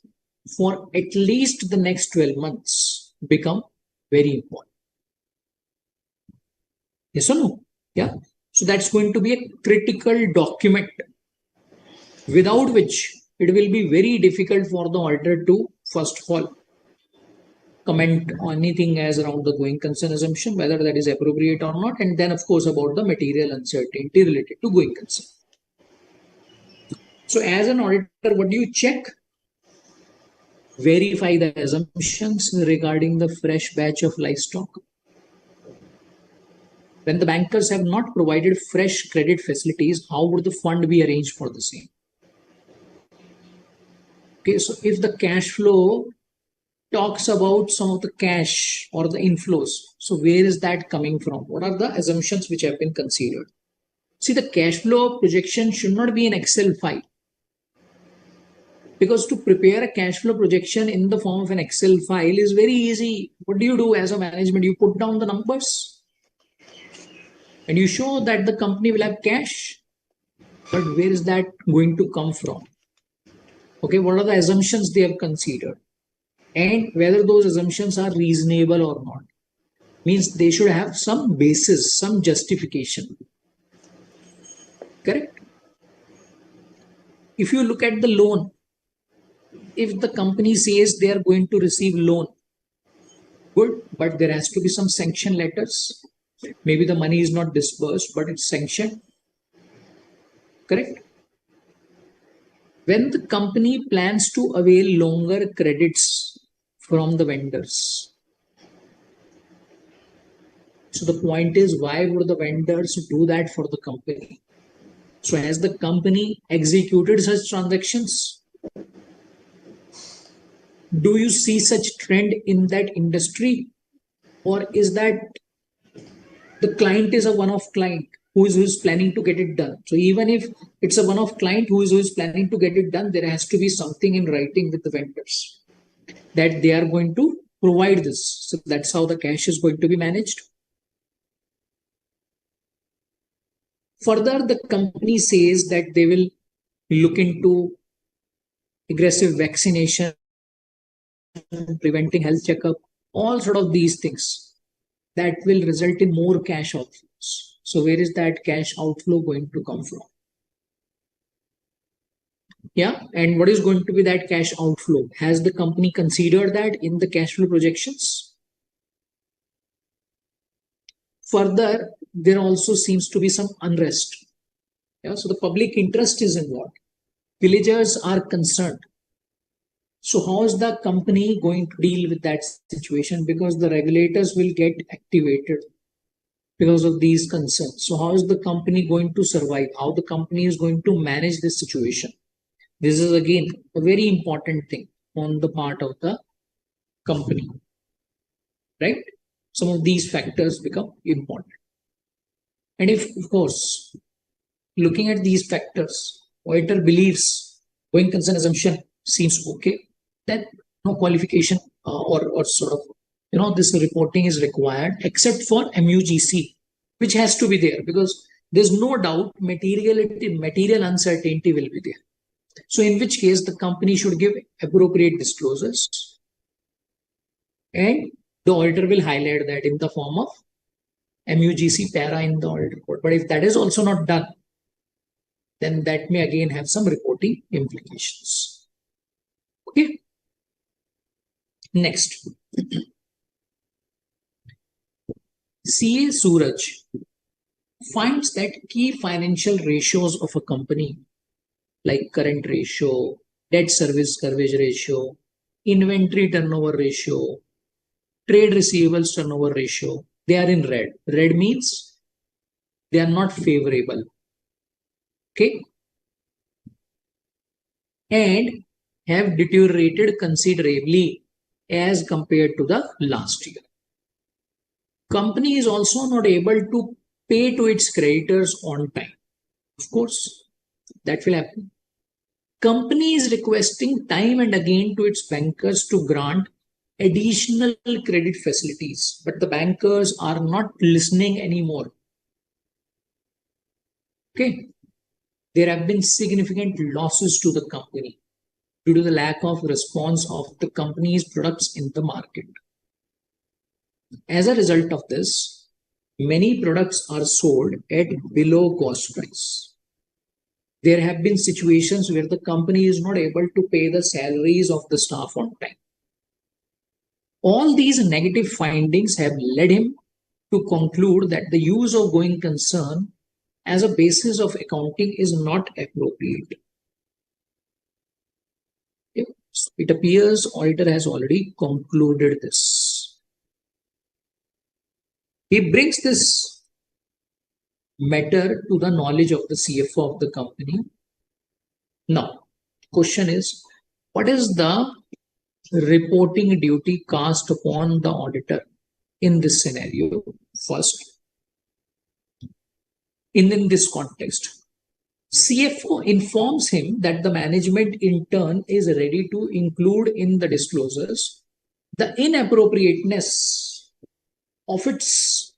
for at least the next 12 months become very important. Yes or no? Yeah. So that's going to be a critical document without which it will be very difficult for the auditor to, first of all, comment on anything as around the going concern assumption, whether that is appropriate or not, and then, of course, about the material uncertainty related to going concern. So as an auditor, what do you check? Verify the assumptions regarding the fresh batch of livestock. When the bankers have not provided fresh credit facilities, how would the fund be arranged for the same? Okay, so if the cash flow talks about some of the cash or the inflows, so where is that coming from? What are the assumptions which have been considered? See, the cash flow projection should not be an Excel file, because to prepare a cash flow projection in the form of an Excel file is very easy. What do you do as a management? You put down the numbers and you show that the company will have cash, but where is that going to come from? Okay, what are the assumptions they have considered, and whether those assumptions are reasonable or not? Means they should have some basis, some justification. Correct? If you look at the loan, if the company says they are going to receive loan, good, but there has to be some sanction letters. Maybe the money is not disbursed, but it's sanctioned. Correct? When the company plans to avail longer credits from the vendors. So the point is, why would the vendors do that for the company? So has the company executed such transactions? Do you see such trend in that industry? Or is that the client is a one-off client who is planning to get it done? So even if it's a one-off client who is planning to get it done, there has to be something in writing with the vendors that they are going to provide this. So that's how the cash is going to be managed. Further, the company says that they will look into aggressive vaccination, preventing health checkup, all sort of these things that will result in more cash outflows. So where is that cash outflow going to come from? Yeah, and what is going to be that cash outflow? Has the company considered that in the cash flow projections? Further, there also seems to be some unrest. Yeah, so the public interest is involved. Villagers are concerned. So how is the company going to deal with that situation? Because the regulators will get activated because of these concerns. So how is the company going to survive? How the company is going to manage this situation? This is again a very important thing on the part of the company, right? Some of these factors become important. And if, of course, looking at these factors, auditor believes going concern assumption seems okay, then no qualification or sort of, this reporting is required except for MUGC, which has to be there because there's no doubt material uncertainty will be there. So in which case the company should give appropriate disclosures and the auditor will highlight that in the form of MUGC para in the audit report. But if that is also not done, then that may again have some reporting implications. Okay. Next. CA Suraj finds that key financial ratios of a company like current ratio, debt service coverage ratio, inventory turnover ratio, trade receivables turnover ratio, they are in red. Red means they are not favorable. Okay. And have deteriorated considerably as compared to the last year. Company is also not able to pay to its creditors on time. Of course, that will happen. Company is requesting time and again to its bankers to grant additional credit facilities, but the bankers are not listening anymore. Okay. There have been significant losses to the company due to the lack of response of the company's products in the market. As a result of this, many products are sold at below cost price. There have been situations where the company is not able to pay the salaries of the staff on time. All these negative findings have led him to conclude that the use of going concern as a basis of accounting is not appropriate. It appears auditor has already concluded this. He brings this matter to the knowledge of the CFO of the company. Now, question is, what is the reporting duty cast upon the auditor in this scenario? First, in this context, CFO informs him that the management in turn is ready to include in the disclosures the inappropriateness of its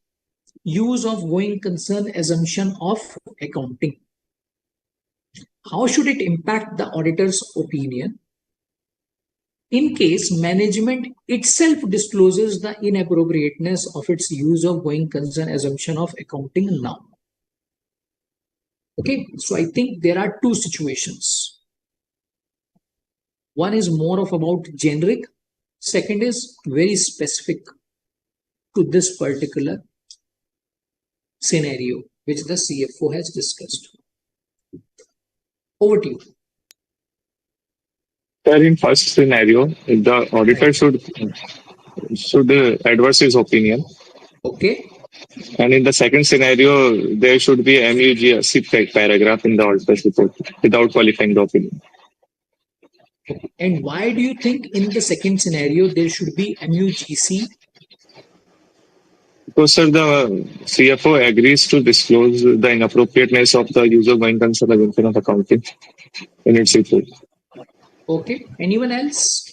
use of going concern assumption of accounting. How should it impact the auditor's opinion in case management itself discloses the inappropriateness of its use of going concern assumption of accounting now? Okay, so I think there are two situations. One is more of about generic. Second is very specific to this particular scenario, which the CFO has discussed. Over to you. Sir, in first scenario, the auditor should adverse his opinion, Okay. and in the second scenario, there should be MUGC paragraph in the auditor's report without qualifying the opinion. And why do you think in the second scenario there should be MUGC? Because, sir, the CFO agrees to disclose the inappropriateness of the user going concern assumption of accounting in its report. Okay. Anyone else?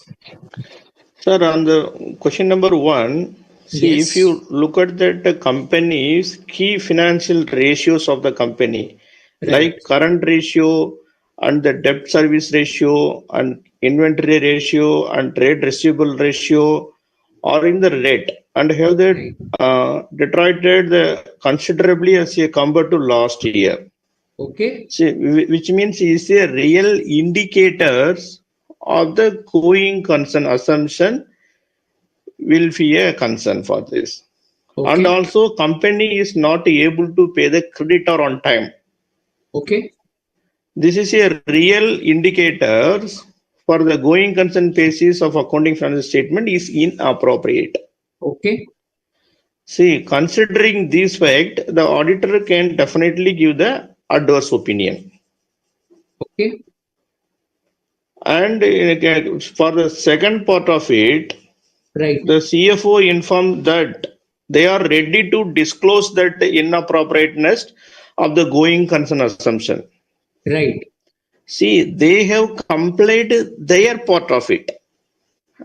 Sir, on the question number 1, see, Yes. if you look at the company's key financial ratios of the company, Right. like current ratio and the debt service ratio and inventory ratio and trade receivable ratio are in the red and have Right. deteriorated considerably as compared to last year. Okay. See, which means is a real indicators of the going concern assumption will be a concern for this. Okay. And also company is not able to pay the creditor on time. Okay. This is a real indicators for the going concern basis of accounting financial statement is inappropriate. Okay. See, considering this fact, the auditor can definitely give the adverse opinion. Okay. And for the second part of it, Right. the CFO informed that they are ready to disclose that the inappropriateness of the going concern assumption. Right. See, they have completed their part of it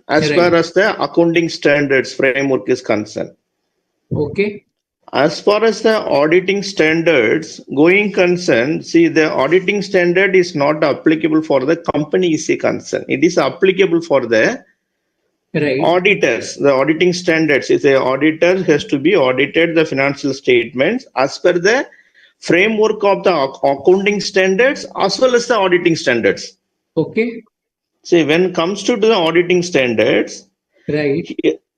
as Right. far as the accounting standards framework is concerned. Okay. As far as the auditing standards going concern, see, the auditing standard is not applicable for the company is a concern. It is applicable for the Right. auditors. The auditing standards is the auditor has to be audited the financial statements as per the framework of the accounting standards as well as the auditing standards. Okay. See, when it comes to the auditing standards, Right.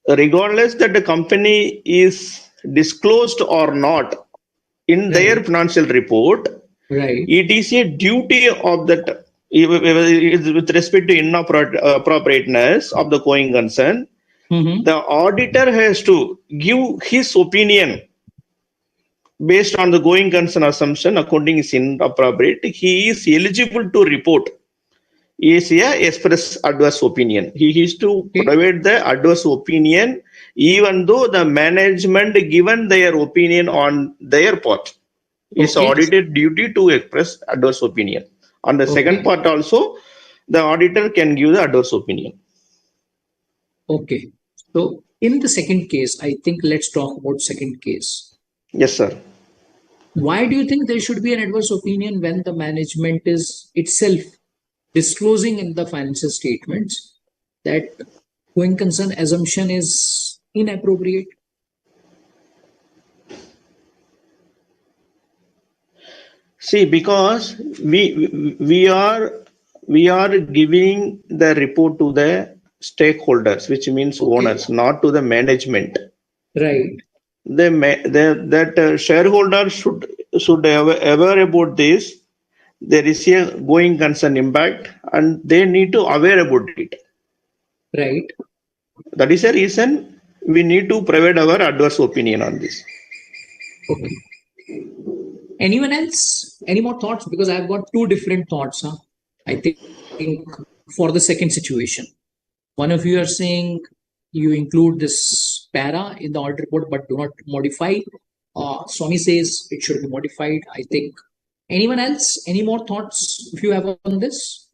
regardless that the company is disclosed or not in their Right. financial report, Right. it is a duty of that with respect to inappropriateness of the going concern. The auditor has to give his opinion based on the going concern assumption accounting is inappropriate. He is eligible to report. He is a express adverse opinion. He is to provide the adverse opinion even though the management given their opinion on their part. It's audited duty to express adverse opinion. On the second part also, the auditor can give the adverse opinion. Okay. So in the second case, I think let's talk about second case. Yes, sir. Why do you think there should be an adverse opinion when the management is itself disclosing in the financial statements that going concern assumption is inappropriate? See, because we are giving the report to the stakeholders, which means owners, not to the management. Right. That shareholders should aware about this. There is a going concern impact, and they need to aware about it. Right. That is a reason we need to provide our adverse opinion on this. Okay. Anyone else? Any more thoughts? Because I've got two different thoughts. I think for the second situation. One of you are saying you include this para in the audit report, but do not modify. Swami says it should be modified. I think. Anyone else? Any more thoughts if you have on this?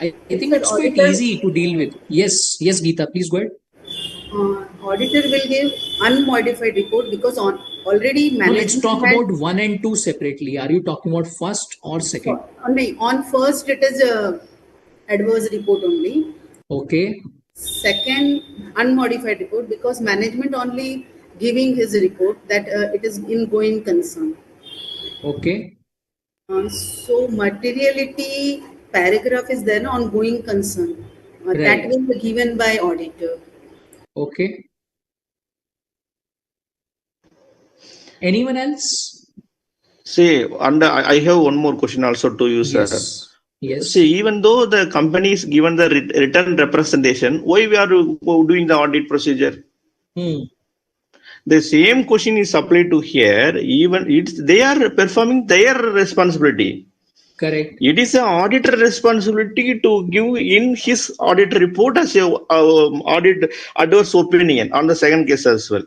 I think it's quite easy to deal with. Yes, Geeta, please go ahead. Auditor will give unmodified report because already management. No, let's talk about 1 and 2 separately. Are you talking about first or second? On first, it is a adverse report only. Okay. Second, unmodified report because management only giving his report that it is in going concern. Okay. So materiality paragraph is there on going concern. That Right. will be given by auditor. Okay. Anyone else? See, and I have one more question also to you, sir. Yes. Yes. See, even though the company is given the written representation, why we are doing the audit procedure? The same question is applied to here. Even they are performing their responsibility. Correct. It is an auditor responsibility to give in his audit report as a audit adverse opinion on the second case as well.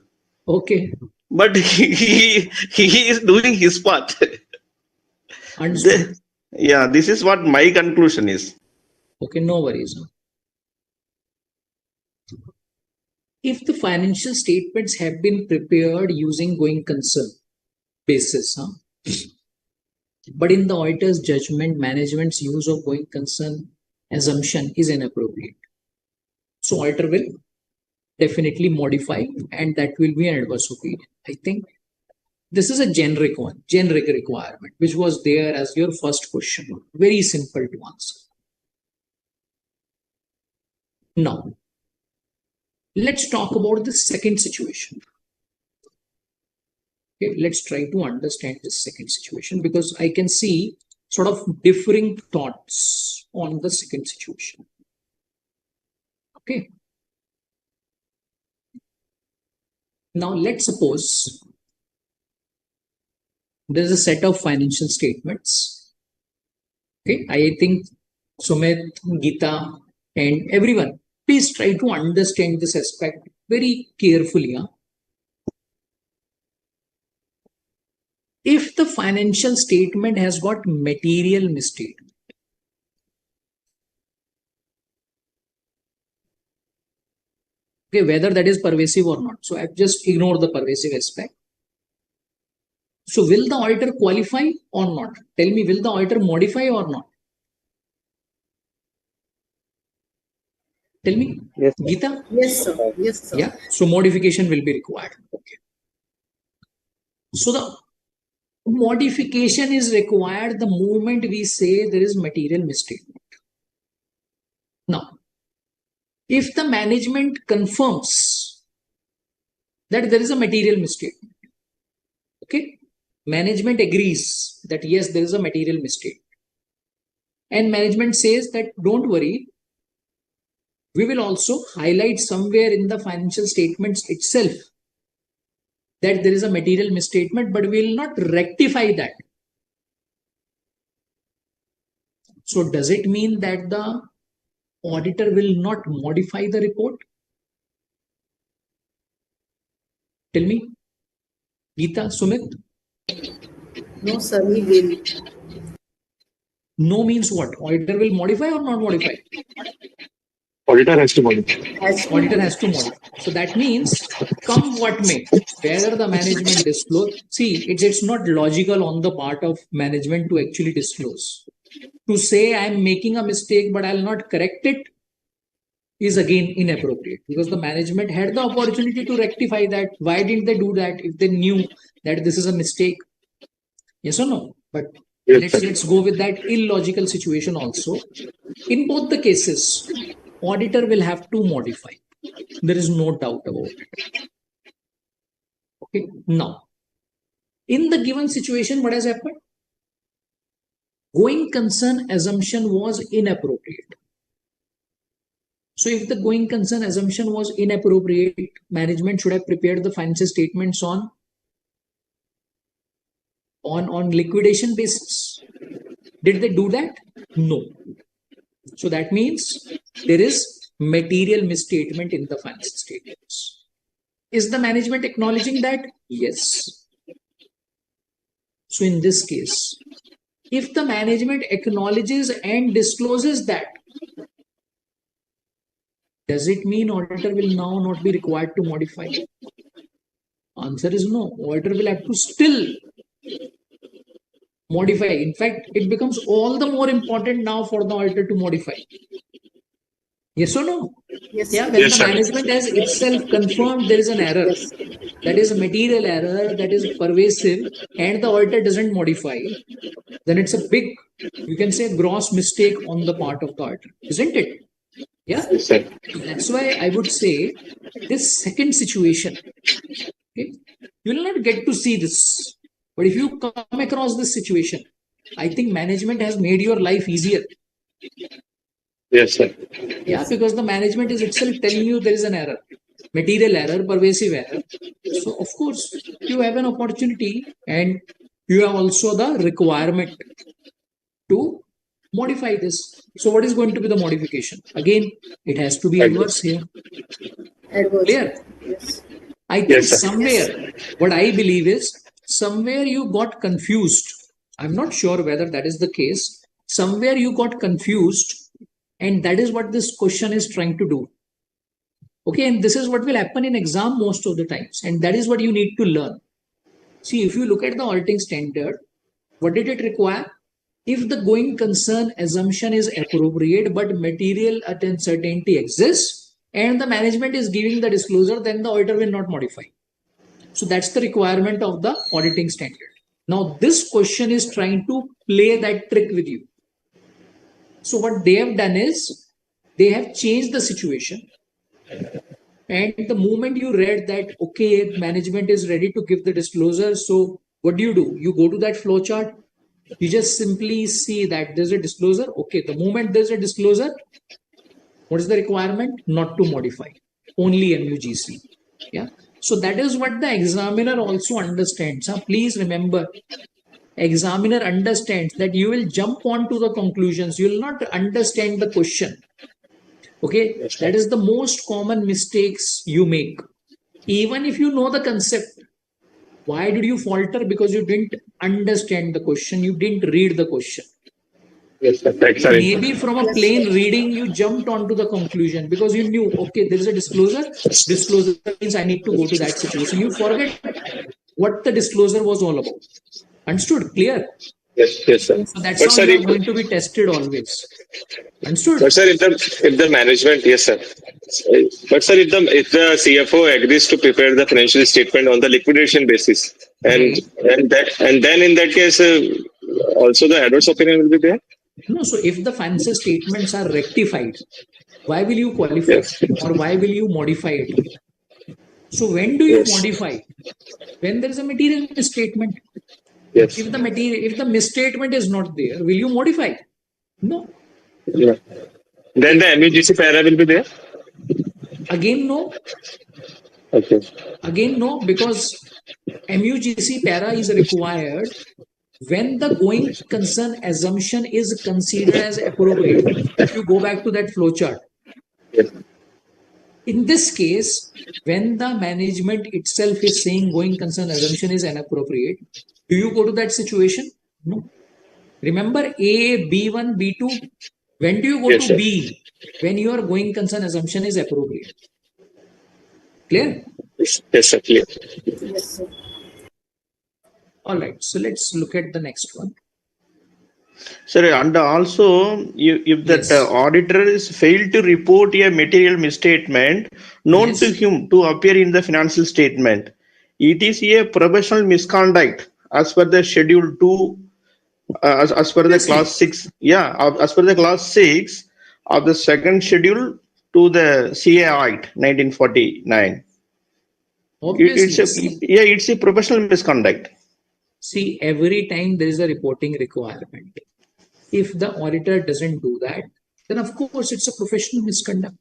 Okay. But he is doing his part. Understood. Yeah, this is what my conclusion is. Okay, no worries. If the financial statements have been prepared using going concern basis, but in the auditor's judgment, management's use of going concern assumption is inappropriate. So auditor will definitely modify, and that will be an adverse opinion. I think this is a generic requirement, which was there as your first question. Very simple to answer. Now, let's talk about the second situation. Okay, let's try to understand this second situation, because I can see sort of differing thoughts on the second situation. Okay. Now, let's suppose there's a set of financial statements. Okay, I think Sumit, Geeta, and everyone, please try to understand this aspect very carefully. If the financial statement has got material misstatement, okay, whether that is pervasive or not. So I've just ignored the pervasive aspect. So will the auditor qualify or not? Tell me, will the auditor modify or not? Tell me, Yes. Geeta? Yes, sir. Yes, sir. Yeah, so modification will be required. Okay. So the modification is required the moment we say there is material misstatement. Now, if the management confirms that there is a material misstatement, okay, management agrees that yes, there is a material mistake, and management says that don't worry, we will also highlight somewhere in the financial statements itself that there is a material misstatement, but we will not rectify that. So does it mean that the auditor will not modify the report? Tell me, Geeta, Sumit. No, sir, he will. No means what? Auditor will modify or not modify? Auditor has to modify. Auditor has to modify. So that means, come what may, whether the management disclose. See, it's not logical on the part of management to actually disclose. To say I'm making a mistake but I'll not correct it is again inappropriate, because the management had the opportunity to rectify that. Why didn't they do that if they knew that this is a mistake? Yes or no? But Yes, sir. let's go with that illogical situation also. In both the cases, auditor will have to modify. There is no doubt about it. Okay. Now, in the given situation, what has happened? Going concern assumption was inappropriate. So if the going concern assumption was inappropriate, management should have prepared the financial statements on liquidation basis. Did they do that? No. So that means there is material misstatement in the financial statements. Is the management acknowledging that? Yes. So in this case, if the management acknowledges and discloses that, does it mean auditor will now not be required to modify? Answer is no. Auditor will have to still modify. In fact, it becomes all the more important now for the auditor to modify. Yes or no? Yes. Yeah, when Yes, the sir. management has itself confirmed there is an error, that is a material error, that is pervasive, and the auditor doesn't modify, then it's a big, you can say, gross mistake on the part of the auditor, isn't it? Yeah. Yes, sir. So that's why I would say this second situation, okay, you will not get to see this. But if you come across this situation, I think management has made your life easier. Yes, sir. Yeah, because the management is itself telling you there is an error, material error, pervasive error. So, of course, you have an opportunity and you have also the requirement to modify this. So, what is going to be the modification? Again, it has to be adverse here. Adverse. Clear? Yes. I think Yes, sir. somewhere, what I believe is somewhere you got confused. I'm not sure whether that is the case. Somewhere you got confused, and that is what this question is trying to do. Okay, and this is what will happen in exam most of the times, and that is what you need to learn. See, if you look at the auditing standard, what did it require? If the going concern assumption is appropriate but material uncertainty exists and the management is giving the disclosure, then the auditor will not modify. So that's the requirement of the auditing standard. Now, this question is trying to play that trick with you. So what they have done is they have changed the situation. And the moment you read that, okay, management is ready to give the disclosure, so what do? You go to that flow chart. You just simply see that there's a disclosure. Okay, the moment there's a disclosure, what is the requirement? Not to modify, only MUGC. Yeah. So that is what the examiner also understands. Please remember, examiner understands that you will jump onto the conclusions. You will not understand the question. Okay, that is the most common mistakes you make. Even if you know the concept, why did you falter? Because you didn't understand the question, you didn't read the question. Yes, sir. Excellent. Maybe from a plain reading, you jumped onto the conclusion because you knew, okay, there is a disclosure. Disclosure means I need to go to that situation. You forget what the disclosure was all about. Understood? Clear? Yes, yes, sir. So that's But how sir, you are going to be tested always. Understood? but sir, if the management, yes, sir. But sir, if the CFO agrees to prepare the financial statement on the liquidation basis, and Right. and then in that case, also the adverse opinion will be there. No, so if the financial statements are rectified, why will you qualify Yes, or why will you modify it? So when do you yes, modify? When there is a material misstatement. yes. If the misstatement is not there, will you modify? No. Yeah. Then the MUGC para will be there. Again, no. Okay. Again, no, because MUGC para is required when the going concern assumption is considered as appropriate. If you go back to that flowchart, Yes. in this case, when the management itself is saying going concern assumption is inappropriate, do you go to that situation? No. Remember A, B1, B2. When do you go Yes, to sir. B? When your going concern assumption is appropriate. Clear? Yes, sir. Clear. Yes, sir. All right. So let's look at the next one. Sir, and also, if that Yes. auditor is failed to report a material misstatement known to Yes. him to appear in the financial statement, it is a professional misconduct as per the schedule 2, as per the class 6. Yeah, as per the class 6 of the second schedule to the CAI 1949. Obviously, It's a professional misconduct. see, every time there is a reporting requirement. If the auditor doesn't do that, then of course it's a professional misconduct.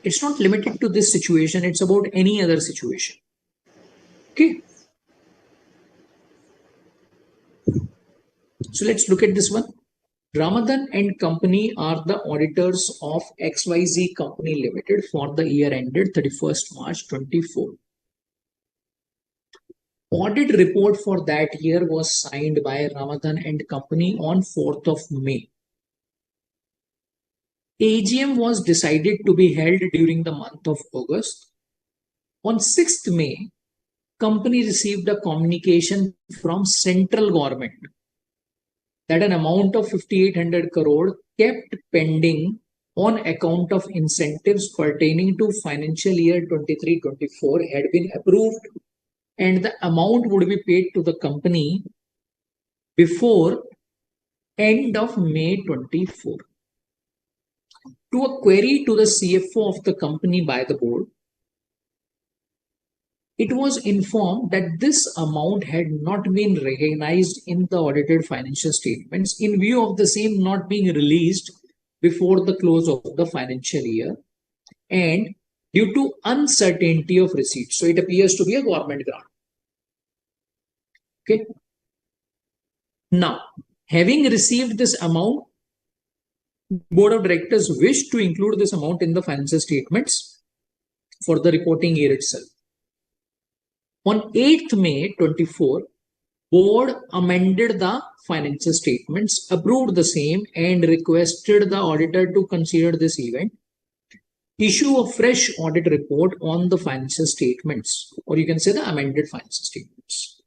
It's not limited to this situation, it's about any other situation. Okay. So let's look at this one. Ramadan and Company are the auditors of XYZ Company Limited for the year ended 31st March 24. Audit report for that year was signed by Ramadan and Company on 4th of May. AGM was decided to be held during the month of August. On 6th May, company received a communication from central government that an amount of 5,800 crore kept pending on account of incentives pertaining to financial year 23-24 had been approved, and the amount would be paid to the company before end of May 24. To a query to the CFO of the company by the board, it was informed that this amount had not been recognized in the audited financial statements in view of the same not being released before the close of the financial year and due to uncertainty of receipt. So it appears to be a government grant. Okay. Now, having received this amount, Board of Directors wished to include this amount in the financial statements for the reporting year itself. On 8th May 24, Board amended the financial statements, approved the same, and requested the auditor to consider this event, issue a fresh audit report on the financial statements, or you can say the amended financial statements,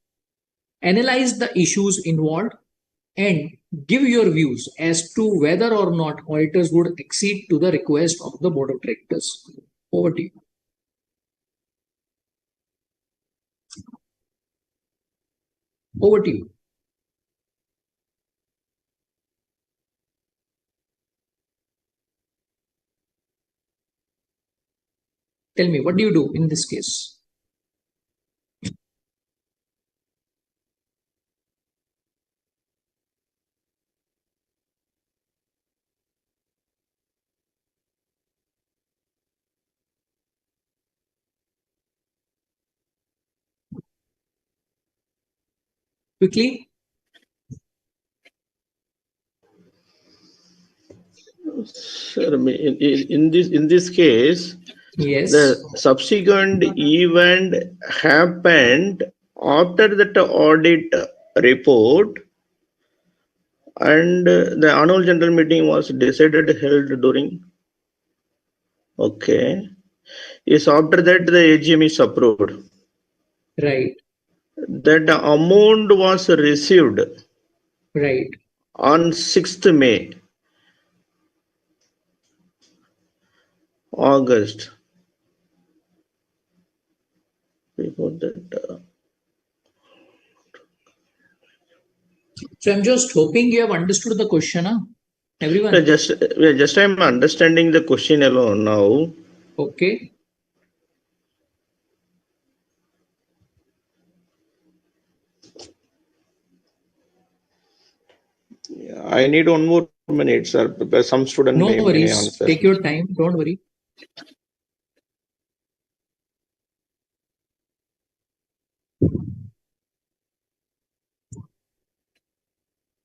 analyze the issues involved, and give your views as to whether or not auditors would accede to the request of the Board of Directors. Over to you. Over to you. Tell me, what do you do in this case? Quickly. Sir, in this case, Yes. the subsequent event happened after that audit report, and the annual general meeting was decided held during. Okay, is after that the AGM is approved. Right. That amount was received. Right. On 6th May, August. Before that. So I'm just hoping you have understood the question, huh? Everyone. Just I'm understanding the question alone now. Okay. I need 1 more minute, sir, because some student No may worries. answer. Take your time. Don't worry.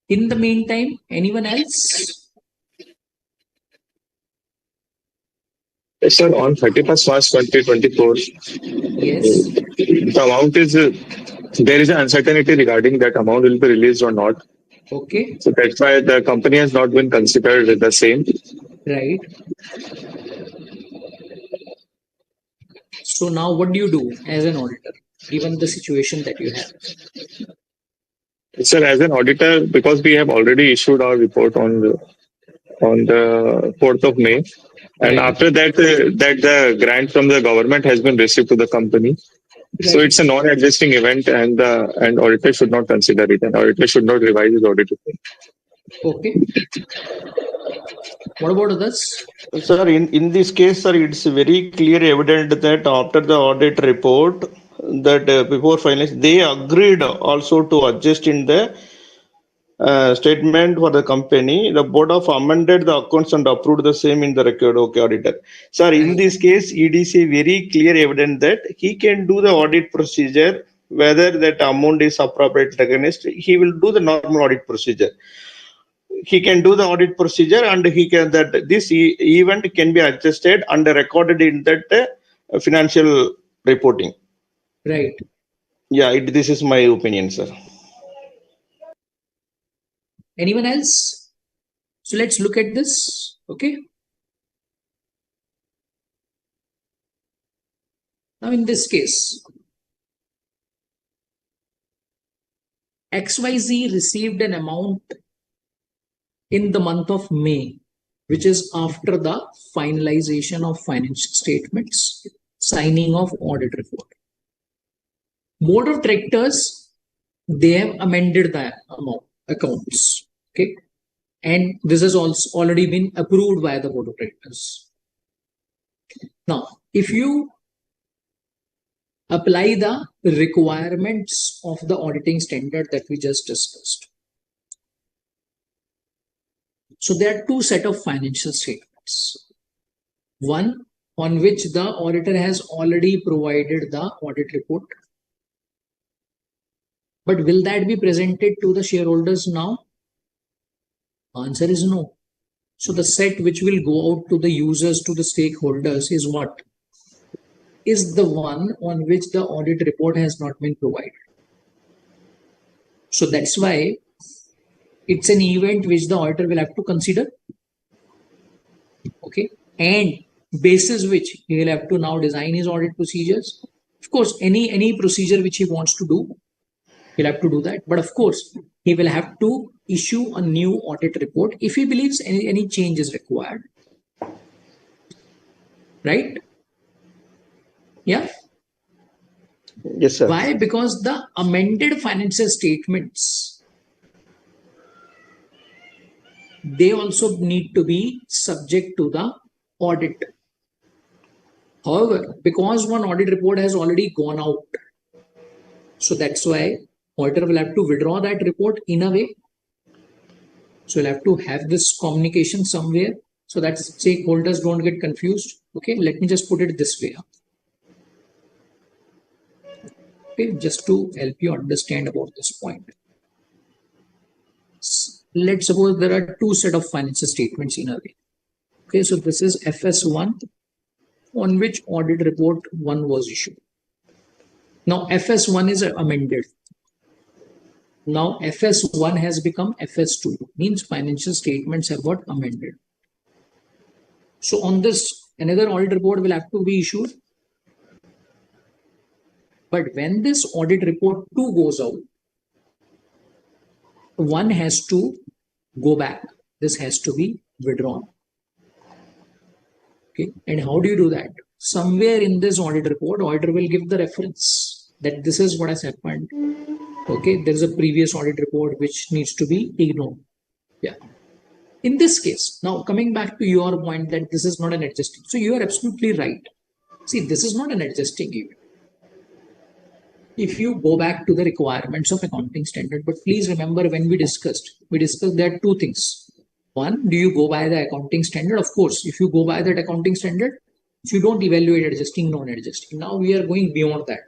In the meantime, anyone else? Yes, sir, on 31st March 2024, Yes. the amount is, there is an uncertainty regarding that amount will be released or not. Okay. So that's why the company has not been considered with the same. Right. So now what do you do as an auditor, given the situation that you have? Sir, as an auditor, because we have already issued our report on the 4th of May, and Right. after that, that the grant from the government has been received to the company. So Right. it's a non-existing event, and auditor should not consider it, and auditor should not revise his audit report. Okay. What about others? Sir, in this case, sir, it's very clear evident that after the audit report, that before finance, they agreed also to adjust in the statement for the company. The board of amended the accounts and approved the same in the record. Okay, auditor. Sir, in this case, it is a very clear evidence that he can do the audit procedure, whether that amount is appropriate against, he will do the normal audit procedure. He can do the audit procedure, and he can that this event can be adjusted and recorded in that financial reporting. Right. Yeah, this is my opinion, sir. Anyone else? So let's look at this. Okay. Now in this case, XYZ received an amount in the month of May which is after the finalization of financial statements, signing of audit report. Board of directors, they have amended the accounts. Okay. And this has also already been approved by the board of directors. Now, if you apply the requirements of the auditing standard that we just discussed. So there are two sets of financial statements. One on which the auditor has already provided the audit report. But will that be presented to the shareholders now? Answer is no. So the set which will go out to the users, to the stakeholders is what? Is the one on which the audit report has not been provided. So that's why it's an event which the auditor will have to consider. Okay. And basis which he will have to now design his audit procedures. Of course, any procedure which he wants to do, he'll have to do that. But of course, he will have to issue a new audit report if he believes any change is required. Right? Yeah. Yes, sir. Why? Because the amended financial statements, they also need to be subject to the audit. However, because one audit report has already gone out, so that's why auditor will have to withdraw that report in a way. So we'll have to have this communication somewhere so that stakeholders don't get confused. Okay, let me just put it this way. Okay, just to help you understand about this point. Let's suppose there are two sets of financial statements in a way. Okay, so this is FS1 on which audit report 1 was issued. Now FS1 is amended. Now FS1 has become FS2, means financial statements have got amended. So on this, another audit report will have to be issued. But when this audit report 2 goes out, one has to go back. This has to be withdrawn. Okay, and how do you do that? Somewhere in this audit report, auditor will give the reference that this is what has happened. Okay, there is a previous audit report which needs to be ignored. Yeah. In this case, now coming back to your point that this is not an adjusting. So you are absolutely right. See, this is not an adjusting event. If you go back to the requirements of accounting standard, but please remember when we discussed there are two things. One, do you go by the accounting standard? Of course, if you go by that accounting standard, if you don't evaluate adjusting, non-adjusting. Now we are going beyond that.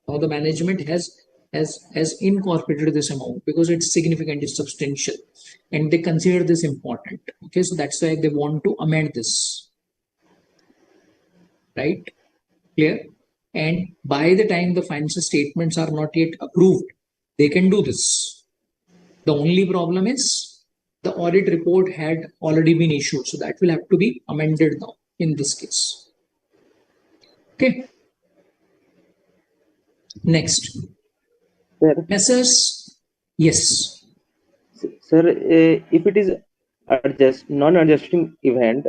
Now the management has incorporated this amount because it's significant, it's substantial, and they consider this important. Okay, so that's why they want to amend this. Right? Clear? And by the time the financial statements are not yet approved, they can do this. The only problem is the audit report had already been issued. So that will have to be amended now in this case. Okay. Next. Sir, Messrs. Yes. sir, if it is non-adjusting event,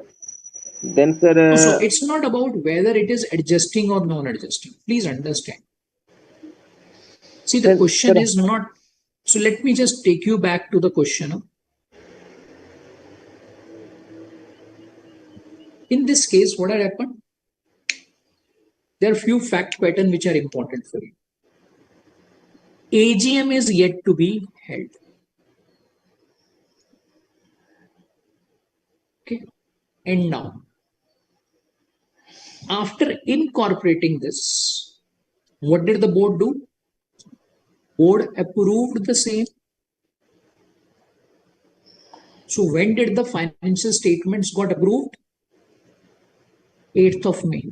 then sir. So it's not about whether it is adjusting or non-adjusting. Please understand. See, the question is not. So let me just take you back to the question. In this case, what had happened? There are few fact patterns which are important for you. AGM is yet to be held. Okay. And now, after incorporating this, what did the board do? Board approved the same. So when did the financial statements got approved? 8th of May.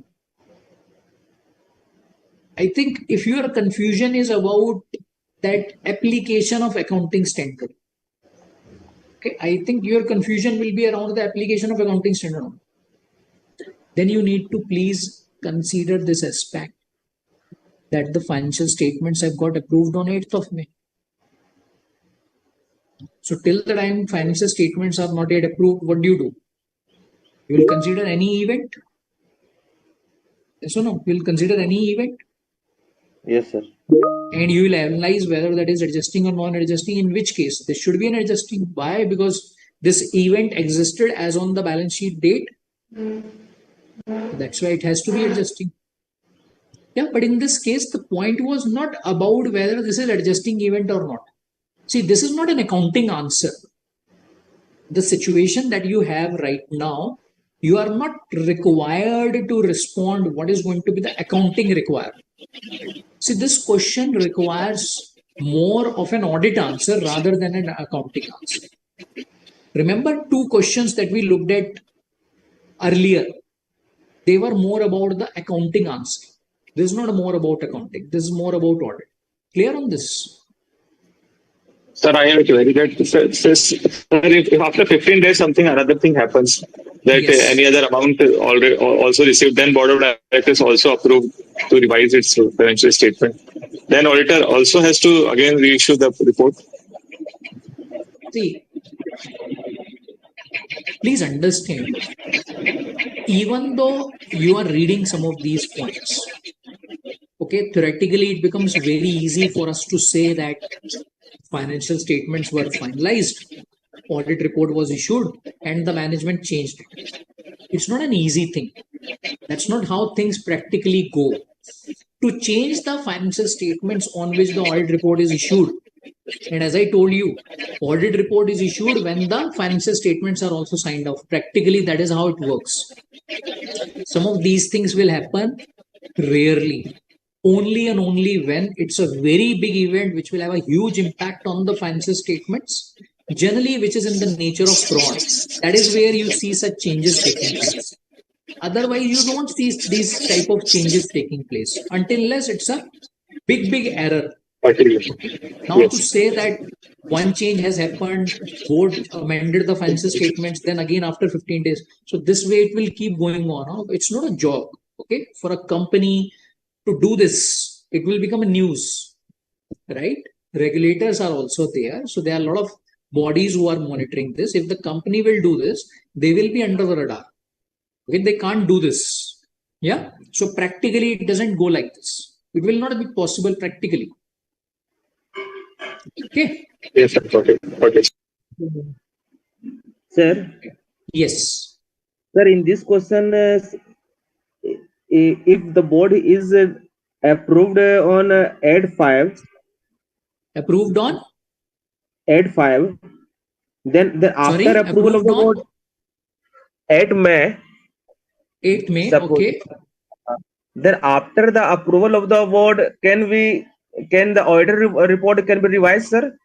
I think if your confusion is about that application of accounting standard, okay, I think your confusion will be around the application of accounting standard. Then you need to please consider this aspect that the financial statements have got approved on 8th of May. So till the time financial statements are not yet approved, what do you do? You will consider any event? Yes or no? You will consider any event? Yes, sir. And you will analyze whether that is adjusting or non-adjusting. In which case, this should be an adjusting. Why? Because this event existed as on the balance sheet date. That's why it has to be adjusting. Yeah, but in this case, the point was not about whether this is adjusting event or not. See, this is not an accounting answer. The situation that you have right now, you are not required to respond what is going to be the accounting requirement. See, this question requires more of an audit answer rather than an accounting answer. Remember two questions that we looked at earlier. They were more about the accounting answer. This is not more about accounting. This is more about audit. Clear on this? Sir, I have a query that says, if after 15 days something another thing happens, that Yes. any other amount already also received, then board of directors also approved to revise its financial statement. Then auditor also has to again reissue the report. See, please understand, even though you are reading some of these points, okay, theoretically it becomes very easy for us to say that financial statements were finalized, audit report was issued, and the management changed it. It's not an easy thing. That's not how things practically go. To change the financial statements on which the audit report is issued, and as I told you, audit report is issued when the financial statements are also signed off. Practically, that is how it works. Some of these things will happen rarely. Only and only when it's a very big event which will have a huge impact on the financial statements, generally which is in the nature of fraud. That is where you see such changes taking place. Otherwise, you don't see these type of changes taking place unless it's a big error. Now, Yes. to say that one change has happened, board amended the financial statements, then again after 15 days. So this way it will keep going on. It's not a job. Okay, for a company to do this, it will become a news, right? Regulators are also there. So there are a lot of bodies who are monitoring this. If the company will do this, they will be under the radar. Okay, they can't do this. Yeah. So practically it doesn't go like this. It will not be possible practically. Okay. Yes, sir. Got it. Okay. Sir, Yes. sir, in this question, if the board is approved on AD 5, Approved on? AD 5, then after Sorry, approval of approved the on board, 8 May, 8th May. suppose, Okay. then after the approval of the board, can the audit report can be revised, sir?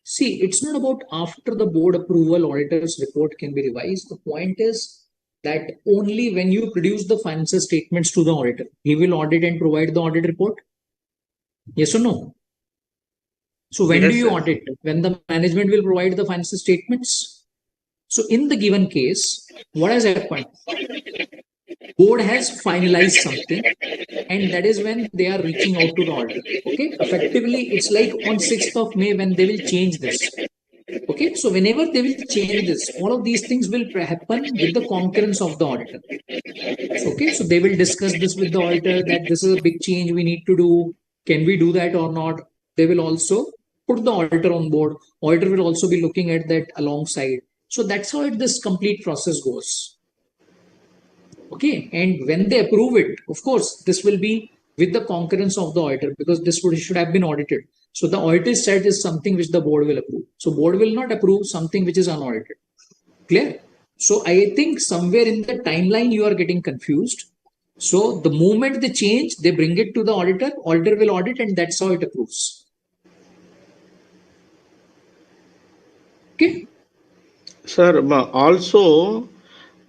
See, it's not about after the board approval, auditor's report can be revised. The point is that only when you produce the financial statements to the auditor, he will audit and provide the audit report. Yes or no? So when Yes, do you sir. audit? When the management will provide the financial statements. So in the given case, what has happened? Board has finalized something, and that is when they are reaching out to the auditor. Okay, effectively, it's like on 6th of May when they will change this. Okay, so whenever they will change this, all of these things will happen with the concurrence of the auditor. Okay, so they will discuss this with the auditor that this is a big change we need to do. Can we do that or not? They will also put the auditor on board. Auditor will also be looking at that alongside. So that's how this complete process goes. Okay, and when they approve it, of course, this will be with the concurrence of the auditor because this should have been audited. So the audited set is something which the board will approve. So board will not approve something which is unaudited. Clear? So I think somewhere in the timeline you are getting confused. So the moment they change, they bring it to the auditor will audit, and that's how it approves. Okay. Sir, also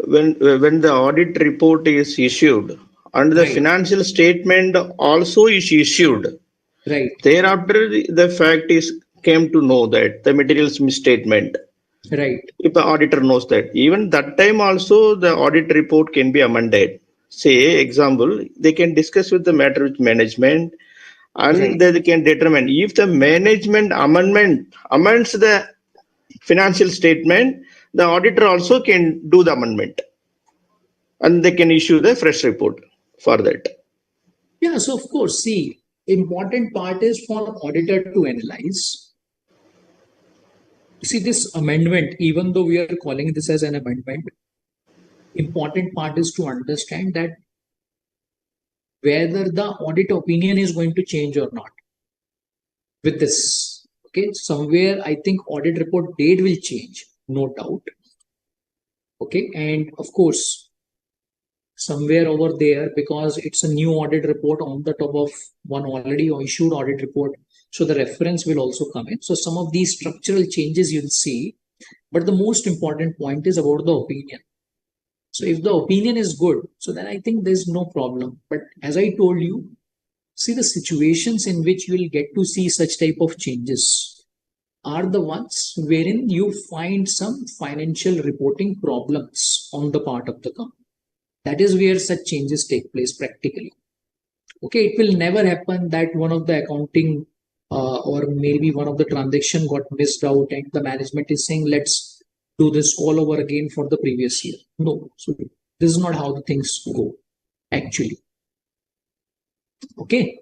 when the audit report is issued and the Right. financial statement also is issued, Right. thereafter the fact is came to know that the materials misstatement. Right. If the auditor knows that, even that time also the audit report can be amended. Say example, they can discuss with the matter with management, and Right. they can determine if the management amends the financial statement, the auditor also can do the amendment and they can issue the fresh report for that. Yeah, so of course, see, important part is for auditor to analyze. See, this amendment, even though we are calling this as an amendment, important part is to understand that whether the audit opinion is going to change or not with this. Okay, somewhere I think audit report date will change, no doubt. Okay, and of course, somewhere over there, because it's a new audit report on the top of one already issued audit report, so the reference will also come in. So some of these structural changes you'll see, but the most important point is about the opinion. So if the opinion is good, so then I think there's no problem. But as I told you, see, the situations in which you will get to see such type of changes are the ones wherein you find some financial reporting problems on the part of the company. That is where such changes take place practically. Okay, it will never happen that one of the accounting or maybe one of the transaction got missed out and the management is saying, let's do this all over again for the previous year. No, so this is not how the things go actually. Okay,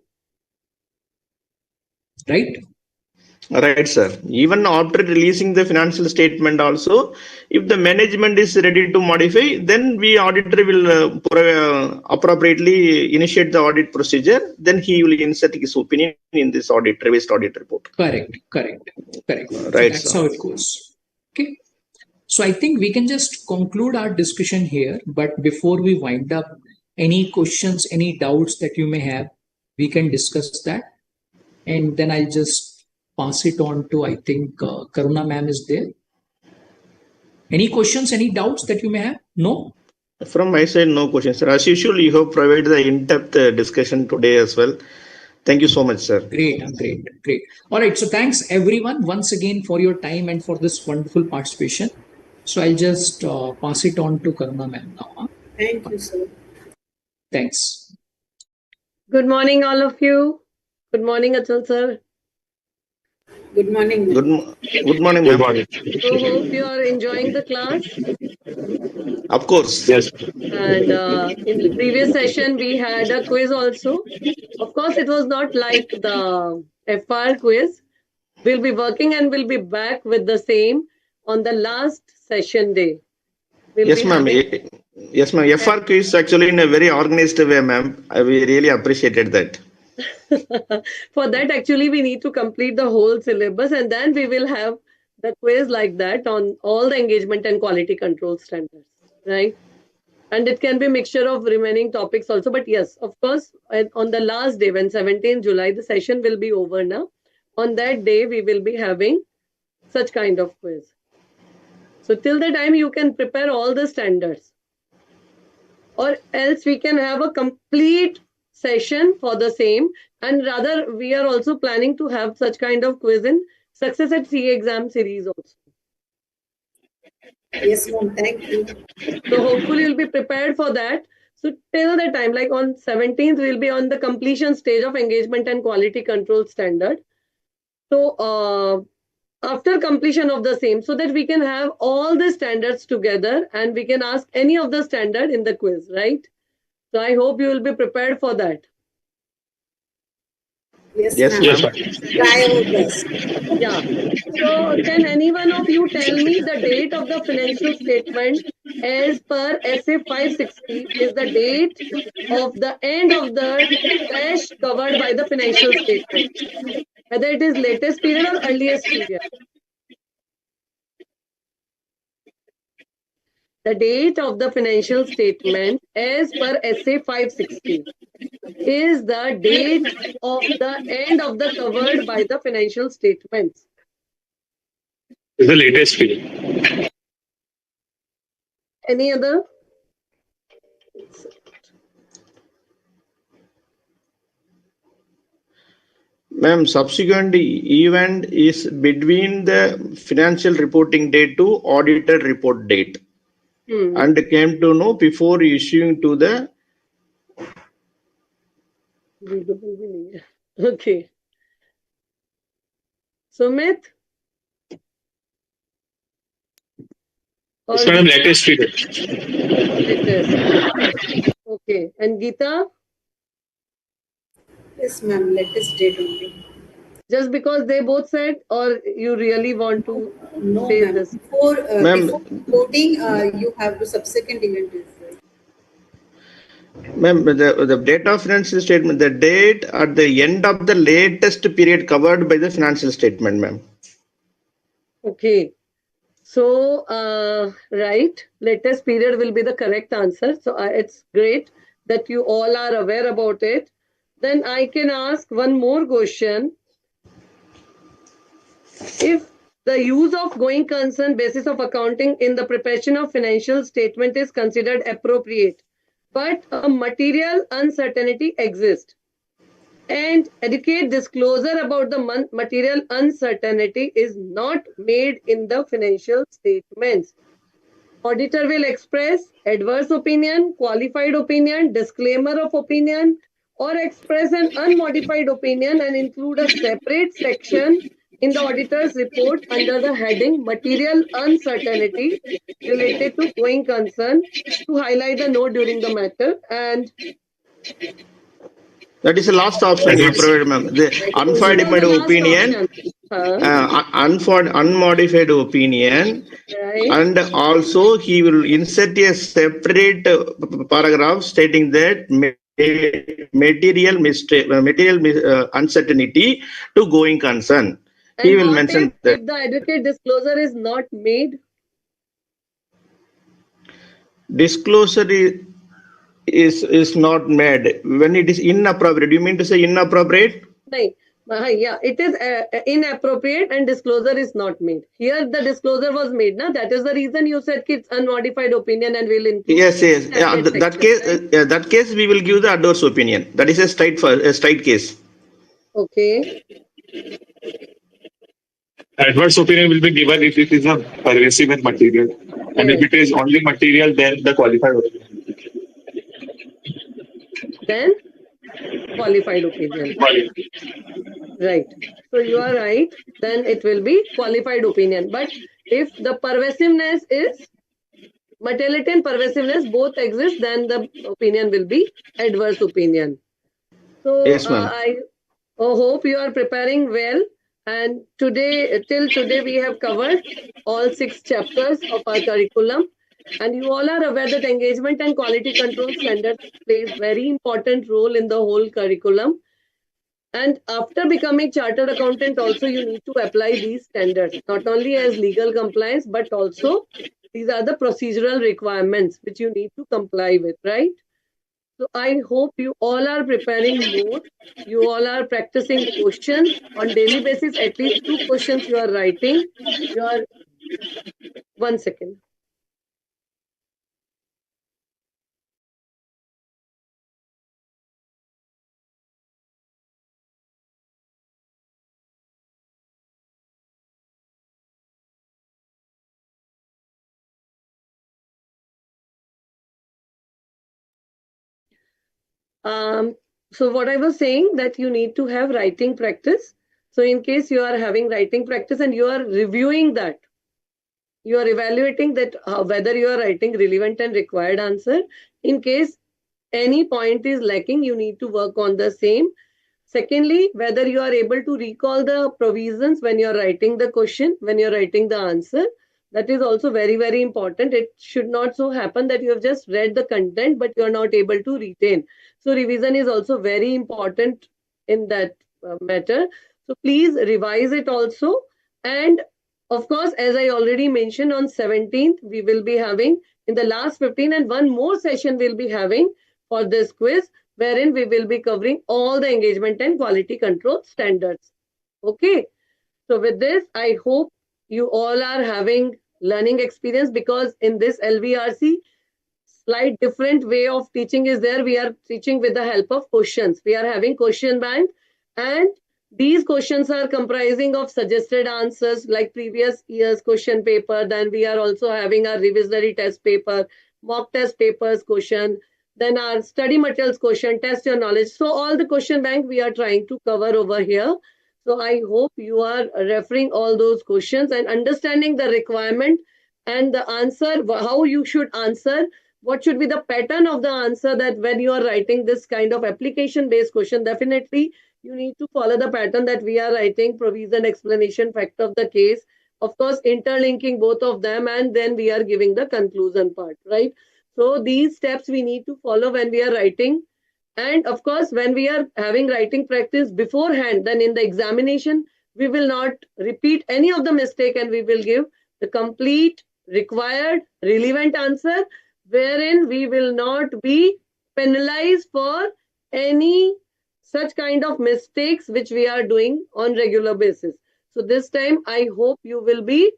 right? Right, sir. Even after releasing the financial statement also, if the management is ready to modify, then we auditor will appropriately initiate the audit procedure. Then he will insert his opinion in this audit, revised audit report. Correct. So Right, that's sir. how it goes. Okay. So I think we can just conclude our discussion here. But before we wind up, any questions, any doubts that you may have, we can discuss that. And then I'll just pass it on to, I think, Karuna ma'am is there. Any questions, any doubts that you may have? No? From my side, no questions, sir. As usual, you have provided the in-depth discussion today as well. Thank you so much, sir. Great. All right. So thanks everyone once again for your time and for this wonderful participation. So I'll just pass it on to Karuna ma'am now. Huh? Thank you, sir. Thanks. Good morning, all of you. Good morning, Achal sir. Good morning. Good morning, Good ma'am. morning. So hope you are enjoying the class. Of course. Yes. And in the previous session, we had a quiz also. Of course, it was not like the FR quiz. We'll be working and we'll be back with the same on the last session day. We'll Yes, be ma'am. having- Yes, ma'am. FRQ is actually in a very organized way, ma'am. We really appreciated that. For that, actually, we need to complete the whole syllabus and then we will have the quiz like that on all the engagement and quality control standards, right? And it can be a mixture of remaining topics also. But yes, of course, on the last day, when 17th July, the session will be over now. On that day, we will be having such kind of quiz. So till the time you can prepare all the standards. Or else we can have a complete session for the same. And rather, we are also planning to have such kind of quiz in Success at CA exam series also. Yes, ma'am. Thank you. So hopefully you'll be prepared for that. So till the time, like on 17th, we'll be on the completion stage of engagement and quality control standard. So after completion of the same, so that we can have all the standards together and we can ask any of the standard in the quiz, right? So I hope you will be prepared for that. Yes, Yes, ma'am. Yes, ma'am. sir. Try our best. Yeah. So can any one of you tell me the date of the financial statement as per SA 560 is the date of the end of the dash covered by the financial statement, whether it is latest period or earliest period. The date of the financial statement as per SA 560 is the date of the end of the covered by the financial statements. It's the latest period. Any other? Ma'am, subsequent event is between the financial reporting date to audited report date. And came to know before issuing to the. Okay. Sumit? Or It's madam Geeta? latest period. Latest. Okay. And Geeta? Yes, ma'am. Latest date only. Just because they both said, or you really want to No, say ma'am. this? Ma'am, Before voting, you have the subsequent event is ma'am, the date of financial statement, the date at the end of the latest period covered by the financial statement, ma'am. Okay. So, right, latest period will be the correct answer. So, it's great that you all are aware about it. Then I can ask one more question. If the use of going concern basis of accounting in the preparation of financial statement is considered appropriate, but a material uncertainty exists, and adequate disclosure about the material uncertainty is not made in the financial statements, auditor will express adverse opinion, qualified opinion, disclaimer of opinion, or express an unmodified opinion and include a separate section in the auditor's report under the heading Material Uncertainty related to going concern to highlight the note during the matter. And That is the last option you provided, ma'am. The this unmodified was the last opinion, option. unmodified opinion, Right. and also he will insert a separate paragraph stating that material uncertainty to going concern. He And will what mention that. if the adequate disclosure is not made? Disclosure is not made when it is inappropriate. You mean to say inappropriate? No, yeah, it is inappropriate and disclosure is not made. Here the disclosure was made. Na? That is the reason you said it's unmodified opinion and will include. Yes. Yeah, separate that section, case, right? that case we will give the adverse opinion. That is a straight case. Okay. Adverse opinion will be given if it is a pervasive in material. And if Yes. it is only material, then the qualified opinion. Then qualified opinion. Right. So you are right. Then it will be qualified opinion. But if the pervasiveness is materiality and pervasiveness both exist, then the opinion will be adverse opinion. So Yes, ma'am. I hope you are preparing well. And till today, we have covered all 6 chapters of our curriculum. And you all are aware that engagement and quality control standards plays very important role in the whole curriculum. And after becoming chartered accountant, also you need to apply these standards, not only as legal compliance, but also these are the procedural requirements which you need to comply with, right? So I hope you all are preparing notes. You all are practicing questions on daily basis. At least 2 questions you are writing. You are 1 second. So what I was saying that you need to have writing practice. So in case you are having writing practice and you are reviewing that, you are evaluating that whether you are writing relevant and required answer. In case any point is lacking, you need to work on the same. Secondly, whether you are able to recall the provisions when you are writing the question, when you are writing the answer. That is also very, very important. It should not so happen that you have just read the content, but you are not able to retain. So revision is also very important in that matter. So please revise it also. And of course, as I already mentioned, on 17th, we will be having in the last 15 and one more session we'll be having for this quiz, wherein we will be covering all the engagement and quality control standards. Okay. So with this, I hope you all are having learning experience, because in this LVRC, slight different way of teaching is there. We are teaching with the help of questions. We are having question bank, and these questions are comprising of suggested answers like previous year's question paper. Then we are also having our revisionary test paper, mock test papers question, then our study materials question, test your knowledge. So all the question bank we are trying to cover over here. So I hope you are referring all those questions and understanding the requirement and the answer, how you should answer, what should be the pattern of the answer, that when you are writing this kind of application based question, definitely you need to follow the pattern that we are writing provision, explanation, fact of the case, of course interlinking both of them, and then we are giving the conclusion part, right? So these steps we need to follow when we are writing. And of course, when we are having writing practice beforehand, then in the examination, we will not repeat any of the mistake, and we will give the complete, required, relevant answer, wherein we will not be penalized for any such kind of mistakes which we are doing on regular basis. So this time, I hope you will be,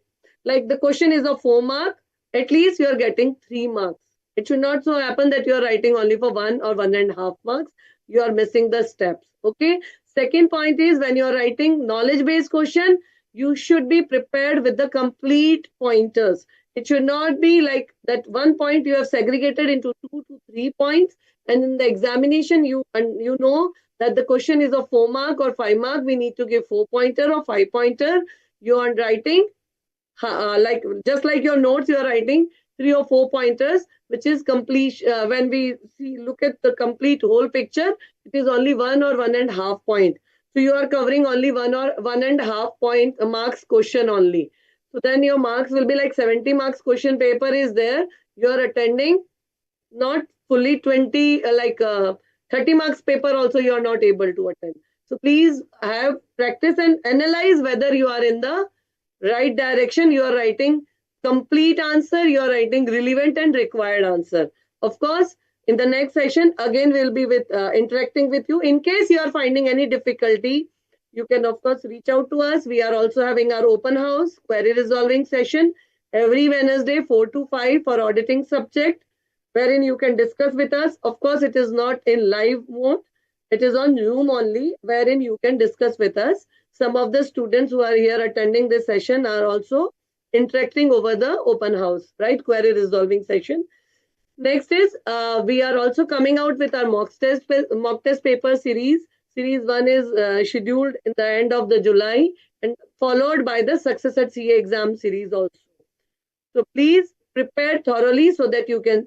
like the question is of 4 marks, at least you are getting 3 marks. It should not so happen that you are writing only for 1 or 1.5 marks. You are missing the steps. Okay. Second point is, when you are writing knowledge-based question, you should be prepared with the complete pointers. It should not be like that one point you have segregated into 2 to 3 points, and in the examination you know that the question is of 4 mark or 5 mark. We need to give 4 pointer or 5 pointer. You are writing like just like your notes, you are writing 3 or 4 pointers, which is complete. When we look at the complete whole picture, it is only 1 or 1.5 point. So you are covering only 1 or 1.5 point marks question only. So then your marks will be like 70 marks question paper is there. You are attending not fully 20, 30 marks paper also you are not able to attend. So please have practice and analyze whether you are in the right direction. You are writing complete answer, you are writing relevant and required answer. Of course, in the next session, again, we'll be with interacting with you. In case you are finding any difficulty, you can, of course, reach out to us. We are also having our open house query resolving session every Wednesday, 4 to 5 for auditing subject, wherein you can discuss with us. Of course, it is not in live mode. It is on Zoom only, wherein you can discuss with us. Some of the students who are here attending this session are also interacting over the open house, right? Query resolving session. Next is, we are also coming out with our mock test paper series. Series 1 is scheduled in the end of the July, and followed by the Success at CA exam series also. So please prepare thoroughly so that you can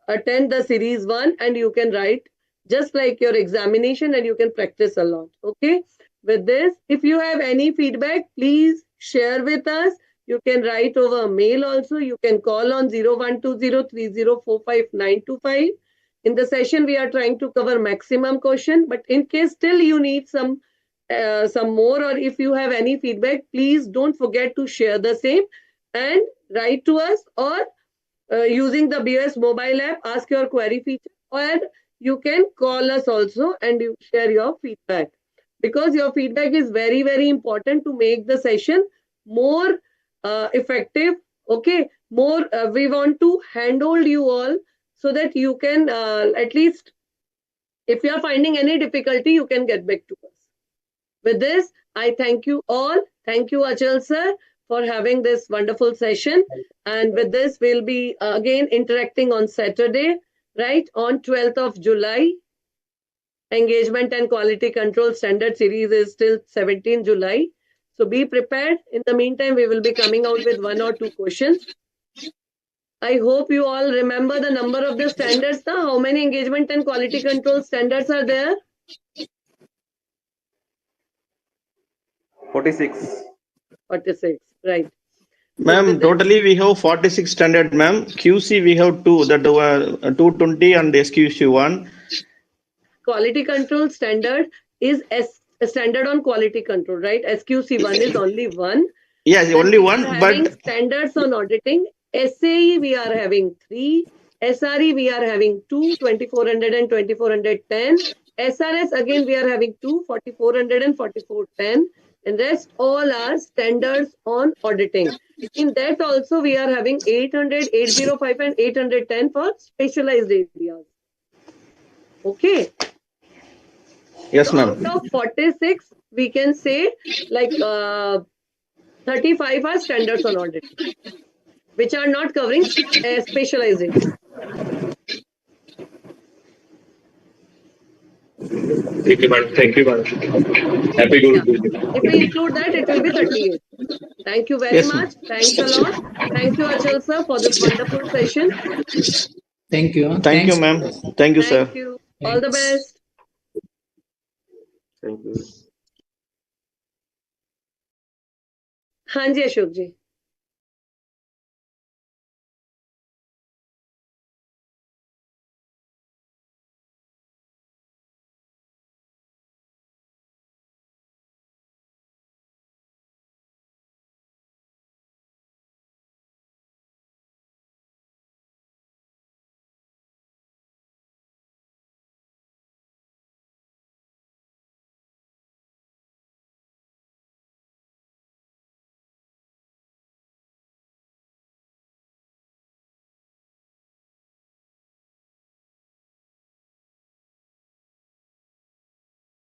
attend the series 1 and you can write just like your examination, and you can practice a lot. Okay. With this, if you have any feedback, please share with us. You can write over mail also. You can call on 0120304595. In the session, we are trying to cover maximum question, but in case still you need some more, or if you have any feedback, please don't forget to share the same and write to us, or using the BOS mobile app, ask your query feature, or you can call us also and you share your feedback, because your feedback is very, very important to make the session more effective. Okay, more we want to handhold you all so that you can at least, if you are finding any difficulty, you can get back to us. With this, I thank you all. Thank you, Achal sir, for having this wonderful session. And with this, we'll be again interacting on Saturday, right, on 12th of July. Engagement and Quality Control Standard Series is till 17 July. So be prepared. In the meantime, we will be coming out with 1 or 2 questions. I hope you all remember the number of the standards. Now, how many engagement and quality control standards are there? 46. 46, right. Ma'am, totally we have 46 standard, ma'am. QC we have 2, that 220 and SQC 1. Quality control standard is a standard on quality control, right? SQC1 is only 1. Yes, only one, having but standards on auditing. SAE we are having 3. SRE we are having 2, 2400 and 2410. SRS again we are having 2, 4400 and 4410. And rest all are standards on auditing. In that also we are having 800, 805 and 810 for specialized areas. Okay. yes, So ma'am. out of 46, we can say like 35 are standards on audit, which are not covering specialized areas. Okay, madam. Thank you, madam. Happy Yeah. Guru. If we include that, it will be 38. Thank you very Yes, ma'am. much. Thanks a lot. Thank you, Achal sir, for this wonderful session. Thank you. Thank you, Thanks. ma'am. Thank you, sir. Thank you. All the Thanks. best. Thank you. हाँ जी अशोक जी